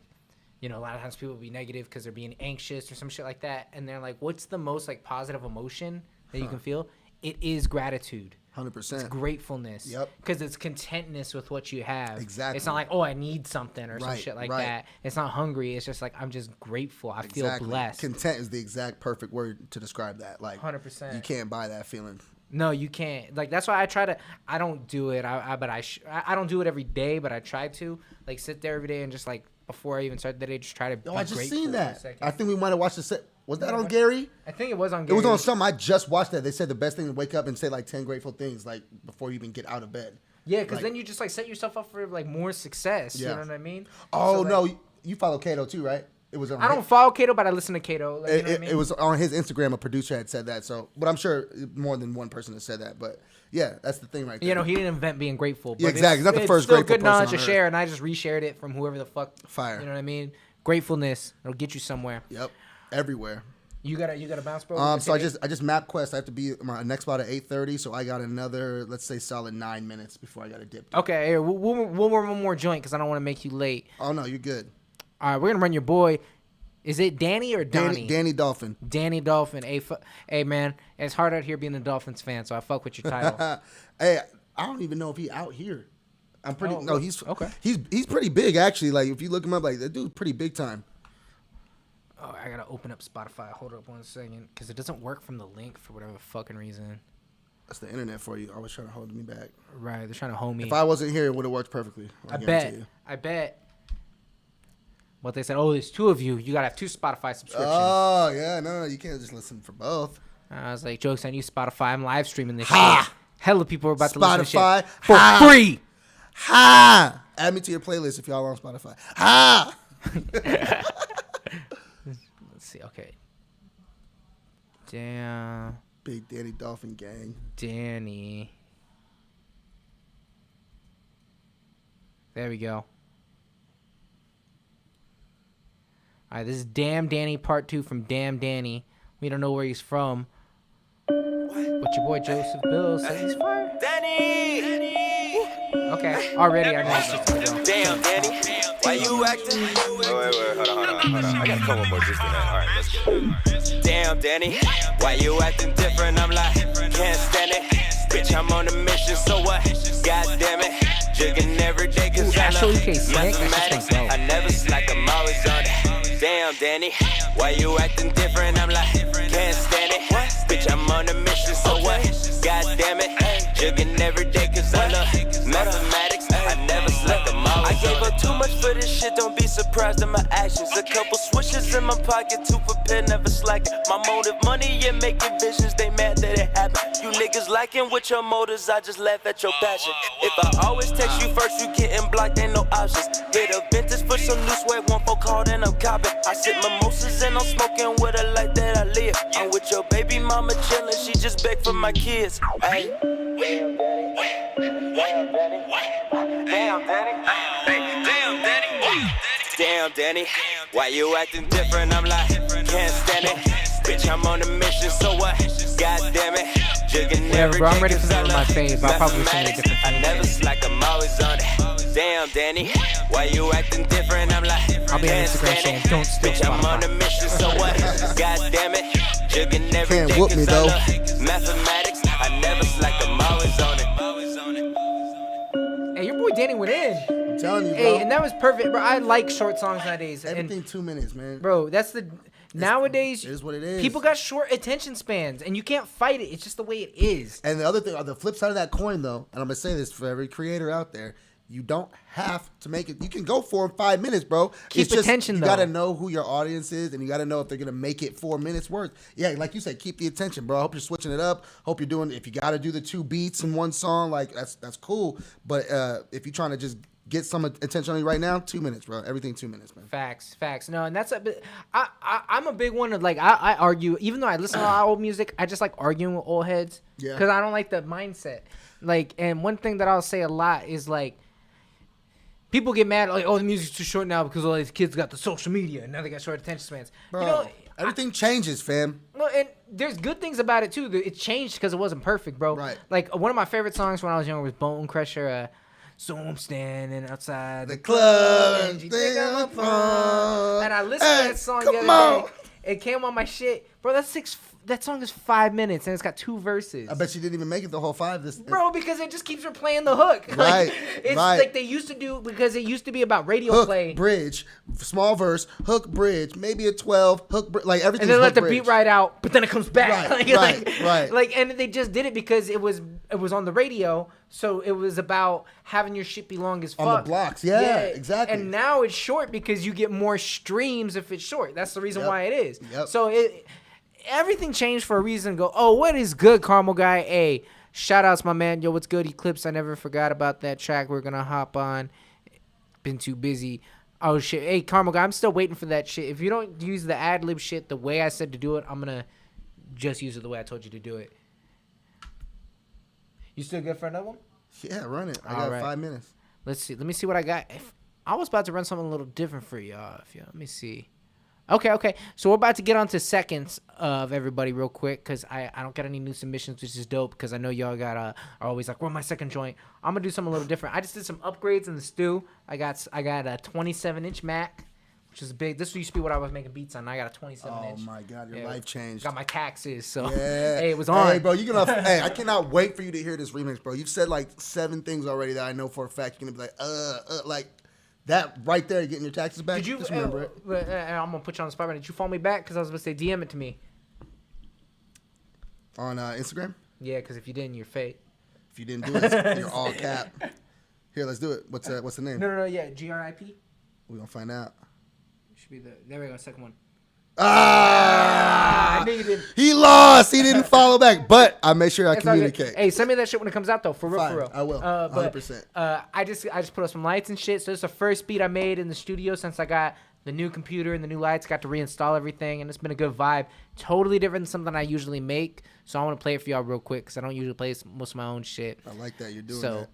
a lot of times people be negative because they're being anxious or some shit like that, and they're like, what's the most like positive emotion that you can feel? It is gratitude. 100%. Gratefulness. Yep. Because it's contentness with what you have. Exactly. It's not like, oh, I need something or some Right, shit like right. that. It's not hungry. It's just like, I'm just grateful. I feel blessed. Content is the exact perfect word to describe that. Like 100%. You can't buy that feeling. No, you can't. Like, that's why I try to. I don't do it. I don't do it every day, but I try to like sit there every day and just like before I even start the day, just try to. Oh, be I just grateful seen for a that. second. I think we might have watched the set. Was that on Gary? I think it was on It Gary. was on something. I just watched that. They said the best thing to wake up and say like 10 grateful things like before you even get out of bed. Yeah, because like, then you just like set yourself up for like more success. Yeah. You know what I mean? Oh, So, like, no. You follow Kato too, right? It was on I don't follow Kato, but I listen to Kato. Like, you know what I mean? It was on his Instagram. A producer had said that. So, but I'm sure more than one person has said that. But yeah, that's the thing right there. You know, he didn't invent being grateful. But Yeah, exactly. He's not the it's first still grateful good knowledge person to on share, earth. and I just reshared it from whoever the fuck. Fire. You know what I mean? Gratefulness. It'll get you somewhere. Yep. Everywhere. You gotta bounce, bro. So I just map quest. I have to be my next spot at 8:30. So I got another, let's say, solid 9 minutes before I got to dip. Okay, here, one more joint because I don't want to make you late. Oh no, you're good. All right, we're gonna run your boy. Is it Danny or Donnie? Danny Dolphin. Danny Dolphin. Hey man, it's hard out here being a Dolphins fan, so I fuck with your title. Hey, I don't even know if he out here. I'm pretty. Oh, no, he's okay. He's pretty big actually. Like if you look him up, like that dude's pretty big time. Oh, I gotta open up Spotify. Hold up 1 second, because it doesn't work from the link for whatever fucking reason. That's the internet for you. Always trying to hold me back. Right, they're trying to hold me. If I wasn't here, it would have worked perfectly. I guarantee you. bet. But they said, oh, there's two of you. You gotta have 2 Spotify subscriptions. Oh yeah, no, you can't just listen for both. I was like, jokes on you, Spotify. I'm live streaming this Ha! shit. Hella people are about to listen to Spotify shit for free. Ha! Add me to your playlist if y'all on Spotify. Ha! Let's see. Okay. Damn. Big Danny Dolphin gang. Danny. There we go. All right, this is Damn Danny Part 2 from Damn Danny. We don't know where he's from. But your boy Joseph Bill says he's fire. Danny! Okay, already I know it's just a joke. Damn, Danny. Why you acting? Wait, hold on. I got a couple more just in that. All right, let's get it. Damn, Danny. Why you acting different? I'm like, can't stand it. Bitch, I'm on a mission, so what? God damn it. Jigging every day, cause I love mathematics. I never slack, I'm always on it. Damn, Danny. Why you acting different? I'm like, can't stand it. Bitch, I'm on a mission, so what? God damn it. Jigging every day, cause I love mathematics. I never slack, I'm always on it. I gave up too much for this shit, don't be surprised at my actions. A couple swishes in my pocket, too prepared, never slacking. My motive, money, and making visions, they mad that it happened. You niggas liking with your motives, I just laugh at your passion. If I always text you first, you getting blocked, ain't no options. Hit a vintage for some new swag, 1-4 called and I'm copping. I sip mimosas and I'm smoking with a life that I live. I'm with your baby mama chillin', she just begged for my kids. Ay. Damn, Danny, why you acting different? I'm like, can't stand it. Bitch, I'm on a mission, so what? God damn it. Jigging every bro, I'm day, ready for cause I my love fave, but I'll probably sing it mathematics. different. I never slack, I'm always on it. Damn, Danny, why you acting different? I'm like, I'll be on can't Instagram stand saying, it. don't steal Bitch, I'm on a Spotify. mission, so what? God damn it. Jigging every Can't day, whoop me, cause I though. love mathematics. I never slack, I'm always on it. Hey, your boy Danny went in. I'm telling you, bro. Hey, and that was perfect, bro. I like short songs nowadays. Everything And, 2 minutes, man. bro, that's the... Nowadays, it is what it is. People got short attention spans, and you can't fight it. It's just the way it is. And the other thing, on the flip side of that coin, though, and I'm gonna say this for every creator out there, you don't have to make it. You can go 4 and 5 minutes, bro. Keep It's just, attention, you though. gotta know who your audience is, and you gotta know if they're gonna make it 4 minutes worth. Yeah, like you said, keep the attention, bro. I hope you're switching it up. Hope you're doing. If you gotta do the 2 beats in one song, like that's cool. But if you're trying to just get some attention on you right now, 2 minutes, bro. Everything 2 minutes, man. Facts. No, and that's a bit. I'm a big one of like I argue. Even though I listen to a lot of old music, I just like arguing with old heads. Yeah. Because I don't like the mindset. Like, and one thing that I'll say a lot is like, people get mad like, oh, the music's too short now because all these kids got the social media and now they got short attention spans. Bro, You know, everything changes, fam. well, and there's good things about it too. It changed because it wasn't perfect, bro. Right. Like one of my favorite songs when I was younger was Bone Crusher. So I'm standing outside The club, and you think I'm a punk. And I listened to that song the come other on. day. It came on my shit, Bro, that song is 5 minutes and it's got 2 verses. I bet she didn't even make it the whole 5. Bro, because it just keeps replaying the hook. Right, It's right. like they used to do, because it used to be about radio Hook, play. bridge, small verse, hook, bridge, maybe a 12, hook, like everything. And then let the beat ride out, but then it comes back. Right. Like, and they just did it because it was on the radio, so it was about having your shit be long as fuck. On the blocks, yeah, exactly. And now it's short because you get more streams if it's short. That's the reason why it is. Yep. So everything changed for a reason. Go, oh, what is good, Caramel Guy? Hey, shout outs, my man. Yo, what's good? Eclipse, I never forgot about that track. We're going to hop on. Been too busy. Oh, shit. Hey, Caramel Guy, I'm still waiting for that shit. If you don't use the ad-lib shit the way I said to do it, I'm going to just use it the way I told you to do it. You still good for another one? Yeah, run it. I got 5 minutes. Let's see. Let me see what I got. I was about to run something a little different for y'all. Let me see. Okay. So we're about to get on to seconds of everybody real quick because I don't got any new submissions, which is dope because I know y'all are always like, where's my second joint? I'm going to do something a little different. I just did some upgrades in the stew. I got a 27-inch Mac, which is big. This used to be what I was making beats on. I got a 27-inch. Oh, my God. Your life changed. Got my taxes. So, yeah. Hey, it was on. Hey, bro, hey, I cannot wait for you to hear this remix, bro. You've said like 7 things already that I know for a fact you're going to be like, like. That right there, getting your taxes back. Did you just remember it? I'm gonna put you on the spot. Did you follow me back? Because I was gonna say DM it to me on Instagram. Yeah, because if you didn't, you're fake. If you didn't do it, you're all cap. Here, let's do it. What's the name? No. Yeah, GRIP. We're gonna find out. Should be there. We go. Second one. Ah! I knew you didn't. He lost. He didn't follow back, but I make sure I communicate. Hey, send me that shit when it comes out, though. For real, Fine, for real. I will. 100%. I just put up some lights and shit. So it's the first beat I made in the studio since I got the new computer and the new lights. Got to reinstall everything, and it's been a good vibe. Totally different than something I usually make. So I want to play it for y'all real quick because I don't usually play most of my own shit. I like that you're doing that. So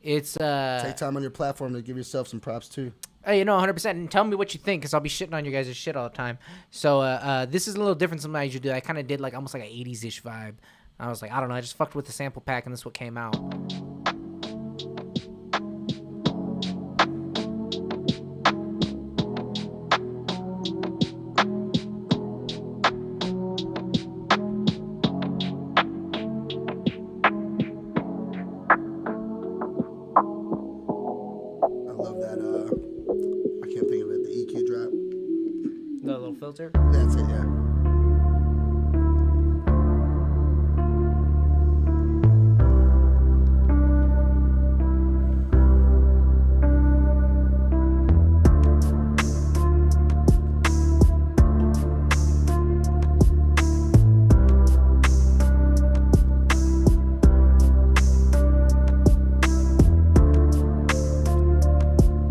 it's take time on your platform to give yourself some props too. Hey, 100%. And tell me what you think, because I'll be shitting on you guys' shit all the time. So this is a little different than what I usually do. I kind of did like almost like an 80s-ish vibe. I was like, I don't know. I just fucked with the sample pack, and this is what came out. Filter? That's it, yeah.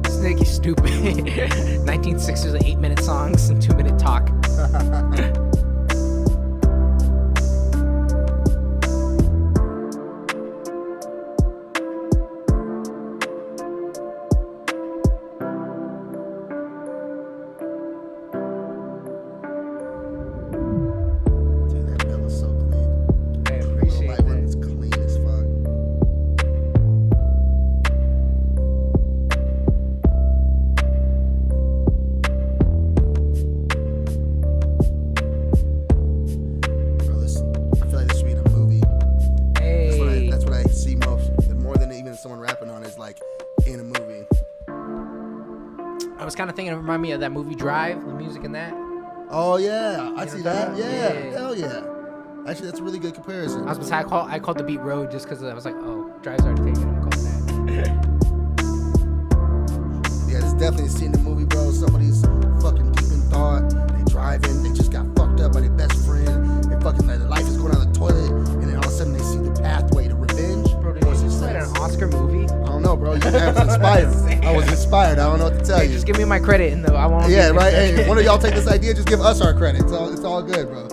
Snake is stupid. 1960s are 8-minute songs and 2-minute talk. Kind of thinking it reminded me of that movie Drive, the music in that. Oh yeah, I see that. Yeah, hell yeah. Actually, that's a really good comparison. I was gonna say I called the beat Road just because I was like, oh, Drive's already taken. I'm calling that. Yeah, it's definitely a scene in the movie, bro. Somebody's fucking deep in thought. They driving. They just got fucked up by their best friend. They fucking their life is going down the toilet, and then all of a sudden they see the pathway to revenge. Bro, did you just play an Oscar movie? I don't know, bro. I was inspired. I was inspired. I don't know what to tell you. Just give me my credit, and I won't. Yeah, right. Hey, if one of y'all take this idea, just give us our credit. It's all good, bro.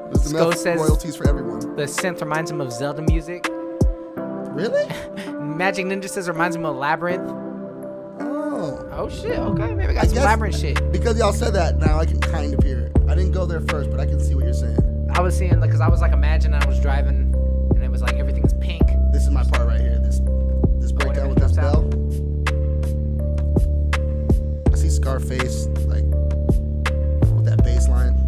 There's enough royalties for everyone. The synth reminds him of Zelda music. Really? Magic Ninja says reminds him of Labyrinth. Oh shit. Okay, maybe I got some Labyrinth shit. Because y'all said that, now I can kind of hear it. I didn't go there first, but I can see what you're saying. I was seeing because I was like imagining I was driving, and it was like everything's pink. This is my part right here. This breakdown with this bell. I see Scarface like with that bass line.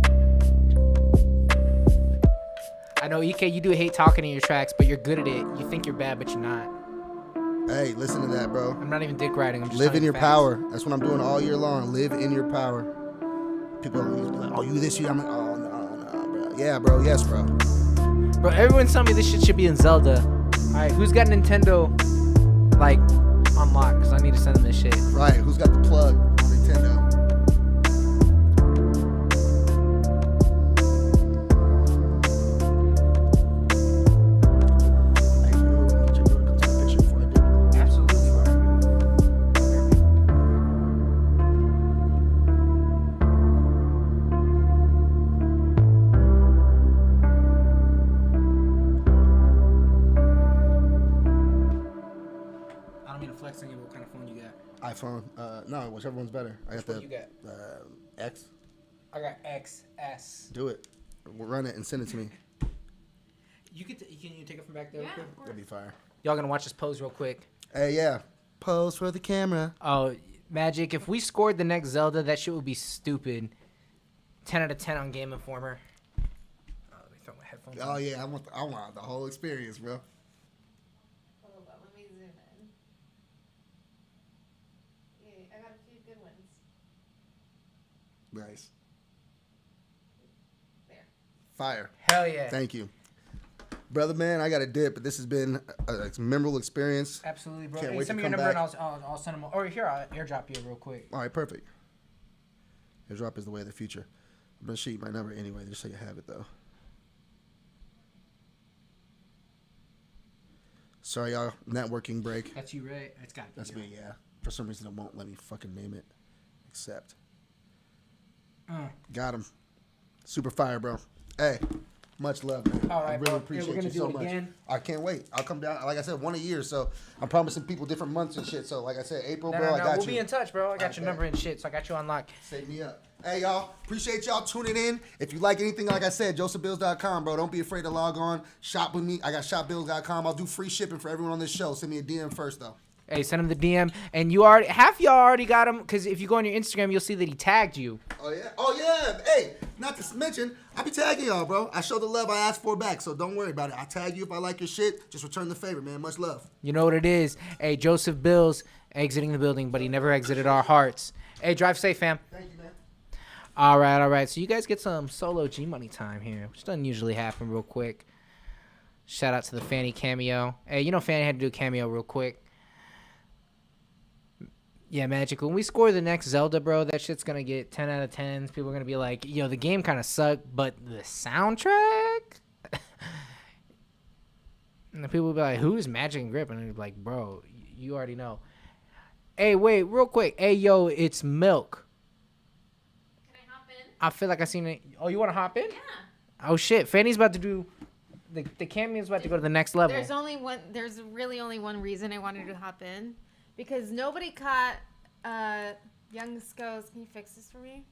know, EK, you do hate talking in your tracks, but you're good at it. You think you're bad, but you're not. Hey, listen to that, bro. I'm not even dick riding. I'm just Live in telling you your facts. power. That's what I'm doing all year long. Live in your power. People are like, oh, you this year? I'm like, oh, no, bro. Yeah, bro. Yes, bro. Bro, everyone's telling me this shit should be in Zelda. All right, who's got Nintendo, like, unlocked? Because I need to send them this shit. Right, who's got the plug on Nintendo? Absolutely, bro. I don't mean to flex on you, but what kind of phone you got? iPhone. No, whichever one's better. I got Which the one you got? X. I got XS. Do it. We'll run it and send it to me. You can you take it from back there? Yeah, real quick? of course. That'd be fire. Y'all gonna watch this pose real quick? Hey, yeah. Pose for the camera. Oh, Magic, if we scored the next Zelda, that shit would be stupid. 10 out of 10 on Game Informer. Oh, let me throw my headphones Oh on. yeah, I want the whole experience, bro. Hold on, let me zoom in. Yeah, I got a few good ones. Nice. There. Fire. Hell yeah. Thank you. Brother, man, I got a dip, but this has been a memorable experience. Absolutely, bro. Can't Hey, wait send to me your come number back. and I'll send them. Or here, I'll airdrop you real quick. All right, perfect. Airdrop is the way of the future. I'm going to shoot you my number anyway, just so you have it, though. Sorry, y'all. Networking break. That's you, right? It's got to be That's you. me, yeah. For some reason, it won't let me fucking name it. Accept. Got him. Super fire, bro. Hey, much love, man. All right, I really bro. appreciate We're gonna you do so it much. again. I can't wait. I'll come down. Like I said, one a year. So I'm promising people different months and shit. So like I said, April, No, bro, no, I got we'll you. be in touch, bro. I got Okay. your number and shit, so I got you on lock. Save me up. Hey, y'all. Appreciate y'all tuning in. If you like anything, like I said, josephbills.com, bro. Don't be afraid to log on. Shop with me. I got shopbills.com. I'll do free shipping for everyone on this show. Send me a DM first, though. Hey, send him the DM, and you already half y'all already got him. Because if you go on your Instagram, you'll see that he tagged you. Oh, yeah? Oh, yeah. Hey, not to mention, I be tagging y'all, bro. I show the love I ask for back, so don't worry about it. I tag you if I like your shit. Just return the favor, man. Much love. You know what it is. Hey, Joseph Bills exiting the building, but he never exited our hearts. Hey, drive safe, fam. Thank you, man. All right. So you guys get some solo G Money time here, which doesn't usually happen real quick. Shout out to the Fanny cameo. Hey, you know Fanny had to do a cameo real quick. Yeah, Magic. When we score the next Zelda, bro, that shit's going to get 10 out of 10s. People are going to be like, yo, the game kind of sucked, but the soundtrack? And the people will be like, who is Magic and Grip? And they'll be like, bro, you already know. Hey, wait, real quick. Hey, yo, it's Milk. Can I hop in? I feel like I seen it. Oh, you want to hop in? Yeah. Oh, shit. Fanny's about to do... The cameo's about to go to the next level. There's really only one reason I wanted to hop in. Because nobody caught Young Sko's, can you fix this for me?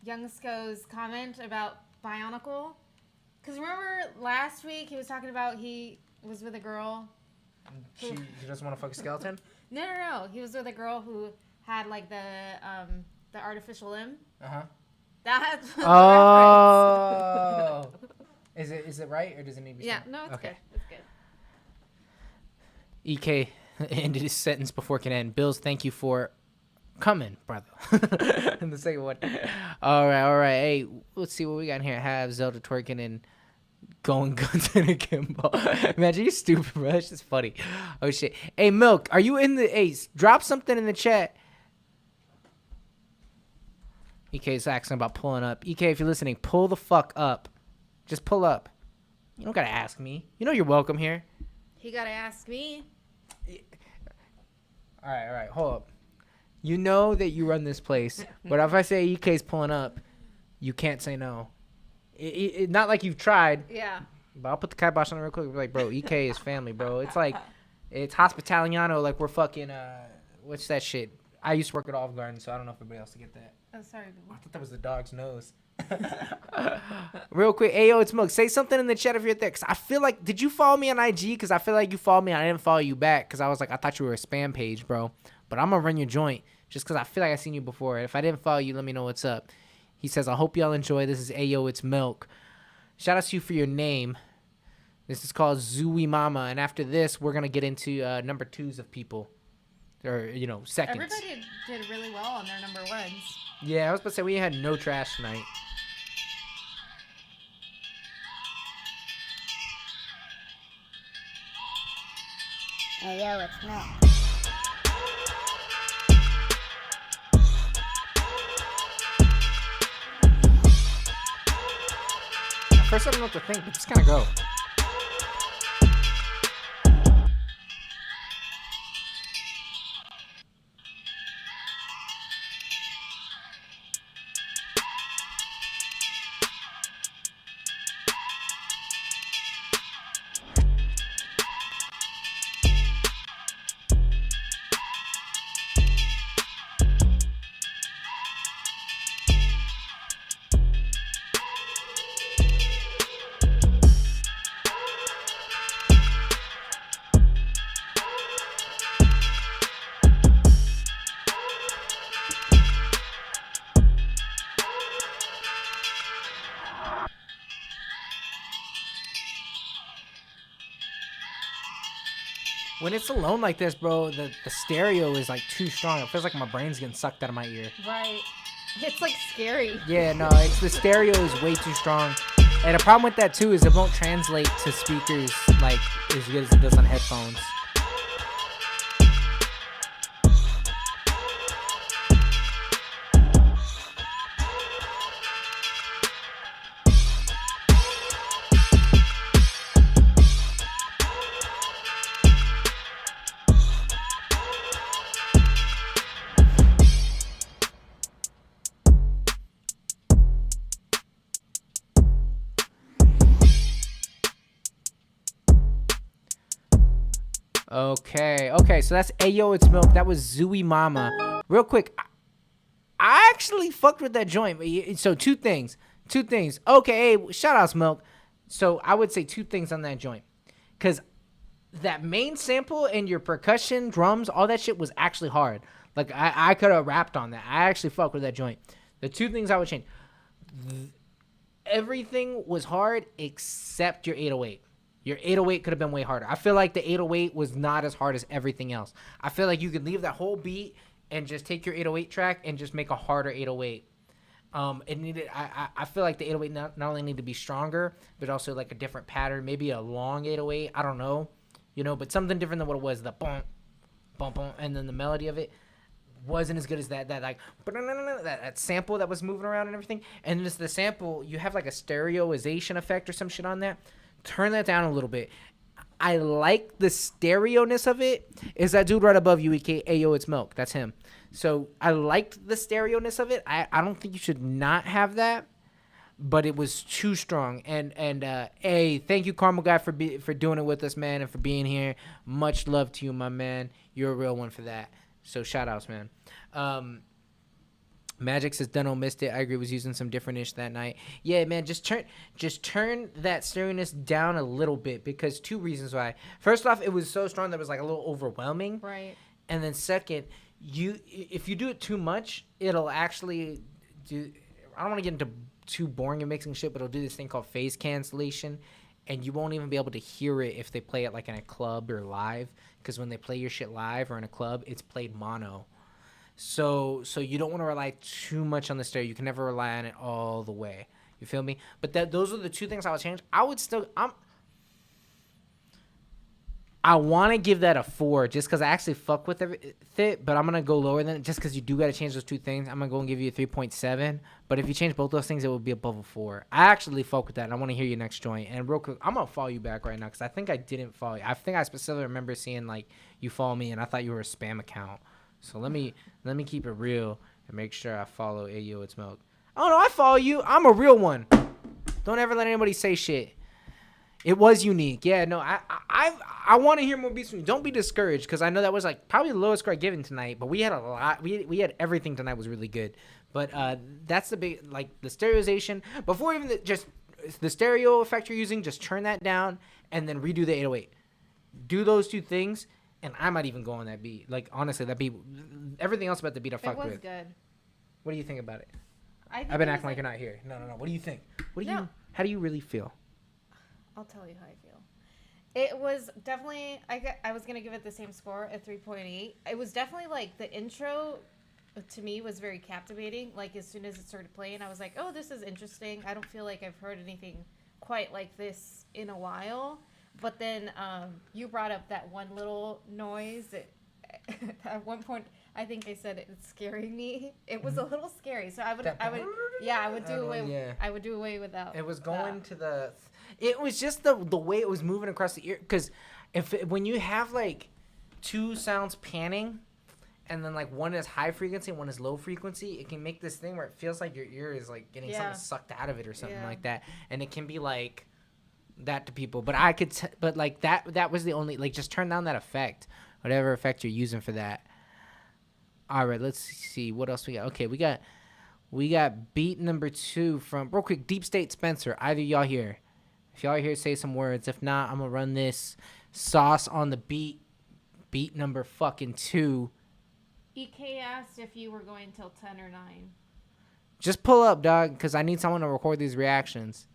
Young Sko's comment about Bionicle. Because remember last week he was talking about he was with a girl. She doesn't want to fuck a skeleton? No. He was with a girl who had like the artificial limb. Uh-huh. That's the Oh. Is it right or does it need to be Yeah, said? no, it's Okay. good. It's good. EK ended his sentence before it can end. Bills, thank you for coming, brother. And the second one. All right. Hey, let's see what we got in here. Have Zelda twerking and going guns in a gimbal. Imagine you stupid, bro. That's just funny. Oh, shit. Hey, Milk, are you in the... Hey, drop something in the chat. EK's asking about pulling up. EK, if you're listening, pull the fuck up. Just pull up. You don't got to ask me. You know you're welcome here. He gotta ask me. All right. Hold up. You know that you run this place, but if I say EK's pulling up, you can't say no. Not like you've tried. Yeah. But I'll put the kibosh on it real quick. Be like, bro, EK is family, bro. It's like, it's hospitaliano. Like we're fucking. What's that shit? I used to work at Olive Garden, so I don't know if everybody else to get that. Oh, sorry. I thought that was the dog's nose. Real quick, Ayo, it's Milk. Say something in the chat if you're there. Because I feel like, did you follow me on IG? Because I feel like you followed me and I didn't follow you back. Because I was like, I thought you were a spam page, bro. But I'm going to run your joint just because I feel like I seen you before. If I didn't follow you, let me know what's up. He says, I hope y'all enjoy. This is Ayo, it's Milk. Shout out to you for your name. This is called Zooey Mama, and after this, we're gonna get into number 2s of people, or seconds. Everybody did really well on their number 1s. Yeah, I was about to say we had no trash tonight. Hey yo, it's Milk. At first, I don't know what to think, but just kind of go. When it's alone like this, bro, the stereo is like too strong. It feels like my brain's getting sucked out of my ear. Right. It's like scary. Yeah, no, it's the stereo is way too strong. And the problem with that too is it won't translate to speakers like as good as it does on headphones. Okay, so that's Ayo, It's Milk. That was Zooey Mama. Real quick, I actually fucked with that joint. So two things. Okay, hey, shout outs, Milk. So I would say 2 things on that joint. Because that main sample and your percussion, drums, all that shit was actually hard. Like, I could have rapped on that. I actually fucked with that joint. The 2 things I would change. Everything was hard except your 808. Your 808 could have been way harder. I feel like the 808 was not as hard as everything else. I feel like you could leave that whole beat and just take your 808 track and just make a harder 808. It needed. I feel like the 808 not only need to be stronger, but also like a different pattern, maybe a long 808. I don't know, but something different than what it was. The bump, bump, bump, and then the melody of it wasn't as good as that like that sample that was moving around and everything. And just the sample, you have like a stereoization effect or some shit on that. Turn that down a little bit. I like the stereo-ness of it. Is that dude right above you, Ayo, It's Milk. That's him. So I liked the stereo-ness of it. I don't think you should not have that, but it was too strong. And hey, thank you, Caramel Guy, for doing it with us, man, and for being here. Much love to you, my man. You're a real one for that. So shout outs, man. Magic says Dunno missed it. I agree, was using some different ish that night. Yeah, man, just turn that stereo-ness down a little bit, because 2 reasons why. First off, it was so strong that it was like a little overwhelming. Right. And then second, if you do it too much, it'll actually do. I don't want to get into too boring and mixing shit, but it'll do this thing called phase cancellation, and you won't even be able to hear it if they play it like in a club or live, because when they play your shit live or in a club, it's played mono. So you don't want to rely too much on the stereo. You can never rely on it all the way. You feel me? But those are the 2 things I would change. I want to give that a 4 just because I actually fuck with it, but I'm going to go lower than it just because you do got to change those 2 things. I'm going to go and give you a 3.7. But if you change both those things, it would be above a 4. I actually fuck with that, and I want to hear your next joint. And real quick, I'm going to follow you back right now because I think I didn't follow you. I think I specifically remember seeing, like, you follow me, and I thought you were a spam account. So let me keep it real and make sure I follow Ayo, It's Milk. Oh, no, I follow you. I'm a real one. Don't ever let anybody say shit. It was unique. Yeah, no, I want to hear more beats from you. Don't be discouraged, because I know that was like probably the lowest score I given tonight, but we had a lot. We had everything tonight was really good. But that's the big, like, the stereoization. Before even just the stereo effect you're using, just turn that down and then redo the 808. Do those 2 things, and I might even go on that beat. Like, honestly, that beat, everything else about the beat I fucked with. It was good. What do you think about it? I've been acting like you're not here. No. What do you think? How do you really feel? I'll tell you how I feel. It was definitely, I was going to give it the same score, a 3.8. It was definitely like the intro to me was very captivating. Like as soon as it started playing, I was like, oh, this is interesting. I don't feel like I've heard anything quite like this in a while. But then you brought up that one little noise. At one point, I think they said it's scaring me. It was a little scary. So I would do away with that. It was going to the... It was just the way it was moving across the ear. Because when you have, like, two sounds panning, and then, like, one is high frequency and one is low frequency, it can make this thing where it feels like your ear is, like, getting something sucked out of it or something like that. And it can be, like, that to people. But I could... but, like, that was the only... Like, just turn down that effect. Whatever effect you're using for that. All right, let's see. What else we got? Okay, we got beat number 2 from... Real quick, Deep State Spencer. Either y'all here. If y'all are here, say some words. If not, I'm going to run this sauce on the beat. Beat number fucking 2. EK asked if you were going till 10 or 9. Just pull up, dog, because I need someone to record these reactions.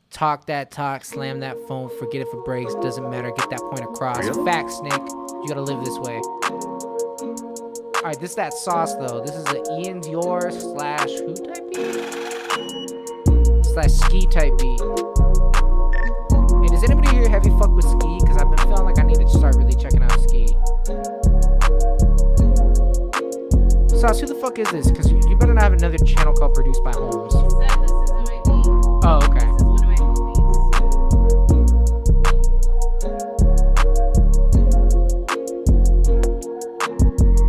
Talk that talk, slam that phone, forget if it breaks, doesn't matter, get that point across. Facts, Nick. You got to live this way. All right, this is that sauce, though. This is an Ian Dior / who type beat? / ski type beat. Hey, does anybody here heavy fuck with ski? Because I've been feeling like I need to start really checking out ski. Sauce, who the fuck is this? Because you better not have another channel called Produced by Holmes. She said this isn't my beat. Oh, okay. This is one of my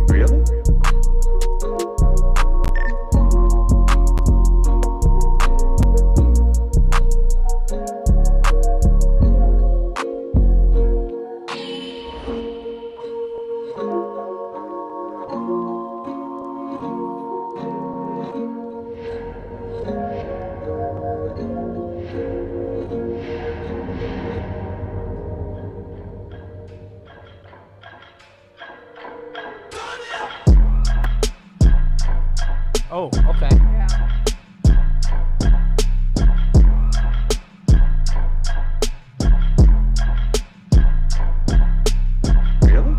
Really? Oh, okay. Yeah. Really?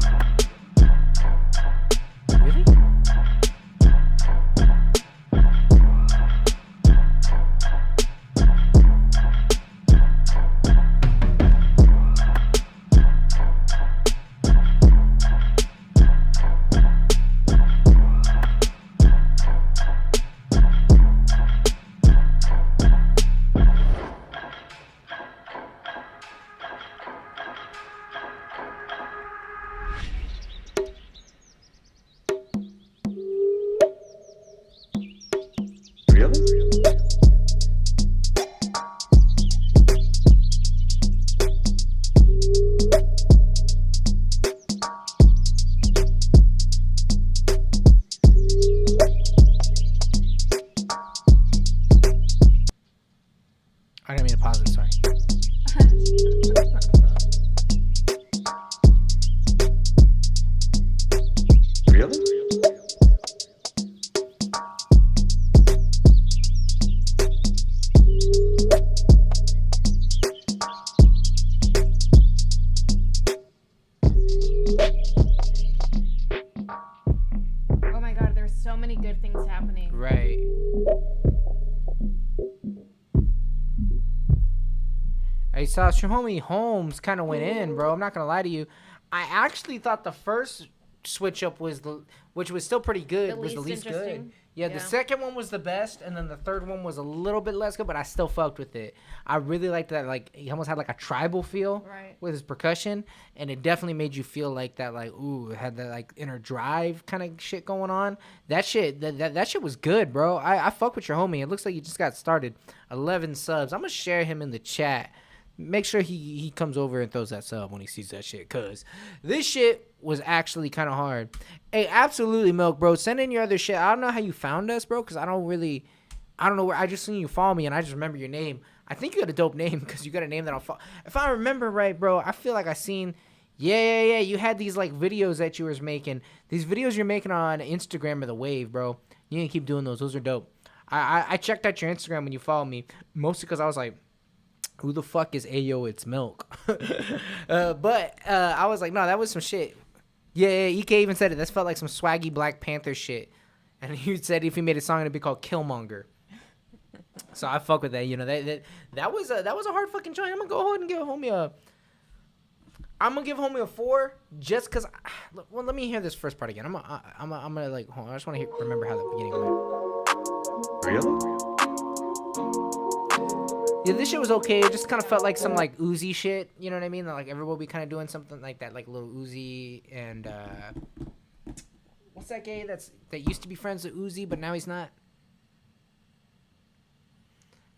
Really? Really? I didn't mean to pause it, sorry. Really? Oh my god, there's so many good things happening. Right. Hey, Sauce, your homie Holmes kind of went in, bro. I'm not going to lie to you. I actually thought the first switch up was which was still pretty good, was the least good. interesting. Yeah, the second one was the best, and then the third one was a little bit less good, but I still fucked with it. I really liked that, like, he almost had, like, a tribal feel with his percussion, and it definitely made you feel like that, like, ooh, it had that, like, inner drive kind of shit going on. That shit, that shit was good, bro. I fuck with your homie. It looks like he just got started. 11 subs. I'm going to share him in the chat. Make sure he comes over and throws that sub when he sees that shit, because this shit was actually kind of hard. Hey, absolutely, Milk, bro. Send in your other shit. I don't know how you found us, bro, because I don't know where. I just seen you follow me, and I just remember your name. I think you got a dope name, because you got a name that I'll follow. If I remember right, bro, I feel like I seen, yeah. You had these, like, videos that you was making. These videos you're making on Instagram are the wave, bro. You need to keep doing those. Those are dope. I checked out your Instagram when you followed me, mostly because I was like, Who the fuck is Ayo? It's Milk. But I was like, no, that was some shit. Yeah, EK even said it. That felt like some swaggy Black Panther shit. And he said if he made a song, it'd be called Killmonger. So I fuck with that. You know, that was a hard fucking joint. I'm gonna go ahead and give homie a 4 just cause. Well, let me hear this first part again. I'm gonna like. Hold on, I just want to remember how the beginning went. Really? Yeah, this shit was okay. It just kind of felt like some like Uzi shit. You know what I mean? Like everybody be kind of doing something like that, like little Uzi and what's that gay that used to be friends with Uzi, but now he's not?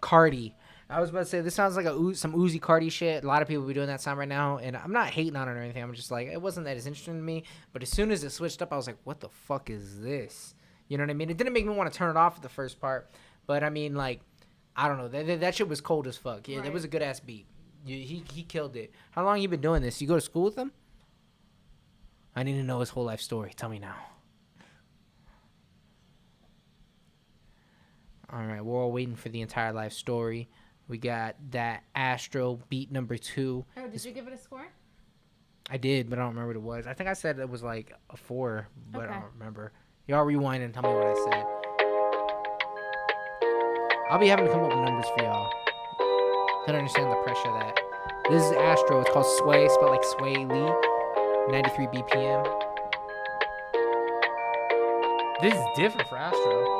Cardi. I was about to say this sounds like some Uzi Cardi shit. A lot of people be doing that sound right now, and I'm not hating on it or anything. I'm just like, it wasn't that as interesting to me. But as soon as it switched up, I was like, what the fuck is this? You know what I mean? It didn't make me want to turn it off at the first part, but I mean, like, I don't know. That shit was cold as fuck. Yeah, That was a good ass beat. He killed it. How long you been doing this? You go to school with him? I need to know his whole life story. Tell me now. All right, we're all waiting for the entire life story. We got that Astro beat number 2. Oh, did you give it a score? I did, but I don't remember what it was. I think I said it was like a 4, but Okay. I don't remember. Y'all rewind and tell me what I said. I'll be having to come up with numbers for y'all. Don't understand the pressure of that. This is Astro. It's called Sway, spelled like Sway Lee. 93 BPM. This is different for Astro.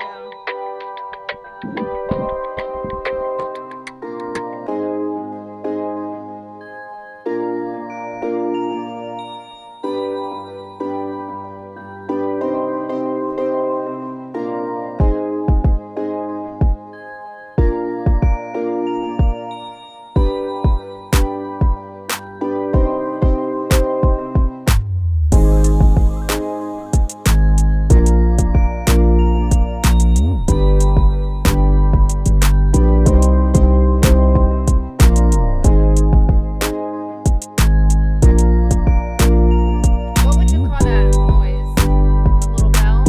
What would you call that noise? A little bell?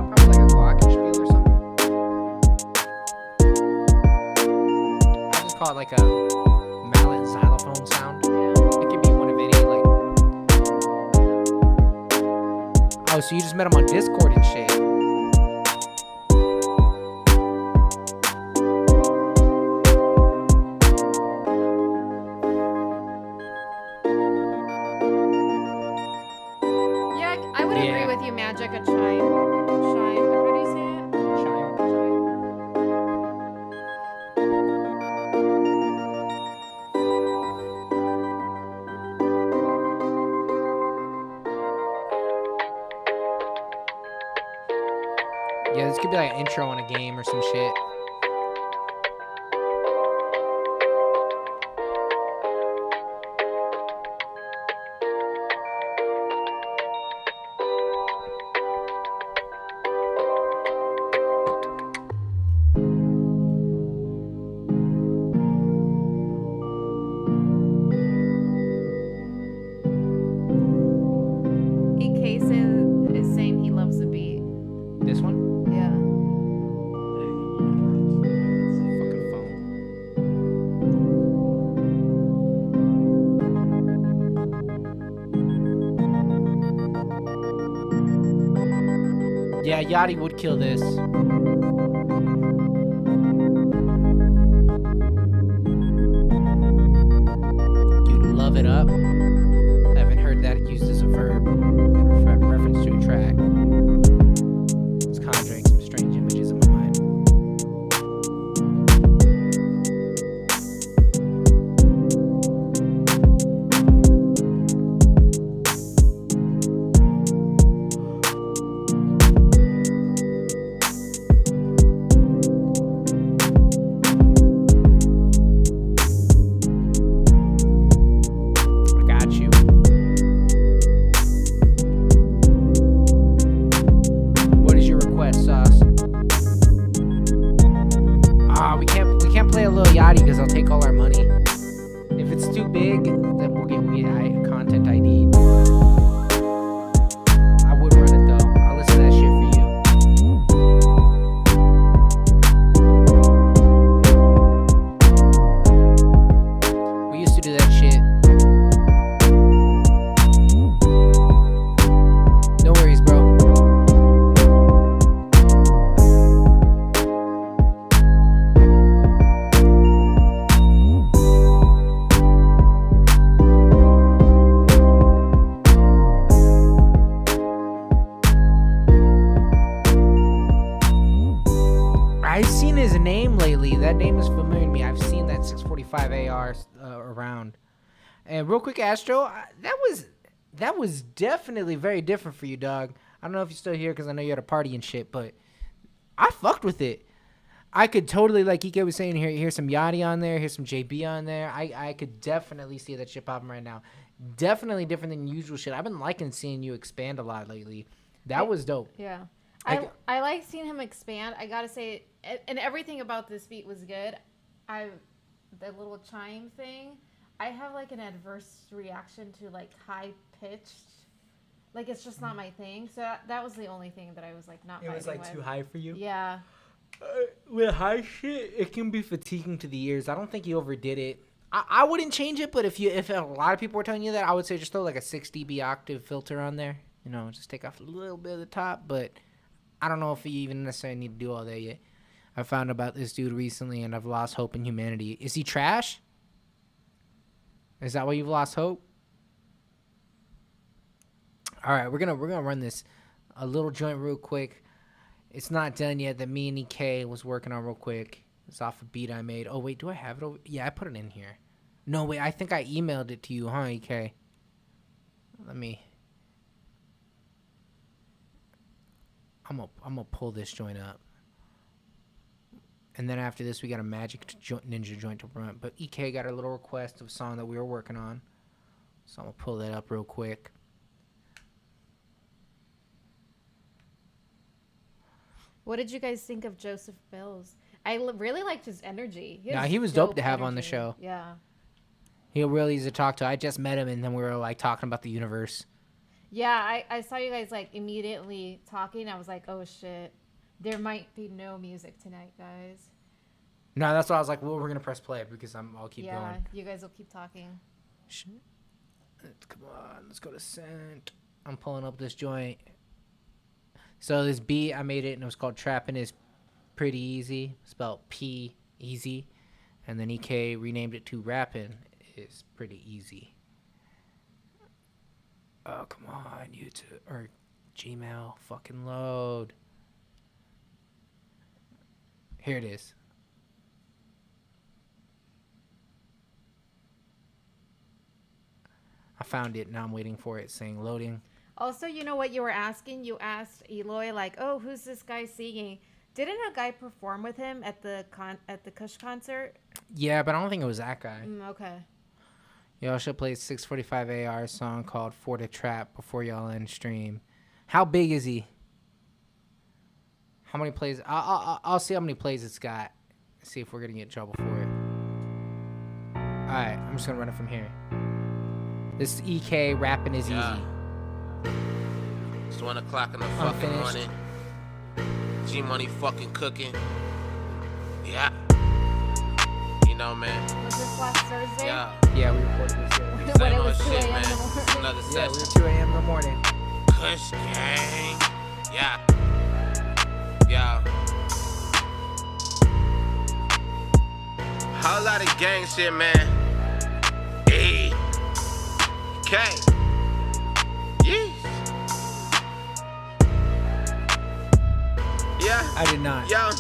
Probably like a glockenspiel or something. I just call it like a mallet xylophone sound. It could be one of any like. Oh, so you just met him on Discord and shit. Yeah, I would agree with you, Magic. A chime. Chime. How do you say it? Yeah, this could be like an intro on a game or some shit. Kaze is saying he loves the beat. This one? Yeah. Fucking phone. Yeah, Yachty would kill this. You'd love it up. I haven't heard that used as a verb in reference to a track. It's conjuring some strange images in my mind. I got you. What is your request, Sauce? We can't play a little Yachty because I'll take all our money. If it's too big, then we'll get a content ID. I would run it though. I'll listen to that shit for you. I've seen his name lately. That name is familiar to me. I've seen that 645 AR around. And real quick, Astro, that was definitely very different for you, dog. I don't know if you're still here because I know you're at a party and shit, but I fucked with it. I could totally, like Ike was saying, here's some Yachty on there, here's some JB on there. I could definitely see that shit popping right now. Definitely different than usual shit. I've been liking seeing you expand a lot lately. That was dope. Yeah. I like seeing him expand. I gotta say, and everything about this beat was good. The little chime thing, I have like an adverse reaction to like high pitched. Like it's just not my thing. So that was the only thing that I was like not. It was like too high for you. Yeah. With high shit, it can be fatiguing to the ears. I don't think you overdid it. I wouldn't change it, but if a lot of people were telling you that, I would say just throw like a 6 dB octave filter on there. You know, just take off a little bit of the top, but I don't know if you even necessarily need to do all that yet. I found about this dude recently, and I've lost hope in humanity. Is he trash? Is that why you've lost hope? All right, we're gonna run this a little joint real quick. It's not done yet. That me and EK was working on real quick. It's off a beat I made. Oh wait, do I have it over? Yeah, I put it in here. No wait, I think I emailed it to you, huh, EK? Let me. I'm gonna pull this joint up, and then after this we got a Magic Ninja joint to run. But EK got a little request of a song that we were working on, so I'm gonna pull that up real quick. What did you guys think of Joseph Bills? I really liked his energy. He was dope to have on the show. Yeah. He really easy to talk to. I just met him, and then we were like talking about the universe. Yeah, I saw you guys like immediately talking. I was like, oh shit, there might be no music tonight, guys. No, that's why I was like, well, we're gonna press play because I'll keep going. Yeah, you guys will keep talking. Come on, let's go to send. I'm pulling up this joint. So this beat, I made it, and it was called Trappin' Is Pretty Easy, spelled P easy, and then EK renamed it to Rappin' Is Pretty Easy. Oh, come on, YouTube or Gmail, fucking load. Here it is. I found it. Now I'm waiting for it, saying loading. Also, you know what you were asking? You asked Eloy, like, oh, who's this guy singing? Didn't a guy perform with him at the Kush concert? Yeah, but I don't think it was that guy. Okay. Y'all should play a 645 AR song called For the Trap before y'all end stream. How big is he? How many plays? I'll see how many plays it's got. See if we're going to get in trouble for it. Alright, I'm just going to run it from here. This is EK Rapping Is Easy. It's 1 o'clock in the fucking morning. G-Money fucking cooking. Yeah. You know, man. Was this last Thursday? Yeah, we recorded this here. When it was 2 a.m. man. in the morning. Another Yeah, session. we were 2 a.m. in the morning. Kush gang. Yeah. Yeah. Whole lot of gang shit, man. E. K. Yeesh. Yeah. I did not. Yeah.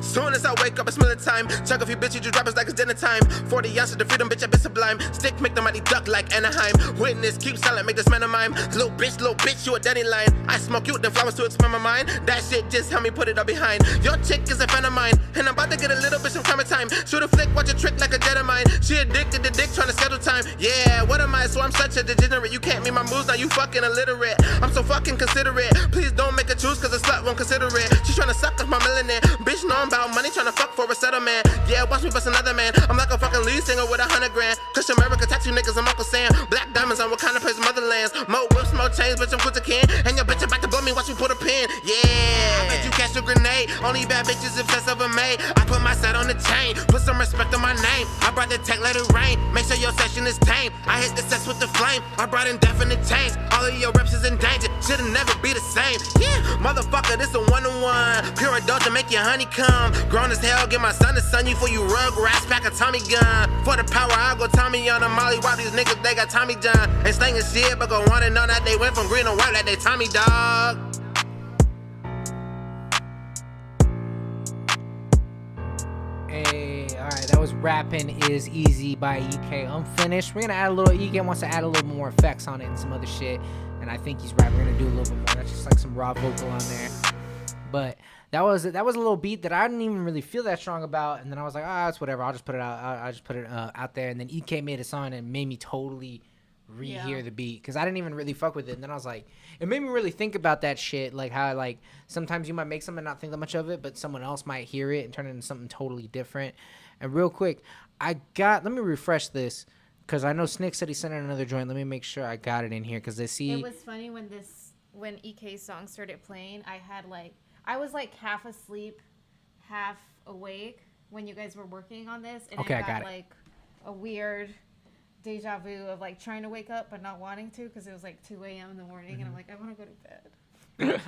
Soon as I wake up, I smell the time. Chug a few bitches, you rappers like it's dinner time. 40 ounces of freedom, bitch, I been sublime. Stick, make the mighty duck like Anaheim. Witness, keep silent, make this man of mine. Little bitch, you a daddy line. I smoke you with the flowers to expand my mind. That shit just help me put it all behind. Your chick is a fan of mine, and I'm about to get a little bit some time. Shoot a flick, watch a trick like a jet of mine. She addicted to dick, trying to schedule time. Yeah, what am I? So I'm such a degenerate. You can't meet my moves, now you fucking illiterate. I'm so fucking considerate. Please don't make a choose, cause a slut won't consider it. She's trying to suck off my melanin. Bitch, know I'm about money, trying to fuck for a settlement. Yeah, watch me bust another man. I'm like a fucking lead singer with 100 grand. Kush America, tattoo niggas, I'm Uncle Sam. Black diamonds on what kind of place motherlands. More whips, more chains, bitch, I'm good to can. And your bitch about to blow me, watch me put a pin. Yeah, I bet you catch a grenade. Only bad bitches obsessed over me. I put my set on the chain, put some respect on my name. I brought the tech, let it rain. Make sure your session is tame. I hit the sets with the flame. I brought indefinite change. All of your reps is in danger. Should've never be the same. Yeah, motherfucker, this a one-on-one. Pure adult to make your honey come. Grown as hell, get my son to son you for you rug rats, pack a Tommy gun. For the power, I'll go Tommy on a Molly. While these niggas, they got Tommy John. Ain't slanging shit, but go on and on that they went from green to white like they Tommy dog. Hey, all right, that was Rapping Is Easy by EK Unfinished. We're gonna add a little, EK wants to add a little more effects on it and some other shit, and I think he's right. We're gonna do a little bit more. That's just like some raw vocal on there. But that was a little beat that I didn't even really feel that strong about, and then I was like, it's whatever. I'll just put it out. I'll just put it out there, and then EK made a song and it made me totally rehear the beat because I didn't even really fuck with it. And then I was like, it made me really think about that shit, like how like sometimes you might make something and not think that much of it, but someone else might hear it and turn it into something totally different. And real quick, let me refresh this because I know Snick said he sent in another joint. Let me make sure I got it in here because they see. It was funny when EK's song started playing. I was like half asleep, half awake when you guys were working on this, and Okay, I got it. like a weird deja vu of like trying to wake up but not wanting to because it was like 2 a.m. in the morning, and I'm like, I want to go to bed.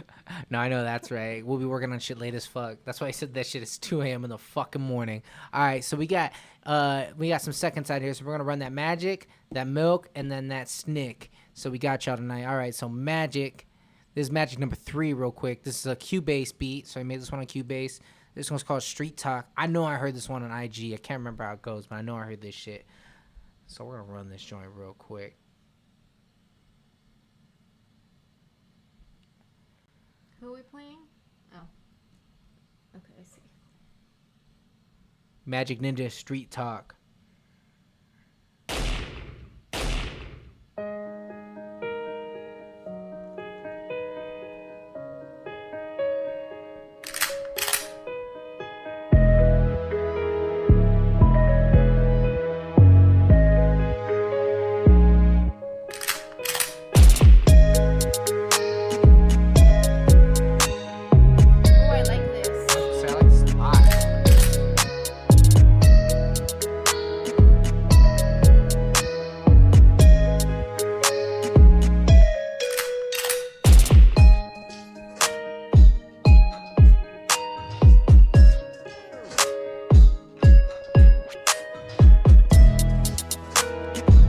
No, I know that's right. We'll be working on shit late as fuck. That's why I said that shit is 2 a.m. in the fucking morning. All right, so we got some seconds out here, so we're gonna run that Magic, that Milk, and then that Snick. So we got y'all tonight. All right, so Magic. This is Magic number 3 real quick. This is a Cubase beat, so I made this one on Cubase. This one's called Street Talk. I know I heard this one on IG. I can't remember how it goes, but I know I heard this shit. So we're gonna run this joint real quick. Who are we playing? Oh. Okay, I see. Magic Ninja Street Talk.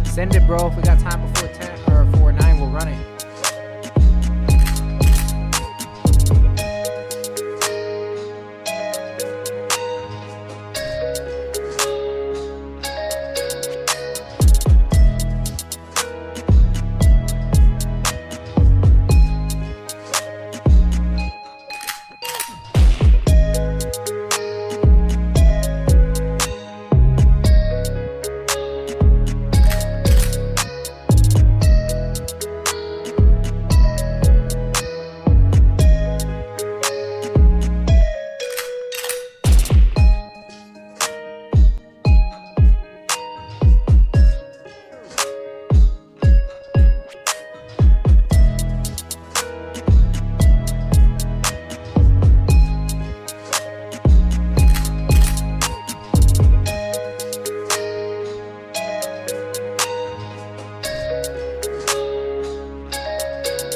Send it, bro. If we got time before 10 or before 9, we'll run it.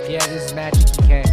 Yeah, this is Magic EK.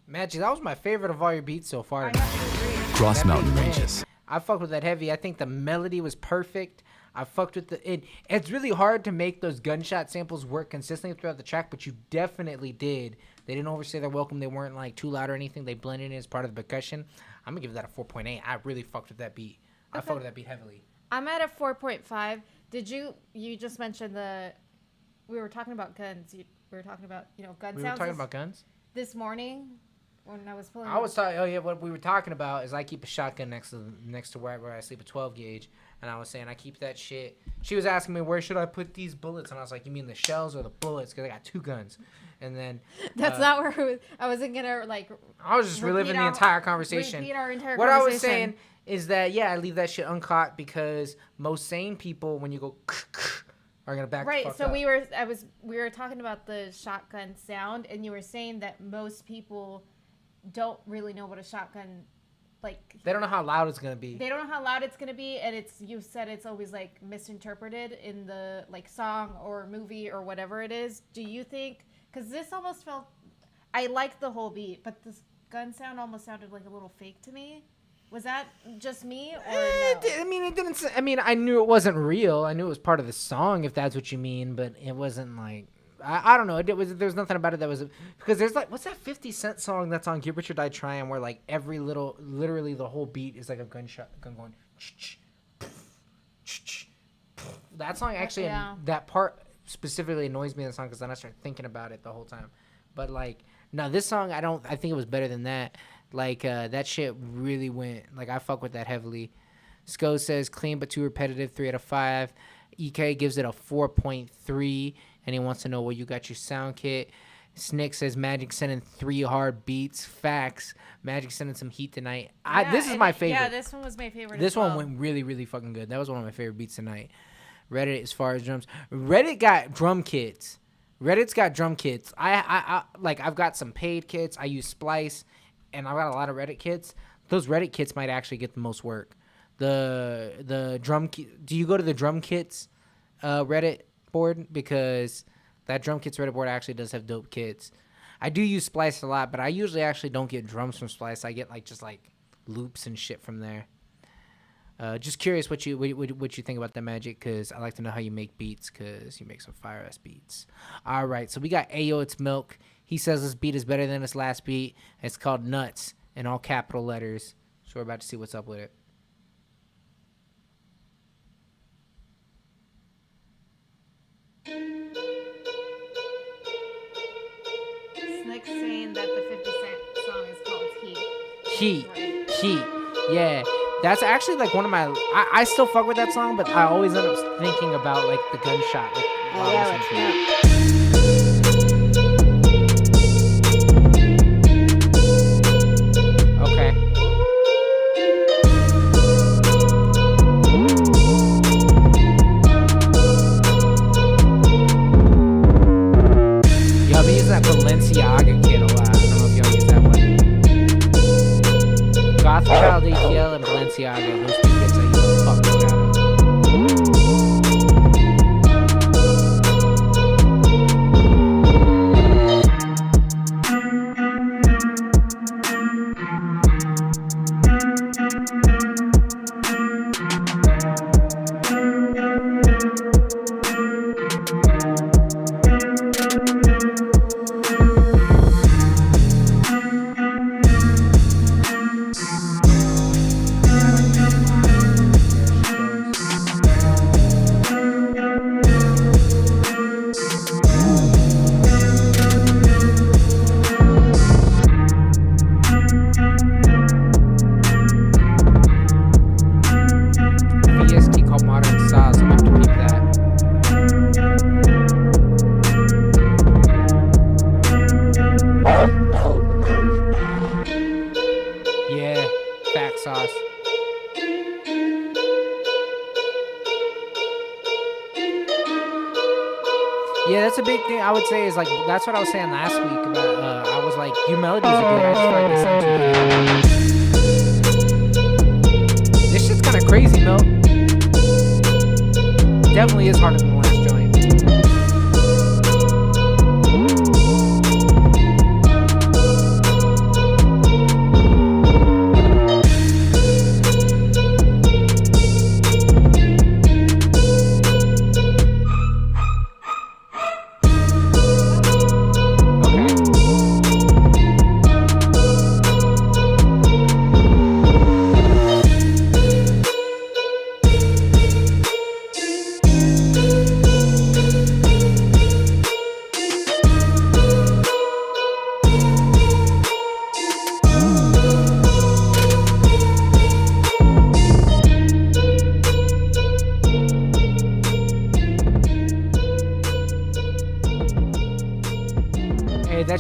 Magic, that was my favorite of all your beats so far. Cross Mountain Ranges. I fucked with that heavy. I think the melody was perfect. I fucked with it's really hard to make those gunshot samples work consistently throughout the track, but you definitely did. They didn't overstay their welcome. They weren't like too loud or anything. They blended in as part of the percussion. I'm gonna give that a 4.8. I really fucked with that beat. I fucked with that beat heavily. I'm at a 4.5. Did you just mentioned we were talking about guns. We were talking about, gun sounds. We were talking about guns? This morning when I was pulling. I was talking. Oh yeah, what we were talking about is I keep a shotgun next to where I sleep, a 12 gauge, and I was saying I keep that shit. She was asking me where should I put these bullets, and I was like, you mean the shells or the bullets? Because I got 2 guns, And then That's not where I wasn't gonna like. I was just reliving the entire conversation. Repeat our entire what conversation. I was saying is that I leave that shit uncaught because most sane people, when you go, are gonna back the fuck so up. we were talking about the shotgun sound, and you were saying that most people don't really know what a shotgun they don't know how loud it's gonna be. They don't know how loud it's gonna be, and you said it's always like misinterpreted in the like song or movie or whatever it is. Do you think? Because this almost felt, I liked the whole beat, but this gun sound almost sounded like a little fake to me. Was that just me, or no? It didn't. I mean, I knew it wasn't real. I knew it was part of the song, if that's what you mean. But it wasn't like I don't know. There's nothing about it that was because there's like what's that 50 Cent song that's on Get Rich or Die Trying where like literally the whole beat is like a gun going. That song actually that part specifically annoys me in the song because then I start thinking about it the whole time. But like no, this song I think it was better than that. Like that shit really went like I fuck with that heavily. Sko says clean but too repetitive, 3 out of 5. EK gives it a 4.3, and he wants to know where you got your sound kit. Snick says Magic sending 3 hard beats. Facts. Magic sending some heat tonight. This is my favorite. Yeah, this one was my favorite. This one went really, really fucking good. That was one of my favorite beats tonight. Reddit, as far as drums, Reddit got drum kits. Reddit's got drum kits. I've got some paid kits. I use Splice, and I've got a lot of Reddit kits. Those Reddit kits might actually get the most work. The drum kit. Do you go to the drum kits Reddit board? Because that drum kits Reddit board actually does have dope kits. I do use Splice a lot, but I usually actually don't get drums from Splice. I get just loops and shit from there. Just curious what you think about that, Magic, because I like to know how you make beats, because you make some fire ass beats. All right, so we got Ayo It's Milk. He says this beat is better than this last beat. It's called Nuts in all capital letters. So we're about to see what's up with it. Snick saying that the 50 Cent song is called Heat. Heat. Yeah. That's actually like one of my. I still fuck with that song, but I always end up thinking about like the gunshot. Okay. Yo, I've been using that Balenciaga kit a lot. I don't know if y'all use that one. Goth Child ATL and Balenciaga. Those two kits I use the fuck out of. Yeah, that's a big thing I would say is like, that's what I was saying last week about, I was like, your melodies are good, I just feel like they sound too good. This shit's kind of crazy, Mel. Definitely is harder than the last joint.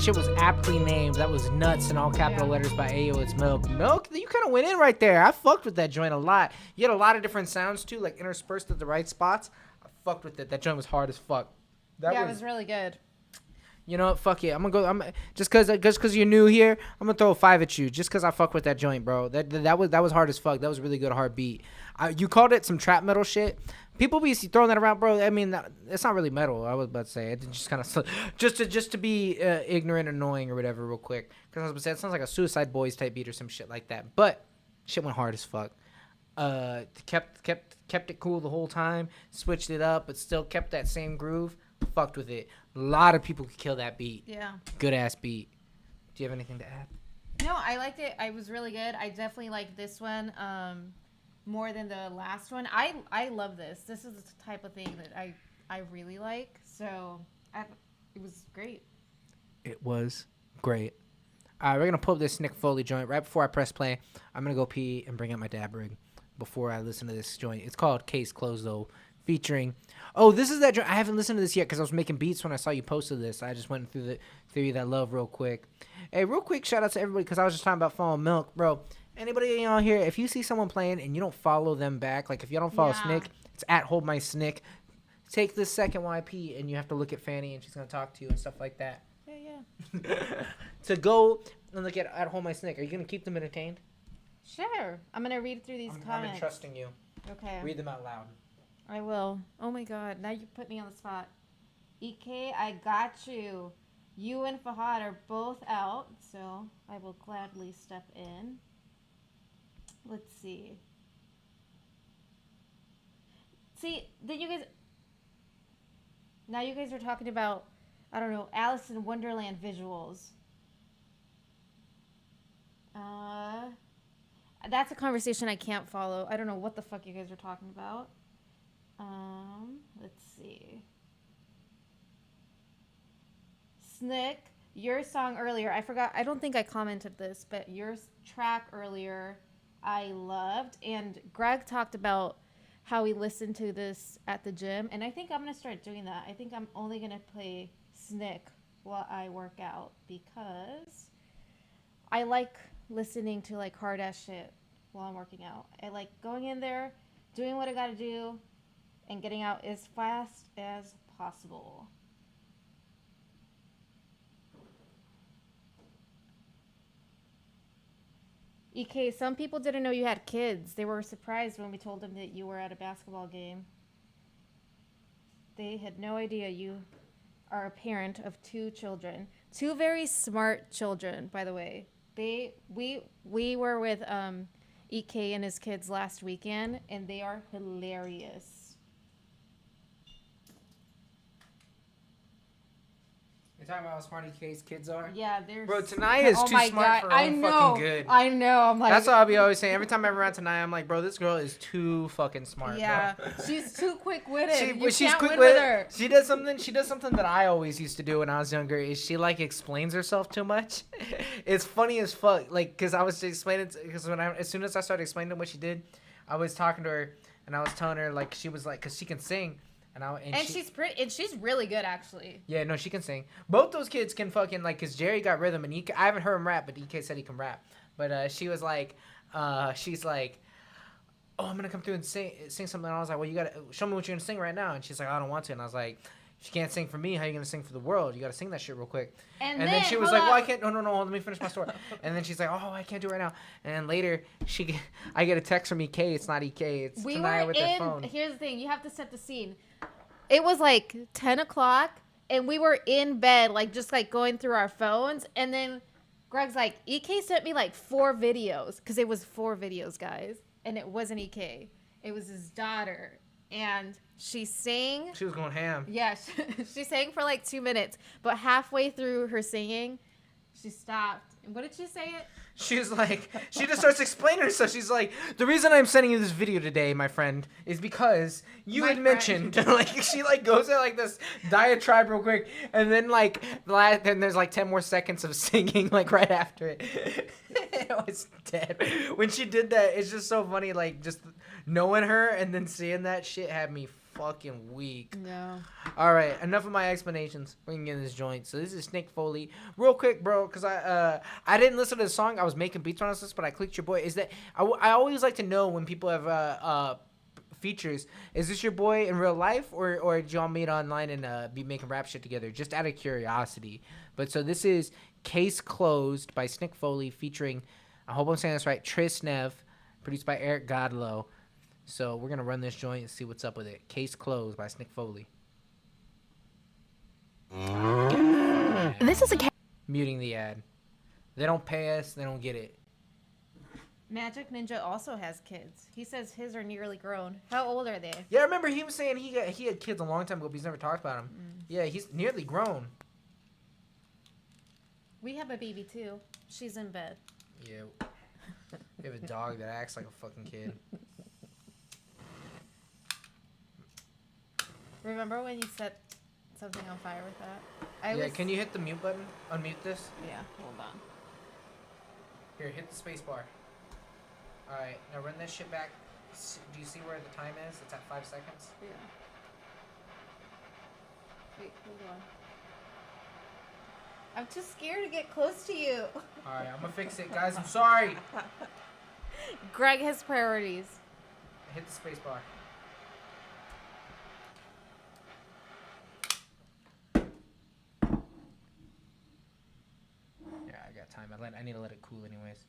shit was aptly named. That was Nuts in all capital letters by Ayo. It's Milk. Milk, you kind of went in right there. I fucked with that joint a lot. You had a lot of different sounds too, like interspersed at the right spots. I fucked with it. That joint was hard as fuck. It was really good. You know what? Fuck it. I'm gonna go. Just cause you're new here. I'm gonna throw a 5 at you. Just cause I fuck with that joint, bro. That was hard as fuck. That was really good hard beat. You called it some trap metal shit. People be throwing that around, bro. I mean, it's not really metal. I was about to say it just kind of just to be ignorant, annoying, or whatever, real quick. Cause I was about to say it sounds like a Suicide Boys type beat or some shit like that. But shit went hard as fuck. Kept it cool the whole time. Switched it up, but still kept that same groove. Fucked with it. A lot of people could kill that beat. Yeah. Good ass beat. Do you have anything to add? No, I liked it. I was really good. I definitely liked this one more than the last one. I love this. This is the type of thing that I really like. So it was great. It was great. All right, we're gonna pull up this Nick Foley joint right before I press play. I'm gonna go pee and bring out my dab rig before I listen to this joint. It's called Case Closed though, featuring. Oh, this is that joint. I haven't listened to this yet because I was making beats when I saw you posted this. I just went through that love real quick. Hey, real quick shout out to everybody because I was just talking about following Milk, bro. Anybody on here, if you see someone playing and you don't follow them back, like if you don't follow Snick, it's at Hold My Snick. Take this second YP and you have to look at Fanny and she's gonna talk to you and stuff like that. Yeah. To go and look at Hold My Snick. Are you gonna keep them entertained? Sure. I'm gonna read through these comments. I'm entrusting you. Okay. Read them out loud. I will. Oh my god, now you put me on the spot. EK, I got you. You and Fahad are both out, so I will gladly step in. Let's see. See, then you guys... Now you guys are talking about, I don't know, Alice in Wonderland visuals. That's a conversation I can't follow. I don't know what the fuck you guys are talking about. Let's see. Snick, your song earlier, I forgot, I don't think I commented this, but your track earlier I loved. And Greg talked about how he listened to this at the gym. And I think I'm going to start doing that. I think I'm only going to play Snick while I work out because I like listening to like hard ass shit while I'm working out. I like going in there, doing what I got to do, and getting out as fast as possible. EK, some people didn't know you had kids. They were surprised when we told them that you were at a basketball game. They had no idea you are a parent of 2 children. 2 very smart children, by the way. We were with EK and his kids last weekend, and they are hilarious. You're talking about how smart EK's kids are? Yeah, they're... Bro, Tanaya is too smart for her own fucking good. I know. I'm like... That's what I'll be always saying. Every time I'm around Tanaya, I'm like, bro, this girl is too fucking smart, yeah, bro. She's too quick-witted. She's can't quick win with her. She does something that I always used to do when I was younger, is she, like, explains herself too much. It's funny as fuck. Like, because I was explaining... Because as soon as I started explaining what she did, I was talking to her, and I was telling her, like, she was like... Because she can sing. And she's pretty, and she's really good, actually. Yeah, no, she can sing. Both those kids can fucking, like, because Jerry got rhythm, and I haven't heard him rap, but EK said he can rap. But she was like, she's like, oh, I'm going to come through and sing something. And I was like, well, you got to show me what you're going to sing right now. And she's like, I don't want to. And I was like, if you can't sing for me, how are you going to sing for the world? You got to sing that shit real quick. And then she was like, well, I can't. No, let me finish my story. And then she's like, oh, I can't do it right now. And then later, I get a text from EK. It's not EK. It's Tanaya with their phone. Here's the thing. You have to set the scene. It was like 10 o'clock, and we were in bed, like, just, like, going through our phones. And then Greg's like, EK sent me, like, 4 videos. Because it was 4 videos, guys. And it wasn't EK. It was his daughter. And she sang. She was going ham. Yeah, she sang for, like, 2 minutes. But halfway through her singing, she stopped. And what did she say? She was like, she just starts explaining herself. She's like, the reason I'm sending you this video today, my friend, is because you had mentioned, like, she, like, goes at, like, this diatribe real quick, and then, like, then there's, like, 10 more seconds of singing, like, right after it. It was dead. When she did that, it's just so funny, like, just knowing her and then seeing that shit had me fucking week. No. All right, enough of my explanations. We can get in this joint. So this is Snake Foley. Real quick, bro, because I didn't listen to the song. I was making beats on this, but I clicked your boy. Is that I always like to know when people have features. Is this your boy in real life, or did y'all meet online and be making rap shit together? Just out of curiosity. But so this is Case Closed by Snake Foley featuring, I hope I'm saying this right, Tris Nev, produced by Eric Godlow. So we're going to run this joint and see what's up with it. Case Closed by Snake Foley. This is a muting the ad. They don't pay us. They don't get it. Magic Ninja also has kids. He says his are nearly grown. How old are they? Yeah, I remember he was saying he had kids a long time ago, but he's never talked about them. Yeah, he's nearly grown. We have a baby too. She's in bed. Yeah. We have a dog that acts like a fucking kid. Remember when you set something on fire with that? Yeah, can you hit the mute button? Unmute this? Yeah, hold on. Here, hit the space bar. Alright, now run that shit back. Do you see where the time is? It's at 5 seconds. Yeah. Wait, hold on. I'm too scared to get close to you. Alright, I'm gonna fix it, guys. I'm sorry. Greg has priorities. Hit the space bar. Yeah, I got time. I need to let it cool anyways.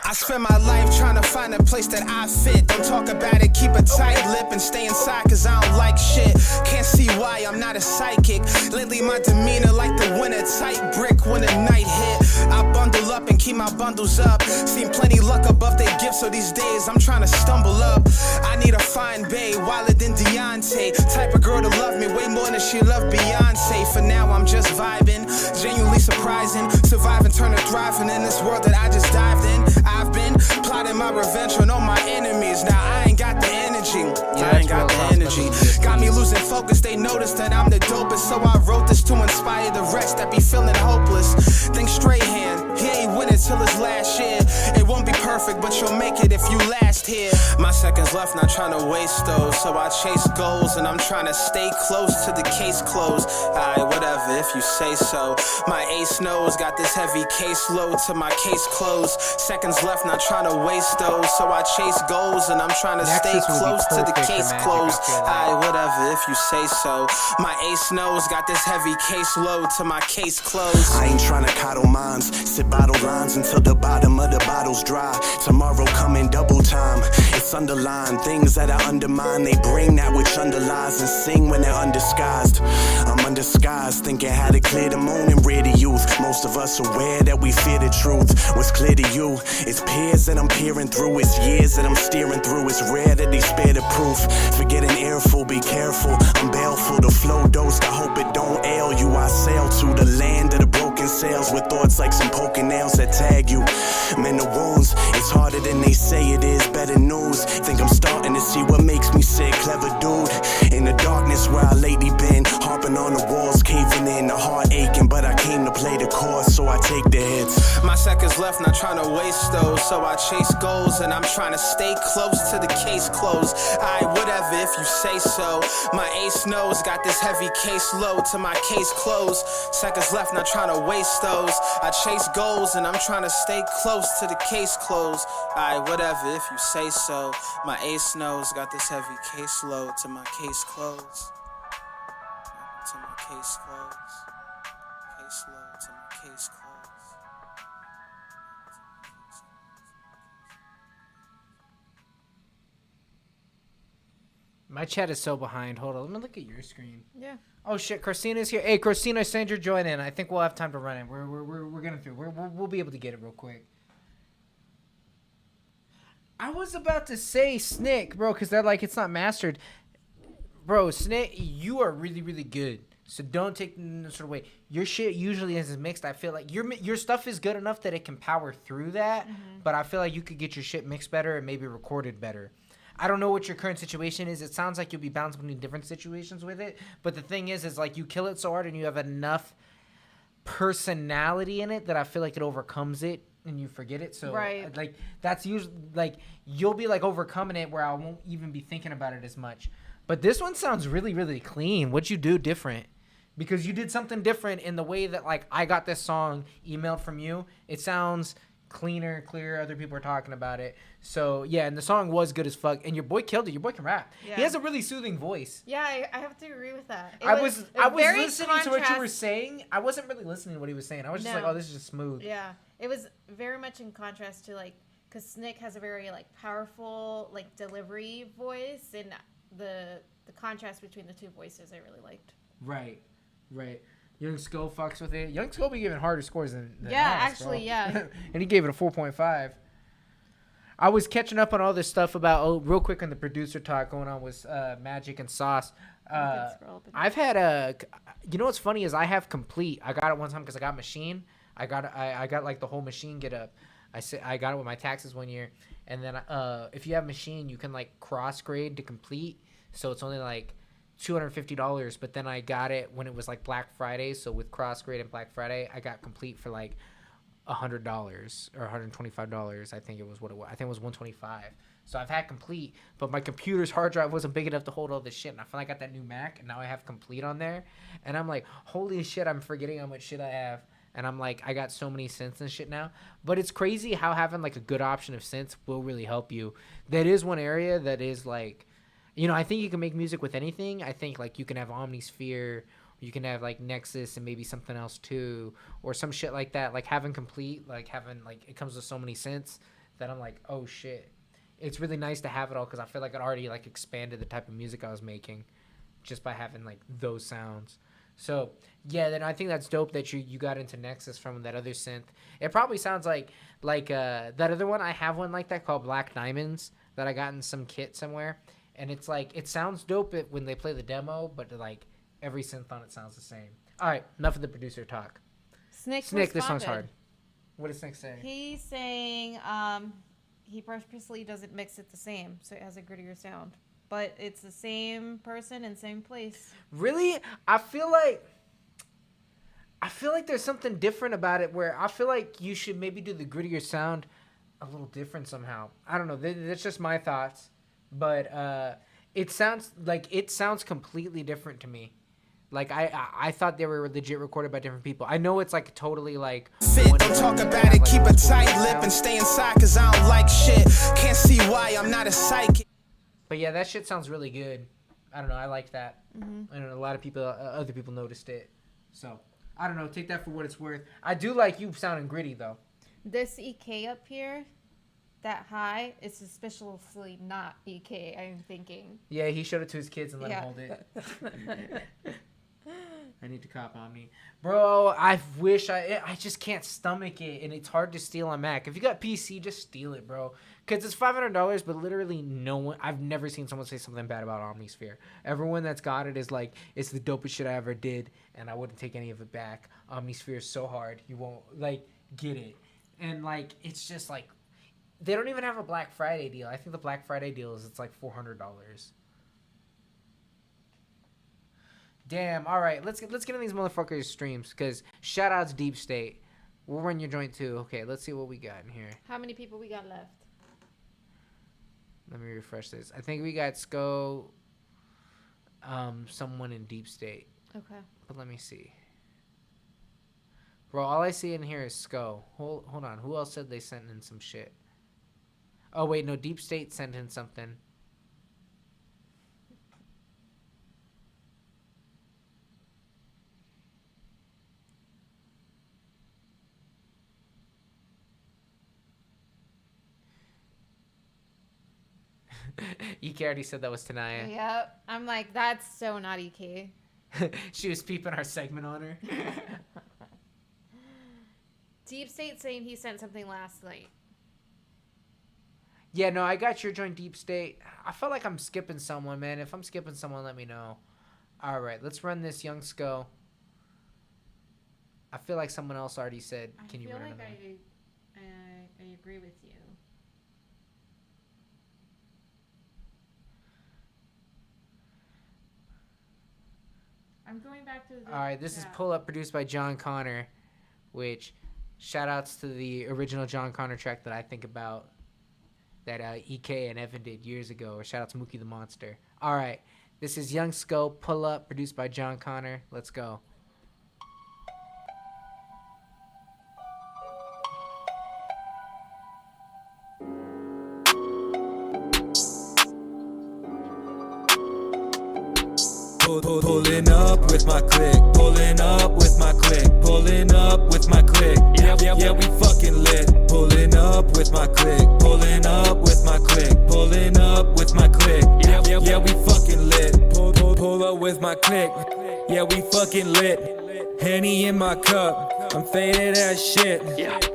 I spend my life trying to find a place that I fit. Don't talk about it, keep a tight lip and stay inside cause I don't like shit. Can't see why I'm not a psychic. Lately my demeanor like the winter tight brick when the night hit. I bundle up and keep my bundles up. Seen plenty luck above their gifts, so these days I'm trying to stumble up. I need a fine bae, wilder than Deontay. Type of girl to love me way more than she loved Beyonce. For now I'm just vibing, genuinely surprising. Surviving, turning, thriving in this world that I just dived in. I've been plotting my revenge on all my enemies. Now I ain't got the energy. I ain't got the energy. Got me losing focus. They noticed that I'm the dopest, so I wrote this to inspire the rest that be feeling hopeless. Think straight hand. He ain't winning till his last year. It won't be perfect, but you'll make it if you last here. My seconds left, not trying to waste those, so I chase goals and I'm trying to stay close to the case closed. Alright, whatever, if you say so. My ace knows, got this heavy case load to my case closed. Seconds left, not trying to waste those, so I chase goals and I'm trying to stay close to the case closed. Alright, whatever, if you say so. My ace knows, got this heavy case load to my case closed. I ain't trying to coddle minds, sip bottle lines until the bottom of the bottle's dry. Tomorrow coming double time. It's underlined things that I undermine. They bring that which underlies and sing when they're undisguised. I'm undisguised, thinking how to clear the moon and rid the youth. Most of us aware that we fear the truth. What's clear to you? It's peers that I'm peering through. It's years that I'm steering through. It's rare that they spare the proof. Forget an earful, be careful. I'm baleful, the flow dosed. I hope it don't ail you. I sail to the land of the broken sails with thoughts like some poking nails that tag you. Man, the wounds, it's harder than they say it is. Better news, think I'm starting to see what makes me sick. Clever dude, in the darkness where I lately been, harping on the walls, caving in, the heart aching, but I came to play the chorus, so I take the hits. My seconds left, not trying to waste those, so I chase goals and I'm trying to stay close to the case closed. Alright, whatever, if you say so. My ace knows, got this heavy case load to my case closed. Seconds left, not trying to waste those. I chase goals and I'm trying to stay close to the case closed. Alright, whatever, if you say so. My ace knows, got this heavy case load to my case closed. To my case closed. Case load to my case closed. My chat is so behind. Hold on, let me look at your screen. Yeah. Oh shit, Christina's here. Hey, Christina, send your join in. I think we'll have time to run it. We're getting through. We'll be able to get it real quick. I was about to say Snick, bro, because they're like it's not mastered. bro, Snit, you are really, really good. So don't take no sort of way. Your shit usually is mixed. I feel like your stuff is good enough that it can power through that. But I feel like you could get your shit mixed better and maybe recorded better. I don't know what your current situation is. It sounds like you'll be bouncing between different situations with it. But the thing is like you kill it so hard and you have enough personality in it that I feel like it overcomes it and you forget it. So like that's usually like you'll be like overcoming it where I won't even be thinking about it as much. But this one sounds really, really clean. What'd you do different? Because you did something different in the way that like I got this song emailed from you. It sounds cleaner, clearer. Other people are talking about it. So yeah, and the song was good as fuck. And your boy killed it. Your boy can rap. Yeah. He has a really soothing voice. Yeah, I have to agree with that. I was listening to what you were saying. I wasn't really listening to what he was saying. I was just like, oh, this is just smooth. Yeah, it was very much in contrast to like, because Snick has a very like powerful like delivery voice, and the contrast between the two voices I really liked. Right. Young Skull fucks with it. Young Skull be giving harder scores than actually, bro. Yeah. And he gave it a 4.5. I was catching up on all this stuff about real quick on the producer talk going on with Magic and Sauce. I've had you know what's funny is I have Complete. I got it one time because I got Machine. I got like the whole Machine get up. I got it with my taxes one year, and then if you have Machine, you can like cross grade to Complete. So it's only like $250, but then I got it when it was like Black Friday. So with cross grade and Black Friday, I got Complete for like $100 or $125. I think it was what it was. I think it was $125. So I've had Complete, but my computer's hard drive wasn't big enough to hold all this shit. And I finally got that new Mac, and now I have Complete on there. And I'm like, holy shit, I'm forgetting how much shit I have. And I'm like, I got so many synths and shit now. But it's crazy how having like a good option of synths will really help you. That is one area that is like, you know, I think you can make music with anything. I think like you can have Omnisphere, you can have like Nexus and maybe something else too, or some shit like that. Like having Complete, like having like it comes with so many synths that I'm like, oh shit. It's really nice to have it all because I feel like it already like expanded the type of music I was making just by having like those sounds. So yeah, then I think that's dope that you got into Nexus from that other synth. It probably sounds like that other one. I have one like that called Black Diamonds that I got in some kit somewhere. And it's like, it sounds dope when they play the demo, but like every synth on it sounds the same. All right, enough of the producer talk. Snick, this song's hard. What does Snick say? He's saying he purposely doesn't mix it the same, so it has a grittier sound. But it's the same person and same place. Really? I feel like there's something different about it where I feel like you should maybe do the grittier sound a little different somehow. I don't know. That's just my thoughts. But it sounds completely different to me. Like I thought they were legit recorded by different people. I know it's like totally like don't talk about it, keep a tight lip and stay inside cause I don't like shit. Can't see why I'm not a psychic. But yeah, that shit sounds really good. I don't know, I like that. I know a lot of people other people noticed it. So I don't know, take that for what it's worth. I do like you sounding gritty though. This EK up here, that high, is suspiciously not EK, I'm thinking. Yeah, he showed it to his kids and let him hold it. I need to cop Omni. Bro, I wish I just can't stomach it, and it's hard to steal on Mac. If you got PC, just steal it, bro. Because it's $500, but literally no one, I've never seen someone say something bad about Omnisphere. Everyone that's got it is like, it's the dopest shit I ever did, and I wouldn't take any of it back. Omnisphere is so hard, you won't, like, get it. And, like, it's just, like, they don't even have a Black Friday deal. I think the Black Friday deal is it's like $400. Damn. All right, let's get in these motherfuckers' streams because shout outs Deep State. We'll run your joint too. Okay, let's see what we got in here. How many people we got left? Let me refresh this. I think we got Sko, someone in Deep State. Okay. But let me see. Bro, all I see in here is Sko. Hold on. Who else said they sent in some shit? Oh, wait, no. Deep State sent in something. EK already said that was Tanaya. Yep. I'm like, that's so not EK. She was peeping our segment on her. Deep State saying he sent something last night. Yeah, no, I got your joint Deep State. I felt like I'm skipping someone, man. If I'm skipping someone, let me know. All right, let's run this Young Sco. I feel like someone else already said, can you run another one? I agree with you. I'm going back to the All right, this is Pull Up produced by John Connor, which shout outs to the original John Connor track that I think about that EK and Evan did years ago, or shout out to Mookie the Monster. All right, this is Young Sco, Pull Up, produced by John Connor. Let's go. Pulling up with my click, pulling up with my click, pulling up with my click. Yeah, we fucking lit. Pulling up with my click, pulling up with my click, pulling up with my click. Yeah, we fucking lit. Pull up with my click. Yeah, we fucking lit. Henny in my cup, I'm faded as shit.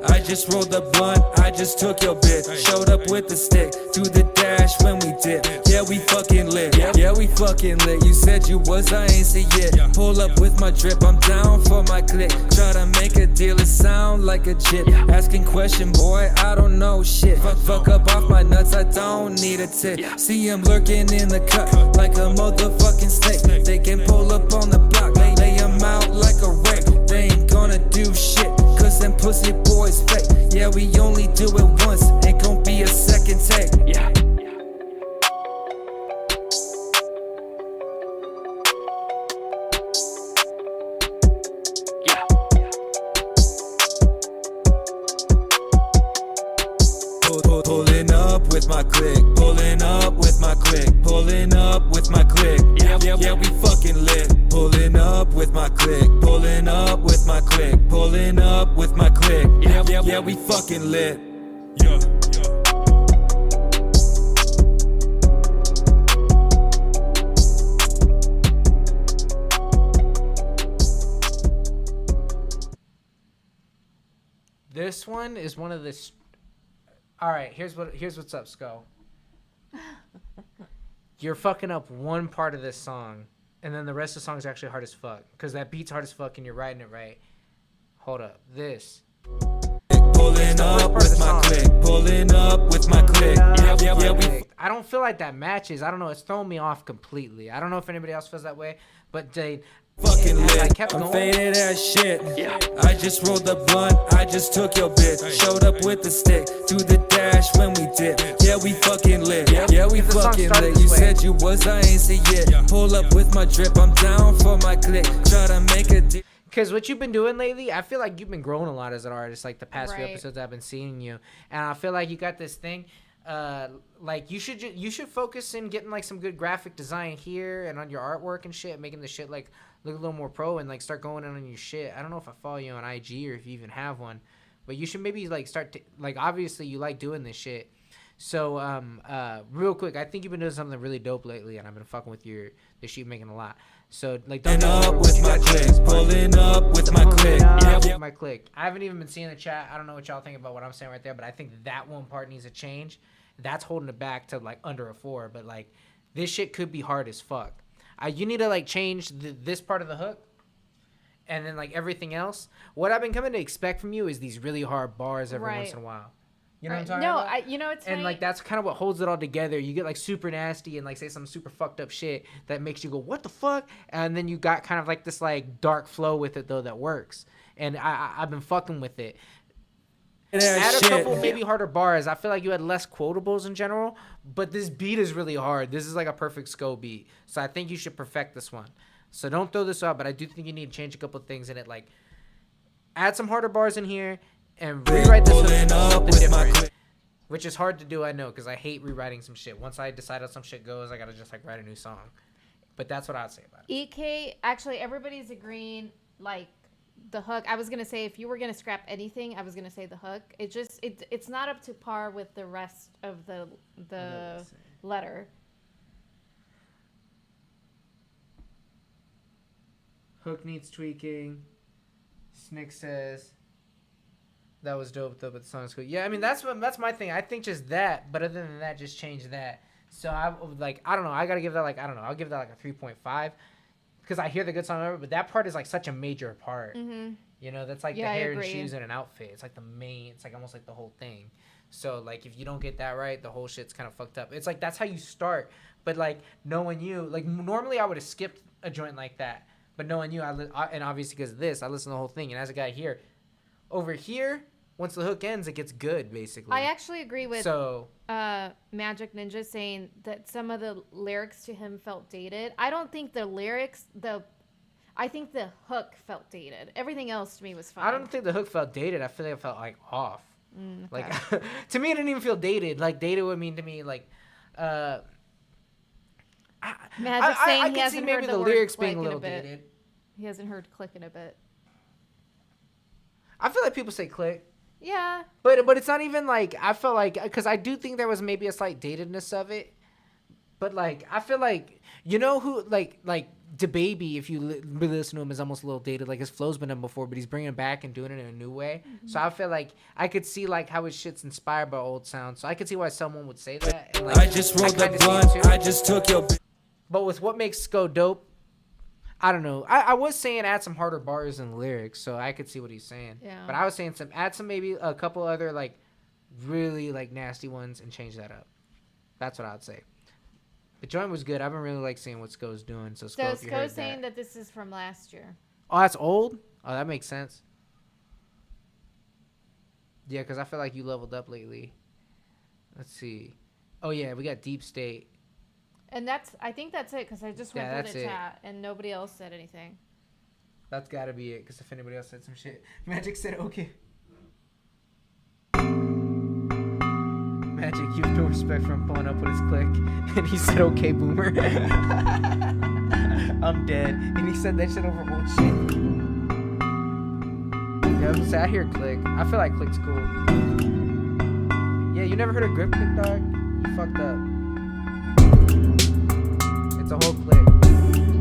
I just rolled the blunt, I just took your bitch. Showed up with the stick, to the dash when we dip. Yeah, we fucking lit, yeah, we fucking lit. You said you was, I ain't see it. Pull up with my drip, I'm down for my click. Try to make a deal, it sound like a jit. Asking question, boy, I don't know shit. Fuck up off my nuts, I don't need a tip. See him lurking in the cut, like a motherfucking snake. They can pull up on the block, lay him out like a wreck. They ain't gonna do shit, cause them pussy boys fake. Yeah, we only do it once, ain't gon' be a second take. Pulling up with my click, pulling up with my click, pulling up with my click. Yeah, we fucking lit. Pulling up with my click, pulling up with my click, pulling up with my click. Yeah, we fucking lit. This one is one of the. All right, here's what's up, Sco. You're fucking up one part of this song, and then the rest of the song is actually hard as fuck, because that beat's hard as fuck, and you're writing it right. Hold up, this. Pulling up with my click, pulling up with my click. Yeah, we. I don't feel like that matches. I don't know. It's throwing me off completely. I don't know if anybody else feels that way, but they. Fucking lit, I'm faded as shit. I just rolled the blunt, I just took your bitch. Showed up with the stick, to the dash when we dip. Yeah, we fucking lit, yeah, we fucking lit. You said you was, I ain't see it. Pull up with my drip, I'm down for my click. Try to make a deal. Because what you've been doing lately, I feel like you've been growing a lot as an artist, like the past few episodes I've been seeing you. And I feel like you got this thing, like you should focus in getting like some good graphic design here and on your artwork and shit, making the shit like look a little more pro, and like start going in on your shit. I don't know if I follow you on IG or if you even have one, but you should maybe like start to, like, obviously you like doing this shit. So real quick, I think you've been doing something really dope lately, and I've been fucking with the shit you're making a lot. So like, don't up with my click, pulling up with my click. Yeah, my click. I haven't even been seeing the chat. I don't know what y'all think about what I'm saying right there, but I think that one part needs a change. That's holding it back to like under a 4, but like this shit could be hard as fuck. You need to like change this part of the hook, and then like everything else. What I've been coming to expect from you is these really hard bars every once in a while. You know what I'm talking about? You know, it's and funny. like that's kind of what holds it all together. You get like super nasty and like say some super fucked up shit that makes you go, what the fuck? And then you got kind of like this like dark flow with it though that works. And I've been fucking with it. Add a couple maybe harder bars. I feel like you had less quotables in general, but this beat is really hard. This is like a perfect Sco beat. So I think you should perfect this one. So don't throw this out, but I do think you need to change a couple things in it. Like add some harder bars in here and rewrite this with something different. Which is hard to do, I know, because I hate rewriting some shit. Once I decide how some shit goes, I gotta just like write a new song. But that's what I'd say about it. EK, actually everybody's agreeing like the hook. I was gonna say if you were gonna scrap anything, I was gonna say the hook. It's not up to par with the rest of the letter. Hook needs tweaking. Snick says. That was dope though, but the song's cool. Yeah, I mean that's my thing. I think just that, but other than that, just change that. So I don't know. I gotta give that I'll give that like a 3.5 because I hear the good song, but that part is like such a major part. Mm-hmm. You know, that's like Yeah, the hair I and agree. shoes and an outfit. It's like the main. It's like almost like the whole thing. So like if you don't get that right, the whole shit's kind of fucked up. It's like that's how you start. But like knowing you, like normally I would have skipped a joint like that. But knowing you, and obviously because of this, I listen to the whole thing. And as a guy here, over here, once the hook ends, it gets good basically. I actually agree with Magic Ninja saying that some of the lyrics to him felt dated. I don't think the lyrics, I think the hook felt dated. Everything else to me was fine. I don't think the hook felt dated. I feel like it felt like off. Okay. Like to me, it didn't even feel dated. Like dated would mean to me like. Magic saying I he can hasn't see maybe heard the the lyrics word being a click in little bit. dated. He hasn't heard click in a bit. I feel like people say click. Yeah. But it's not even like I felt like because I do think there was maybe a slight datedness of it. But like I feel like you know who like DaBaby, if you really listen to him, is almost a little dated. Like his flow's been done before, but he's bringing it back and doing it in a new way. Mm-hmm. So I feel like I could see like how his shit's inspired by old sounds. So I could see why someone would say that. And, like, I just rolled the kinda see it blunt. too. I just took your. But with what makes Sko dope, I don't know. I was saying add some harder bars in the lyrics, so I could see what he's saying. Yeah. But I was saying add some maybe a couple other like really like nasty ones and change that up. That's what I'd say. The joint was good. I've been really like seeing what Sko's doing. So Sko, if you heard Sko's saying that. that this is from last year. Oh, that's old? Oh, that makes sense. Yeah, because I feel like you leveled up lately. Let's see. Oh, yeah, we got Deep State. And I think that's it because I just went through the chat and nobody else said anything. That's got to be it because if anybody else said some shit. Magic said okay. Magic, you have no respect for him pulling up with his click. And he said, okay, boomer. I'm dead. And he said that shit over old shit. Yeah, I was gonna say, I hear click. I feel like click's cool. Yeah, you never heard of grip click, dog? You fucked up. It's a whole click.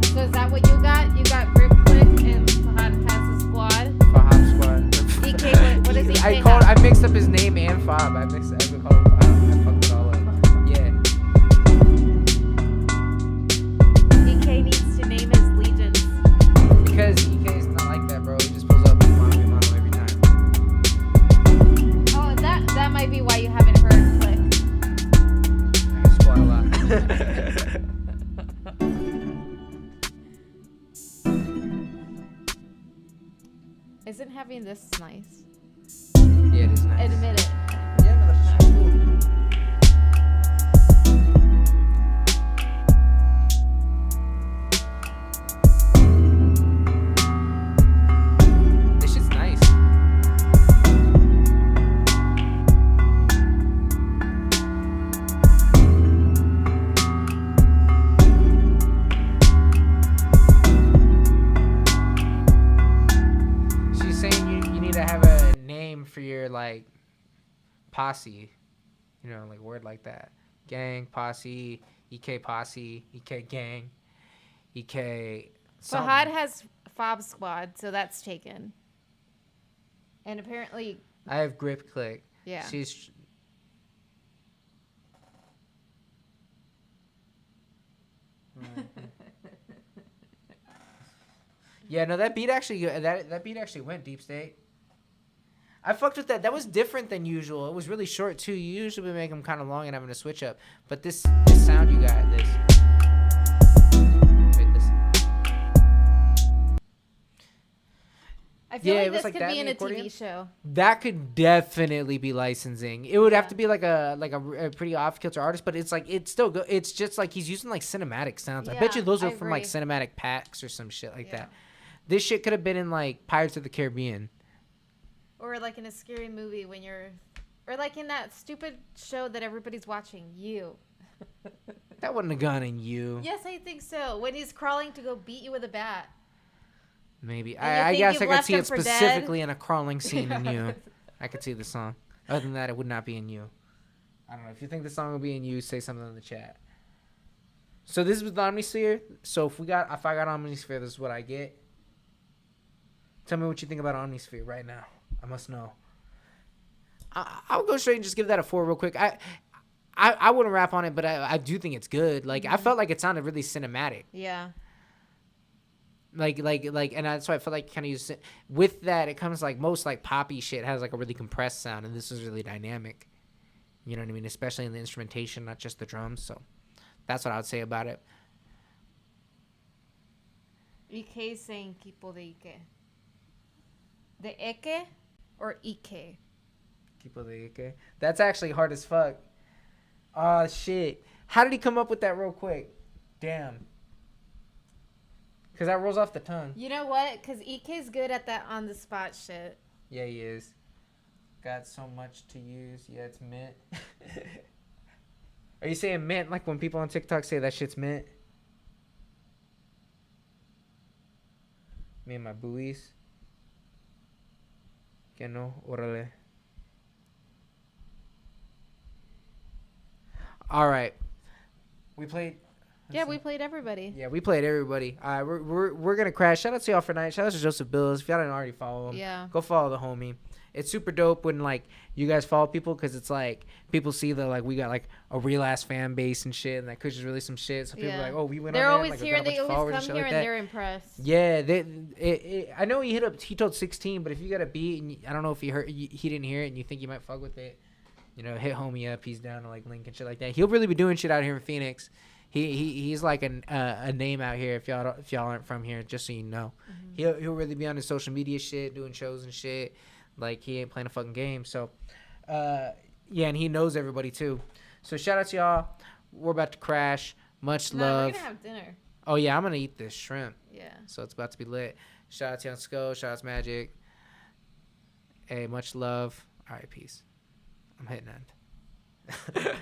So is that what you got? You got grip click and Fahad Pass Squad? Fahad Squad. EK, what is EK? I mixed up his name and Fobb. I called him Fobb. I fucked it all up. Yeah. EK needs to name his legions. Because EK is not like that, bro. He just pulls up mono every time. Oh, that might be why you haven't heard click. I squat a lot. Isn't having this nice? Yeah, it is nice. Admit it. Yeah, no, that's cool. This shit's nice. She's saying you need to have a name for your like posse, you know, like word like that. Gang, posse, EK posse, EK gang, EK. something. Fahad has Fobb Squad, so that's taken. And apparently, I have grip click. Yeah. She's. Yeah, no, that beat actually went Deep State. I fucked with that. That was different than usual. It was really short too. You usually make them kind of long and having to switch up, but this sound you got this. Wait, listen. I feel Yeah, it like was this like could that be in in a the accordion. TV show. That could definitely be licensing. It would have to be like a pretty off kilter artist, but it's like it's still good. It's just like he's using like cinematic sounds. I bet you those are from like cinematic packs or some shit like that. This shit could have been in like Pirates of the Caribbean. Or like in a scary movie when you're, or like in that stupid show that everybody's watching, You. That wouldn't have gone in You. Yes, I think so. When he's crawling to go beat you with a bat. Maybe. And you I think guess you've I could left see him it for dead? specifically in a crawling scene in You. I could see the song. Other than that, it would not be in You. I don't know. If you think the song will be in You, say something in the chat. So this is with Omnisphere. So if I got Omnisphere, this is what I get. Tell me what you think about Omnisphere right now. I must know. I'll go straight and just give that a 4 real quick. I wouldn't rap on it, but I do think it's good. Like I felt like it sounded really cinematic. Yeah. Like, and that's why I feel like kind of use it. With that, it comes like most like poppy shit has like a really compressed sound, and this is really dynamic. You know what I mean? Especially in the instrumentation, not just the drums. So that's what I would say about it. Ike is saying Kipo de Ike. The Eke or Ike? Kipo de Ike. That's actually hard as fuck. Oh, shit. How did he come up with that real quick? Damn. Because that rolls off the tongue. You know what? Because Ike's good at that on-the-spot shit. Yeah, he is. Got so much to use. Yeah, it's mint. Are you saying mint like when people on TikTok say that shit's mint? Me and my buoys. Que no, órale. All right. We played. Yeah, we played everybody. Yeah, we played everybody. All right, we're gonna crash. Shout out to y'all for tonight. Shout out to Joseph Bills. If y'all didn't already follow him, Yeah. go follow the homie. It's super dope when like you guys follow people because it's like people see that like we got like a real ass fan base and shit, and that Kush is really some shit. So people are like, oh, we went. They're on always like, here. They always come here and they're impressed. Yeah, I know he told 16, but if you got a beat and I don't know if he didn't hear it and you think you might fuck with it, you know, hit homie up. He's down to like link and shit like that. He'll really be doing shit out here in Phoenix. He's like a name out here if y'all aren't from here, just so you know. He'll really be on his social media shit, doing shows and shit. Like he ain't playing a fucking game. So yeah, and he knows everybody too. So shout out to y'all. We're about to crash. Much love. We're gonna have dinner. Oh yeah, I'm gonna eat this shrimp. Yeah. So it's about to be lit. Shout out to Young Skull. Shout out to Magic. Hey, much love. All right, peace. I'm hitting end.